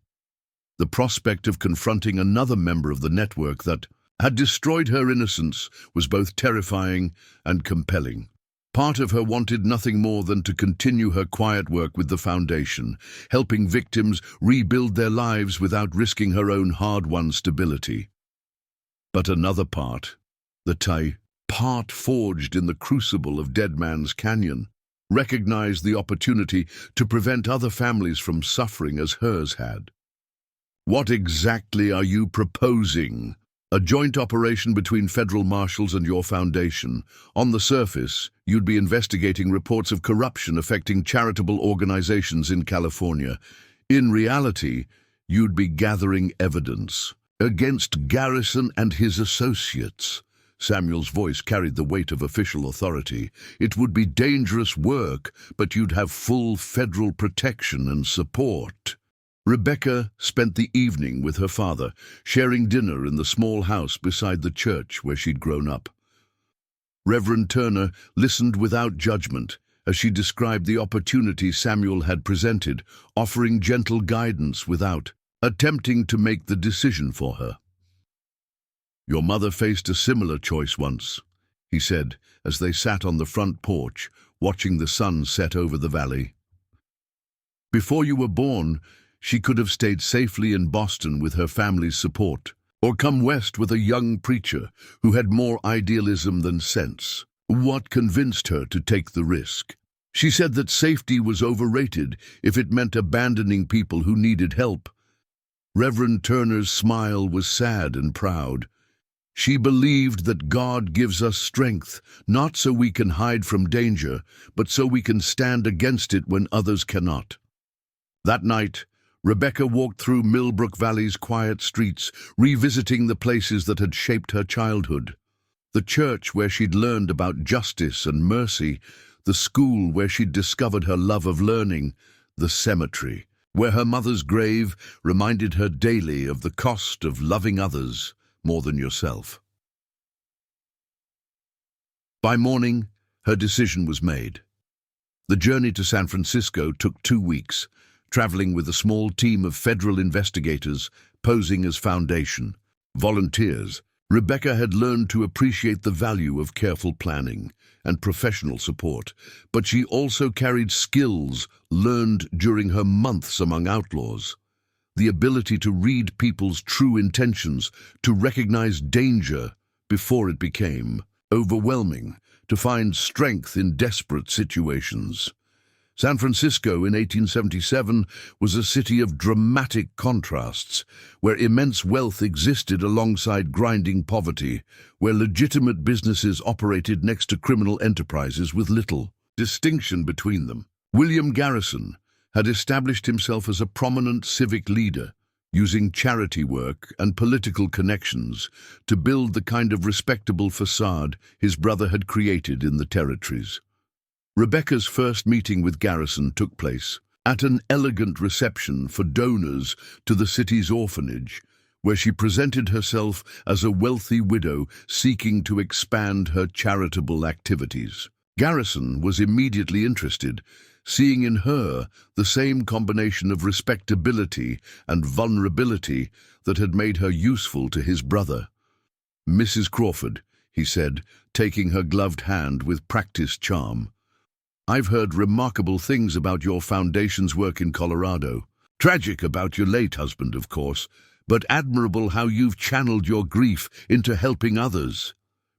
The prospect of confronting another member of the network that had destroyed her innocence was both terrifying and compelling. Part of her wanted nothing more than to continue her quiet work with the Foundation, helping victims rebuild their lives without risking her own hard-won stability. But another part, the part forged in the crucible of Dead Man's Canyon, recognized the opportunity to prevent other families from suffering as hers had. What exactly are you proposing? A joint operation between federal marshals and your foundation. On the surface, you'd be investigating reports of corruption affecting charitable organizations in California. In reality, you'd be gathering evidence against Garrison and his associates. Samuel's voice carried the weight of official authority. It would be dangerous work, but you'd have full federal protection and support. Rebecca spent the evening with her father, sharing dinner in the small house beside the church where she'd grown up. Reverend Turner listened without judgment as she described the opportunity Samuel had presented, offering gentle guidance without attempting to make the decision for her. Your mother faced a similar choice once, he said, as they sat on the front porch, watching the sun set over the valley. Before you were born, she could have stayed safely in Boston with her family's support, or come west with a young preacher who had more idealism than sense. What convinced her to take the risk? She said that safety was overrated if it meant abandoning people who needed help. Reverend Turner's smile was sad and proud. She believed that God gives us strength, not so we can hide from danger, but so we can stand against it when others cannot. That night, Rebecca walked through Millbrook Valley's quiet streets, revisiting the places that had shaped her childhood. The church where she'd learned about justice and mercy, the school where she'd discovered her love of learning, the cemetery where her mother's grave reminded her daily of the cost of loving others more than yourself. By morning, her decision was made. The journey to San Francisco took 2 weeks, traveling with a small team of federal investigators posing as Foundation volunteers. Rebecca had learned to appreciate the value of careful planning and professional support, but she also carried skills learned during her months among outlaws. The ability to read people's true intentions, to recognize danger before it became overwhelming, to find strength in desperate situations. San Francisco in 1877 was a city of dramatic contrasts, where immense wealth existed alongside grinding poverty, where legitimate businesses operated next to criminal enterprises with little distinction between them. William Garrison had established himself as a prominent civic leader, using charity work and political connections to build the kind of respectable facade his brother had created in the territories. Rebecca's first meeting with Garrison took place at an elegant reception for donors to the city's orphanage, where she presented herself as a wealthy widow seeking to expand her charitable activities. Garrison was immediately interested, seeing in her the same combination of respectability and vulnerability that had made her useful to his brother. "Mrs. Crawford," he said, taking her gloved hand with practiced charm, "I've heard remarkable things about your foundation's work in Colorado. Tragic about your late husband, of course, but admirable how you've channeled your grief into helping others."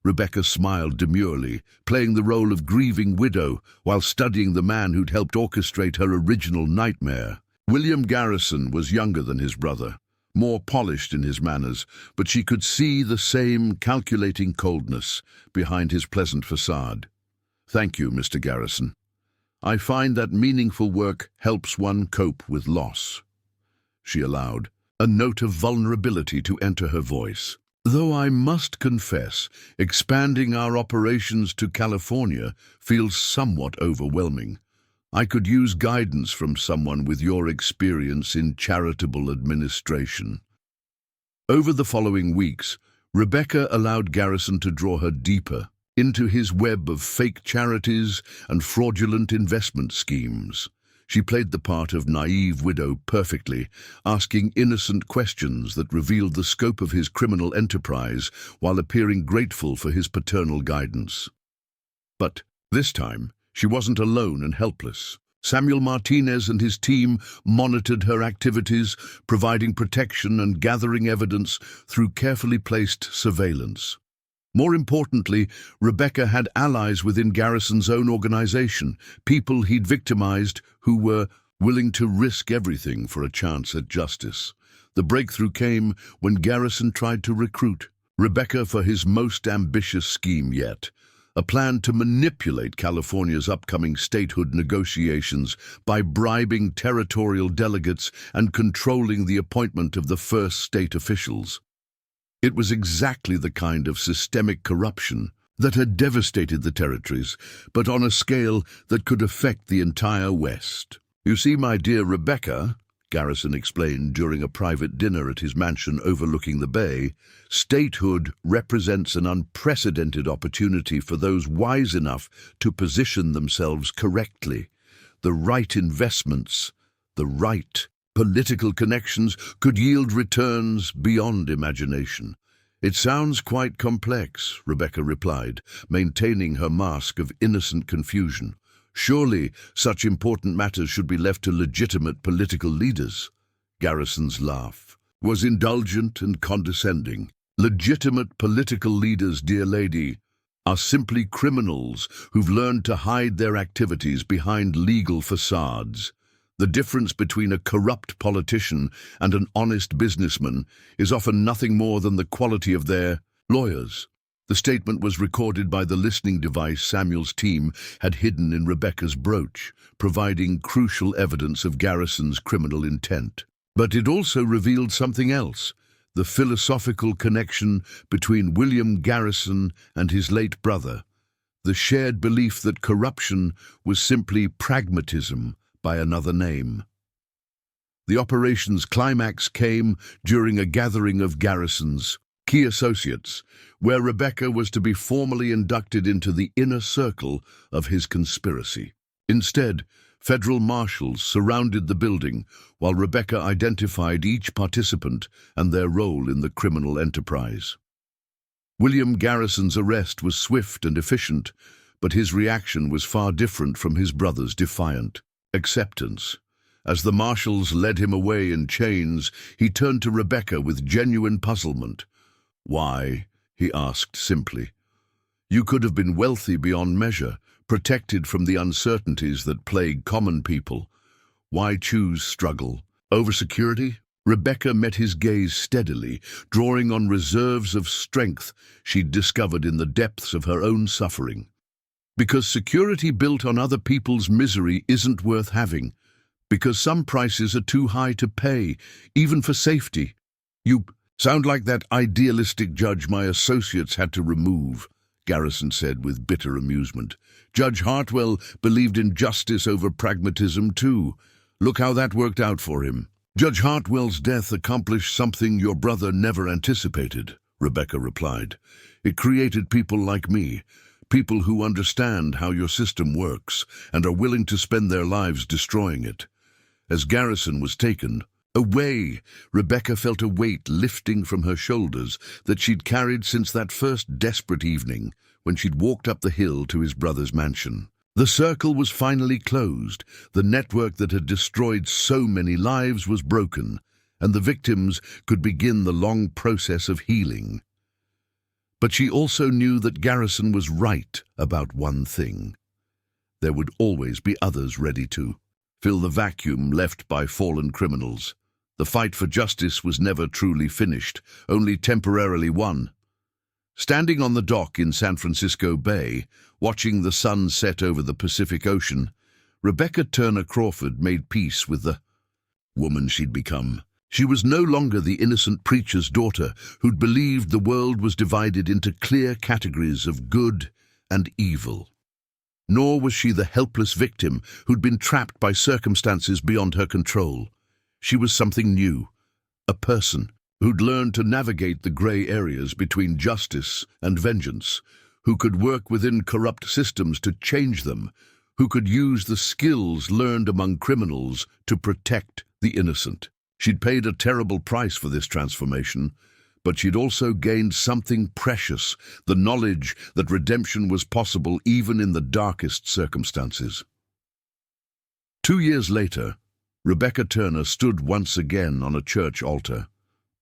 Rebecca smiled demurely, playing the role of grieving widow while studying the man who'd helped orchestrate her original nightmare. William Garrison was younger than his brother, more polished in his manners, but she could see the same calculating coldness behind his pleasant facade. "Thank you, Mr. Garrison. I find that meaningful work helps one cope with loss," she allowed, a note of vulnerability to enter her voice. "Though I must confess, expanding our operations to California feels somewhat overwhelming. I could use guidance from someone with your experience in charitable administration." Over the following weeks, Rebecca allowed Garrison to draw her deeper into his web of fake charities and fraudulent investment schemes. She played the part of naive widow perfectly, asking innocent questions that revealed the scope of his criminal enterprise while appearing grateful for his paternal guidance. But this time, she wasn't alone and helpless. Samuel Martinez and his team monitored her activities, providing protection and gathering evidence through carefully placed surveillance. More importantly, Rebecca had allies within Garrison's own organization, people he'd victimized who were willing to risk everything for a chance at justice. The breakthrough came when Garrison tried to recruit Rebecca for his most ambitious scheme yet, a plan to manipulate California's upcoming statehood negotiations by bribing territorial delegates and controlling the appointment of the first state officials. It was exactly the kind of systemic corruption that had devastated the territories, but on a scale that could affect the entire West. "You see, my dear Rebecca," Garrison explained during a private dinner at his mansion overlooking the bay, "statehood represents an unprecedented opportunity for those wise enough to position themselves correctly. The right investments, the right political connections could yield returns beyond imagination." "It sounds quite complex," Rebecca replied, maintaining her mask of innocent confusion. "Surely such important matters should be left to legitimate political leaders." Garrison's laugh was indulgent and condescending. "Legitimate political leaders, dear lady, are simply criminals who've learned to hide their activities behind legal facades. The difference between a corrupt politician and an honest businessman is often nothing more than the quality of their lawyers." The statement was recorded by the listening device Samuel's team had hidden in Rebecca's brooch, providing crucial evidence of Garrison's criminal intent. But it also revealed something else: the philosophical connection between William Garrison and his late brother, the shared belief that corruption was simply pragmatism by another name. The operation's climax came during a gathering of Garrison's key associates, where Rebecca was to be formally inducted into the inner circle of his conspiracy. Instead, federal marshals surrounded the building while Rebecca identified each participant and their role in the criminal enterprise. William Garrison's arrest was swift and efficient, but his reaction was far different from his brother's defiant acceptance. As the marshals led him away in chains, he turned to Rebecca with genuine puzzlement. "Why?" he asked simply. "You could have been wealthy beyond measure, protected from the uncertainties that plague common people. Why choose struggle over security?" Rebecca met his gaze steadily, drawing on reserves of strength she'd discovered in the depths of her own suffering. "Because security built on other people's misery isn't worth having. Because some prices are too high to pay, even for safety." "You sound like that idealistic judge my associates had to remove," Garrison said with bitter amusement. "Judge Hartwell believed in justice over pragmatism too. Look how that worked out for him." "Judge Hartwell's death accomplished something your brother never anticipated," Rebecca replied. "It created people like me, people who understand how your system works and are willing to spend their lives destroying it." As Garrison was taken away, Rebecca felt a weight lifting from her shoulders that she'd carried since that first desperate evening when she'd walked up the hill to his brother's mansion. The circle was finally closed, the network that had destroyed so many lives was broken, and the victims could begin the long process of healing. But she also knew that Garrison was right about one thing. There would always be others ready to fill the vacuum left by fallen criminals. The fight for justice was never truly finished, only temporarily won. Standing on the dock in San Francisco Bay, watching the sun set over the Pacific Ocean, Rebecca Turner Crawford made peace with the woman she'd become. She was no longer the innocent preacher's daughter who'd believed the world was divided into clear categories of good and evil. Nor was she the helpless victim who'd been trapped by circumstances beyond her control. She was something new, a person who'd learned to navigate the grey areas between justice and vengeance, who could work within corrupt systems to change them, who could use the skills learned among criminals to protect the innocent. She'd paid a terrible price for this transformation, but she'd also gained something precious, the knowledge that redemption was possible even in the darkest circumstances. 2 years later, Rebecca Turner stood once again on a church altar,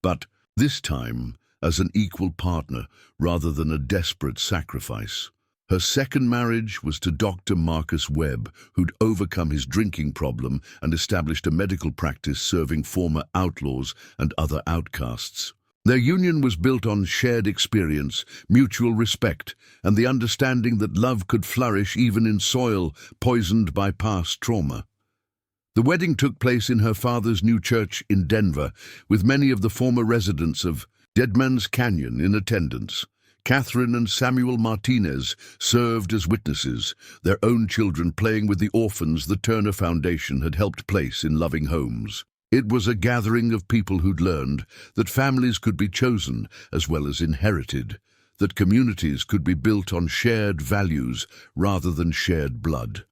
but this time as an equal partner rather than a desperate sacrifice. Her second marriage was to Dr. Marcus Webb, who'd overcome his drinking problem and established a medical practice serving former outlaws and other outcasts. Their union was built on shared experience, mutual respect, and the understanding that love could flourish even in soil poisoned by past trauma. The wedding took place in her father's new church in Denver, with many of the former residents of Deadman's Canyon in attendance. Catherine and Samuel Martinez served as witnesses, their own children playing with the orphans the Turner Foundation had helped place in loving homes. It was a gathering of people who'd learned that families could be chosen as well as inherited, that communities could be built on shared values rather than shared blood.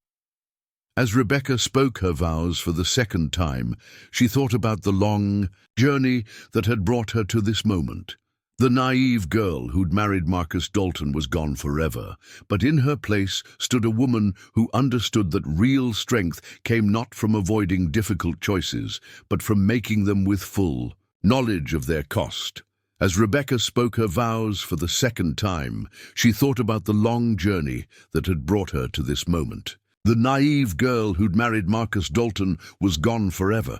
As Rebecca spoke her vows for the second time, she thought about the long journey that had brought her to this moment. The naive girl who'd married Marcus Dalton was gone forever, but in her place stood a woman who understood that real strength came not from avoiding difficult choices, but from making them with full knowledge of their cost. As Rebecca spoke her vows for the second time, she thought about the long journey that had brought her to this moment. The naive girl who'd married Marcus Dalton was gone forever,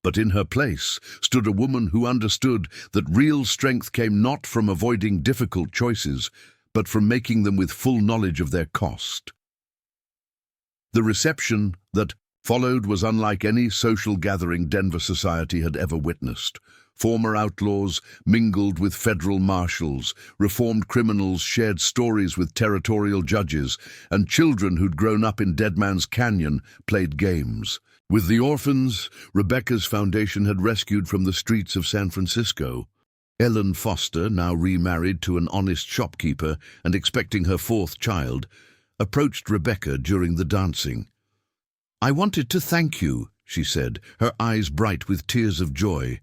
but in her place stood a woman who understood that real strength came not from avoiding difficult choices, but from making them with full knowledge of their cost. The reception that followed was unlike any social gathering Denver society had ever witnessed. Former outlaws mingled with federal marshals, reformed criminals shared stories with territorial judges, and children who'd grown up in Deadman's Canyon played games. With the orphans, Rebecca's foundation had rescued from the streets of San Francisco. Ellen Foster, now remarried to an honest shopkeeper and expecting her fourth child, approached Rebecca during the dancing. "I wanted to thank you," she said, her eyes bright with tears of joy.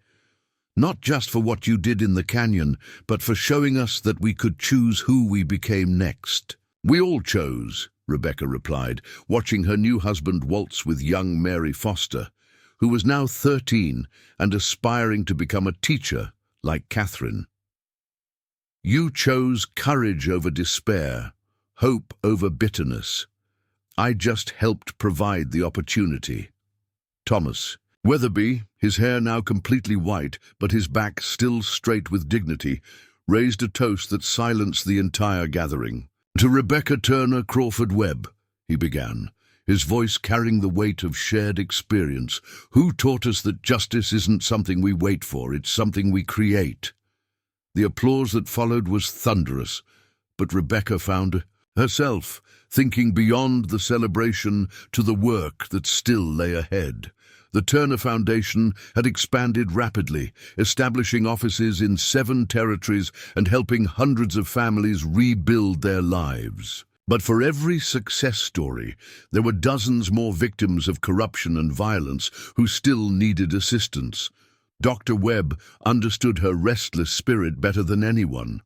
"Not just for what you did in the canyon, but for showing us that we could choose who we became next." "We all chose," Rebecca replied, watching her new husband waltz with young Mary Foster, who was now 13 and aspiring to become a teacher like Catherine. "You chose courage over despair, hope over bitterness. I just helped provide the opportunity." Thomas Weatherby, his hair now completely white, but his back still straight with dignity, raised a toast that silenced the entire gathering. "To Rebecca Turner Crawford Webb," he began, his voice carrying the weight of shared experience, "who taught us that justice isn't something we wait for, it's something we create." The applause that followed was thunderous, but Rebecca found herself thinking beyond the celebration to the work that still lay ahead. The Turner Foundation had expanded rapidly, establishing offices in 7 territories and helping hundreds of families rebuild their lives. But for every success story, there were dozens more victims of corruption and violence who still needed assistance. Dr. Webb understood her restless spirit better than anyone.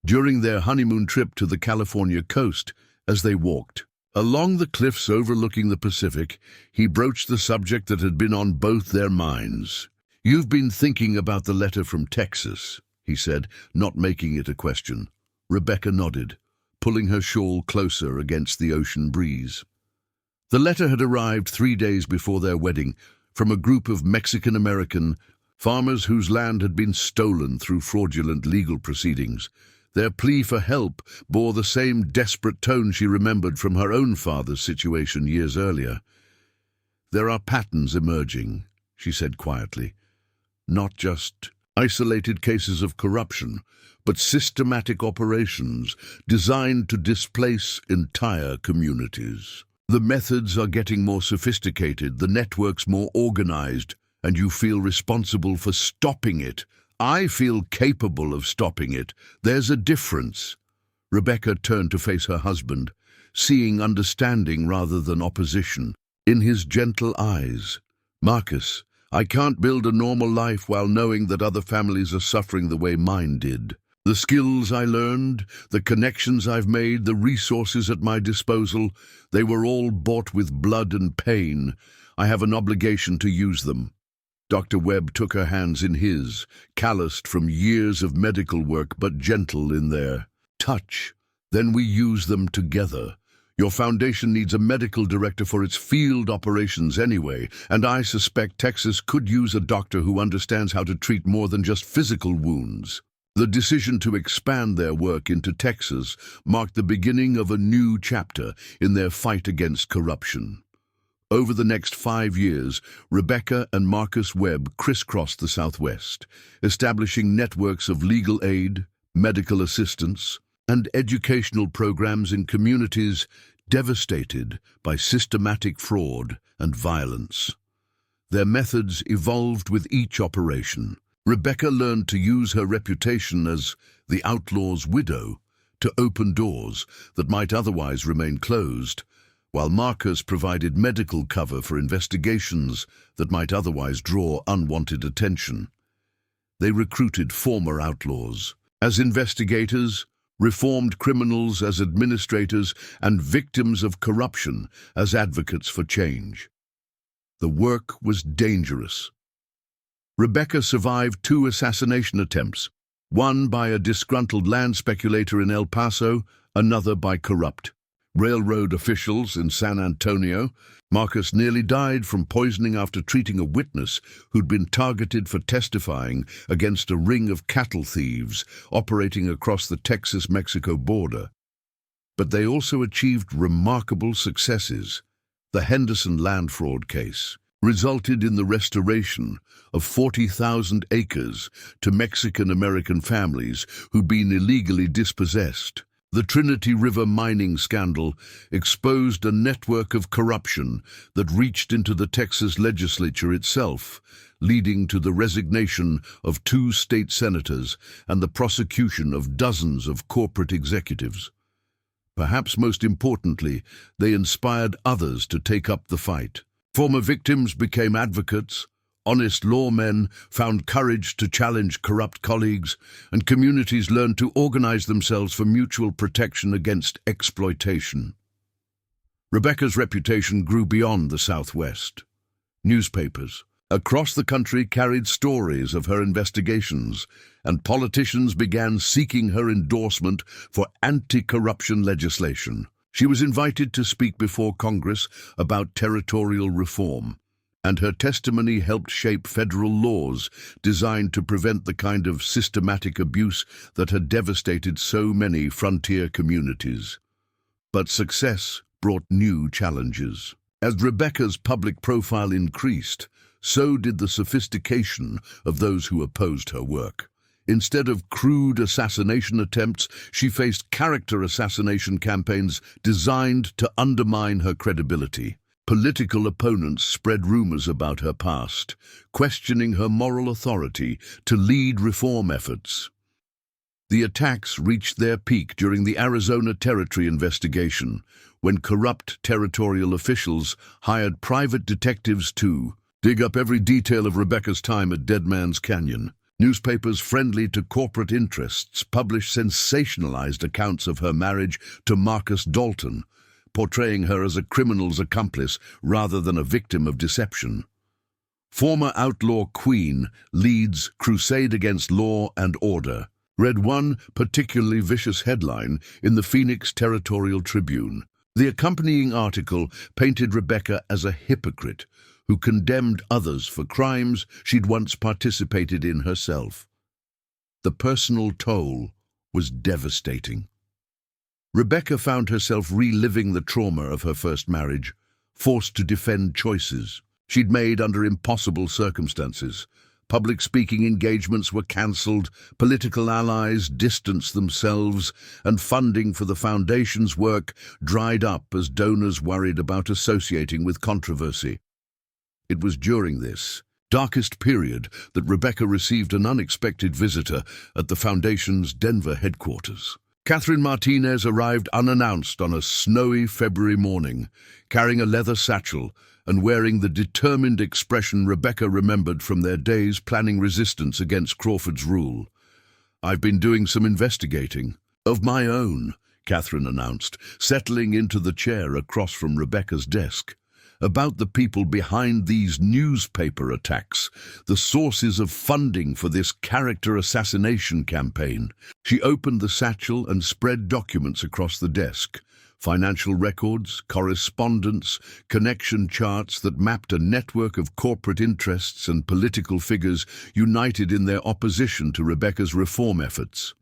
During their honeymoon trip to the California coast, as they walked along the cliffs overlooking the Pacific, he broached the subject that had been on both their minds. "You've been thinking about the letter from Texas," he said, not making it a question. Rebecca nodded, pulling her shawl closer against the ocean breeze. The letter had arrived 3 days before their wedding, from a group of Mexican-American farmers whose land had been stolen through fraudulent legal proceedings. Their plea for help bore the same desperate tone she remembered from her own father's situation years earlier. "There are patterns emerging," she said quietly. "Not just isolated cases of corruption, but systematic operations designed to displace entire communities. The methods are getting more sophisticated, the networks more organized, and you feel responsible for stopping it. I feel capable of stopping it. There's a difference." Rebecca turned to face her husband, seeing understanding rather than opposition in his gentle eyes. "Marcus, I can't build a normal life while knowing that other families are suffering the way mine did. The skills I learned, the connections I've made, the resources at my disposal, they were all bought with blood and pain. I have an obligation to use them." Dr. Webb took her hands in his, calloused from years of medical work but gentle in their touch. "Then we use them together. Your foundation needs a medical director for its field operations anyway, and I suspect Texas could use a doctor who understands how to treat more than just physical wounds." The decision to expand their work into Texas marked the beginning of a new chapter in their fight against corruption. Over the next 5 years, Rebecca and Marcus Webb crisscrossed the Southwest, establishing networks of legal aid, medical assistance, and educational programs in communities devastated by systematic fraud and violence. Their methods evolved with each operation. Rebecca learned to use her reputation as the outlaw's widow to open doors that might otherwise remain closed, while Marcus provided medical cover for investigations that might otherwise draw unwanted attention. They recruited former outlaws as investigators, reformed criminals as administrators, and victims of corruption as advocates for change. The work was dangerous. Rebecca survived 2 assassination attempts, one by a disgruntled land speculator in El Paso, another by corrupt railroad officials in San Antonio. Marcus nearly died from poisoning after treating a witness who'd been targeted for testifying against a ring of cattle thieves operating across the Texas-Mexico border. But they also achieved remarkable successes. The Henderson land fraud case resulted in the restoration of 40,000 acres to Mexican-American families who'd been illegally dispossessed. The Trinity River mining scandal exposed a network of corruption that reached into the Texas legislature itself, leading to the resignation of 2 state senators and the prosecution of dozens of corporate executives. Perhaps most importantly, they inspired others to take up the fight. Former victims became advocates, honest lawmen found courage to challenge corrupt colleagues, and communities learned to organize themselves for mutual protection against exploitation. Rebecca's reputation grew beyond the Southwest. Newspapers across the country carried stories of her investigations, and politicians began seeking her endorsement for anti-corruption legislation. She was invited to speak before Congress about territorial reform, and her testimony helped shape federal laws designed to prevent the kind of systematic abuse that had devastated so many frontier communities. But success brought new challenges. As Rebecca's public profile increased, so did the sophistication of those who opposed her work. Instead of crude assassination attempts, she faced character assassination campaigns designed to undermine her credibility. Political opponents spread rumors about her past, questioning her moral authority to lead reform efforts. The attacks reached their peak during the Arizona Territory investigation, when corrupt territorial officials hired private detectives to dig up every detail of Rebecca's time at Dead Man's Canyon. Newspapers friendly to corporate interests published sensationalized accounts of her marriage to Marcus Dalton, portraying her as a criminal's accomplice rather than a victim of deception. Former outlaw Queen leads crusade against law and order, read one particularly vicious headline in the Phoenix Territorial Tribune. The accompanying article painted Rebecca as a hypocrite who condemned others for crimes she'd once participated in herself. The personal toll was devastating. Rebecca found herself reliving the trauma of her first marriage, forced to defend choices she'd made under impossible circumstances. Public speaking engagements were cancelled, political allies distanced themselves, and funding for the foundation's work dried up as donors worried about associating with controversy. It was during this darkest period that Rebecca received an unexpected visitor at the foundation's Denver headquarters. Catherine Martinez arrived unannounced on a snowy February morning, carrying a leather satchel and wearing the determined expression Rebecca remembered from their days planning resistance against Crawford's rule. "I've been doing some investigating of my own," Catherine announced, settling into the chair across from Rebecca's desk. "About the people behind these newspaper attacks, the sources of funding for this character assassination campaign." She opened the satchel and spread documents across the desk. Financial records, correspondence, connection charts that mapped a network of corporate interests and political figures united in their opposition to Rebecca's reform efforts.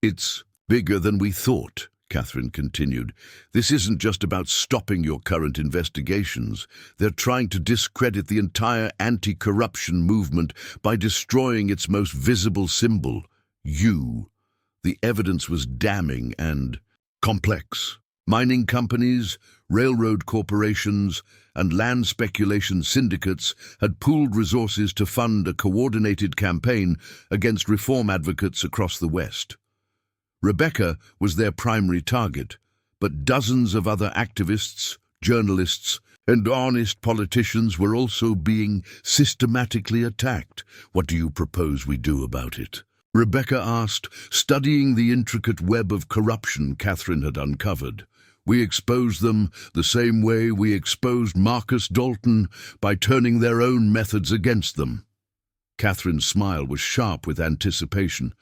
"It's bigger than we thought," Catherine continued. "This isn't just about stopping your current investigations. They're trying to discredit the entire anti-corruption movement by destroying its most visible symbol, you." The evidence was damning and complex. Mining companies, railroad corporations, and land speculation syndicates had pooled resources to fund a coordinated campaign against reform advocates across the West. Rebecca was their primary target, but dozens of other activists, journalists, and honest politicians were also being systematically attacked. "What do you propose we do about it?" Rebecca asked, studying the intricate web of corruption Catherine had uncovered. "We expose them the same way we exposed Marcus Dalton, by turning their own methods against them." Catherine's smile was sharp with anticipation.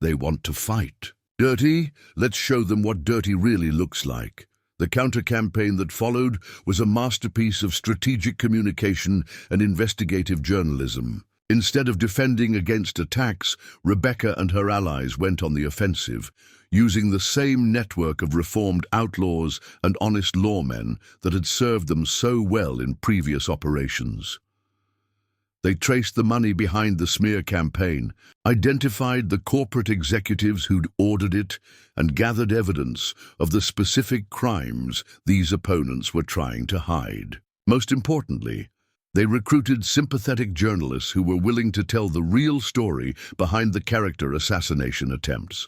"They want to fight. Dirty? Let's show them what dirty really looks like." The counter-campaign that followed was a masterpiece of strategic communication and investigative journalism. Instead of defending against attacks, Rebecca and her allies went on the offensive, using the same network of reformed outlaws and honest lawmen that had served them so well in previous operations. They traced the money behind the smear campaign, identified the corporate executives who'd ordered it, and gathered evidence of the specific crimes these opponents were trying to hide. Most importantly, they recruited sympathetic journalists who were willing to tell the real story behind the character assassination attempts.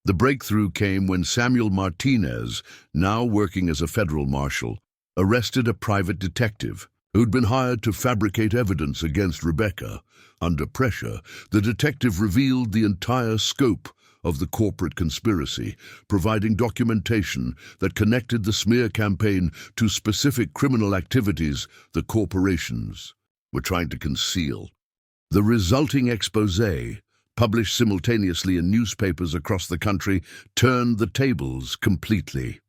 The breakthrough came when Samuel Martinez, now working as a federal marshal, arrested a private detective who'd been hired to fabricate evidence against Rebecca. Under pressure, the detective revealed the entire scope of the corporate conspiracy, providing documentation that connected the smear campaign to specific criminal activities the corporations were trying to conceal. The resulting exposé, published simultaneously in newspapers across the country, turned the tables completely.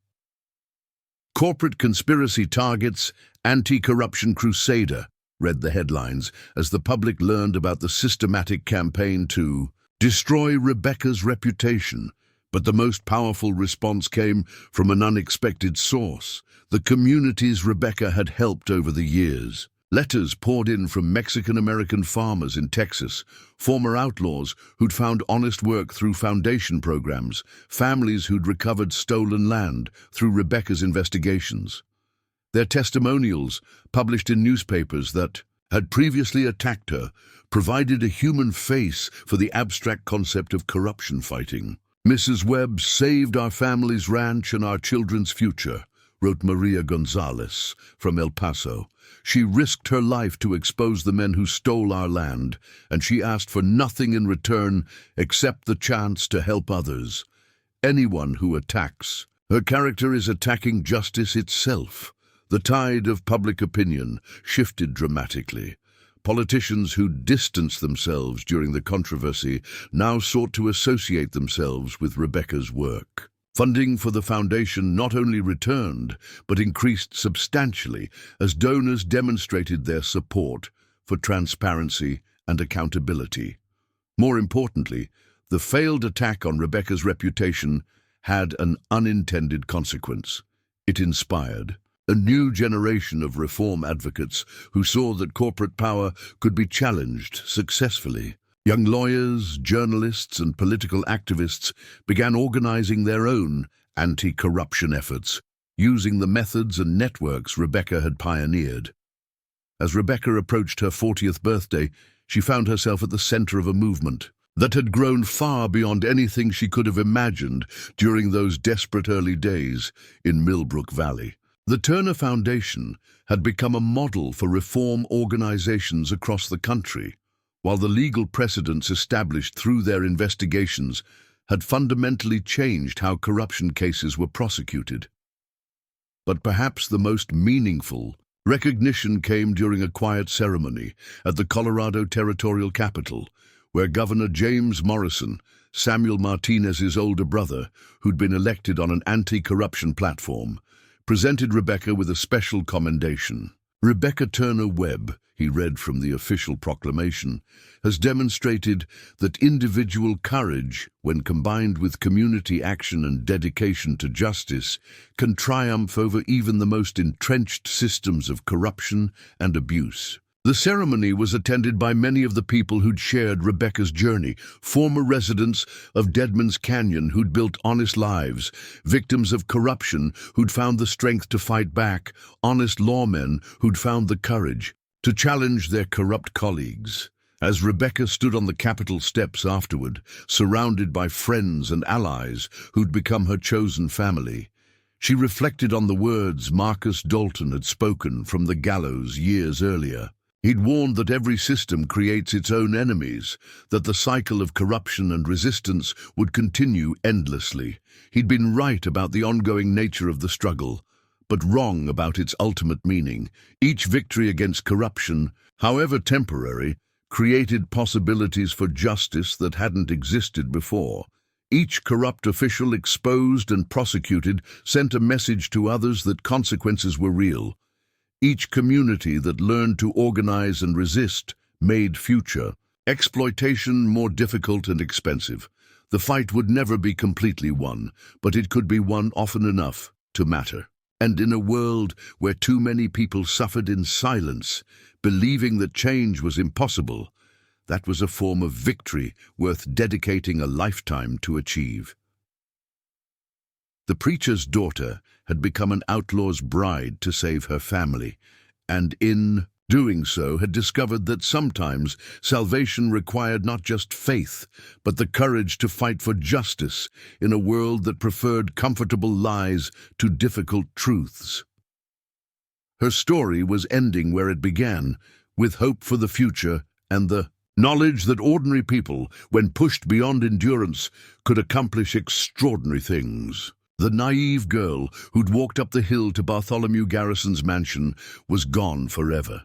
"Corporate conspiracy targets, anti-corruption crusader," read the headlines as the public learned about the systematic campaign to destroy Rebecca's reputation. But the most powerful response came from an unexpected source: the communities Rebecca had helped over the years. Letters poured in from Mexican-American farmers in Texas, former outlaws who'd found honest work through foundation programs, families who'd recovered stolen land through Rebecca's investigations. Their testimonials, published in newspapers that had previously attacked her, provided a human face for the abstract concept of corruption fighting. "Mrs. Webb saved our family's ranch and our children's future," wrote Maria Gonzalez from El Paso. "She risked her life to expose the men who stole our land, and she asked for nothing in return except the chance to help others. Anyone who attacks her character is attacking justice itself." The tide of public opinion shifted dramatically. Politicians who distanced themselves during the controversy now sought to associate themselves with Rebecca's work. Funding for the foundation not only returned, but increased substantially as donors demonstrated their support for transparency and accountability. More importantly, the failed attack on Rebecca's reputation had an unintended consequence. It inspired a new generation of reform advocates who saw that corporate power could be challenged successfully. Young lawyers, journalists, and political activists began organizing their own anti-corruption efforts, using the methods and networks Rebecca had pioneered. As Rebecca approached her 40th birthday, she found herself at the center of a movement that had grown far beyond anything she could have imagined during those desperate early days in Millbrook Valley. The Turner Foundation had become a model for reform organizations across the country, while the legal precedents established through their investigations had fundamentally changed how corruption cases were prosecuted. But perhaps the most meaningful recognition came during a quiet ceremony at the Colorado Territorial Capitol, where Governor James Morrison, Samuel Martinez's older brother, who'd been elected on an anti-corruption platform, presented Rebecca with a special commendation. "Rebecca Turner Webb," he read from the official proclamation, "has demonstrated that individual courage, when combined with community action and dedication to justice, can triumph over even the most entrenched systems of corruption and abuse." The ceremony was attended by many of the people who'd shared Rebecca's journey, former residents of Deadman's Canyon who'd built honest lives, victims of corruption who'd found the strength to fight back, honest lawmen who'd found the courage to challenge their corrupt colleagues. As Rebecca stood on the Capitol steps afterward, surrounded by friends and allies who'd become her chosen family, she reflected on the words Marcus Dalton had spoken from the gallows years earlier. He'd warned that every system creates its own enemies, that the cycle of corruption and resistance would continue endlessly. He'd been right about the ongoing nature of the struggle, but wrong about its ultimate meaning. Each victory against corruption, however temporary, created possibilities for justice that hadn't existed before. Each corrupt official exposed and prosecuted sent a message to others that consequences were real. Each community that learned to organize and resist made future exploitation more difficult and expensive. The fight would never be completely won, but it could be won often enough to matter. And in a world where too many people suffered in silence, believing that change was impossible, that was a form of victory worth dedicating a lifetime to achieve. The preacher's daughter had become an outlaw's bride to save her family, and in doing so had discovered that sometimes salvation required not just faith, but the courage to fight for justice in a world that preferred comfortable lies to difficult truths. Her story was ending where it began, with hope for the future and the knowledge that ordinary people, when pushed beyond endurance, could accomplish extraordinary things. The naive girl who'd walked up the hill to Bartholomew Garrison's mansion was gone forever.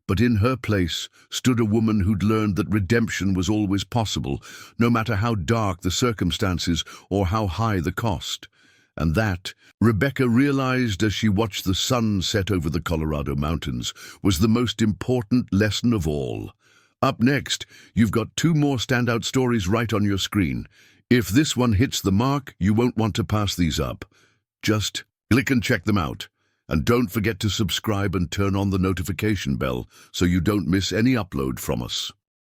But in her place stood a woman who'd learned that redemption was always possible, no matter how dark the circumstances or how high the cost. And that, Rebecca realized as she watched the sun set over the Colorado mountains, was the most important lesson of all. Up next, you've got two more standout stories right on your screen. If this one hits the mark, you won't want to pass these up. Just click and check them out. And don't forget to subscribe and turn on the notification bell so you don't miss any upload from us.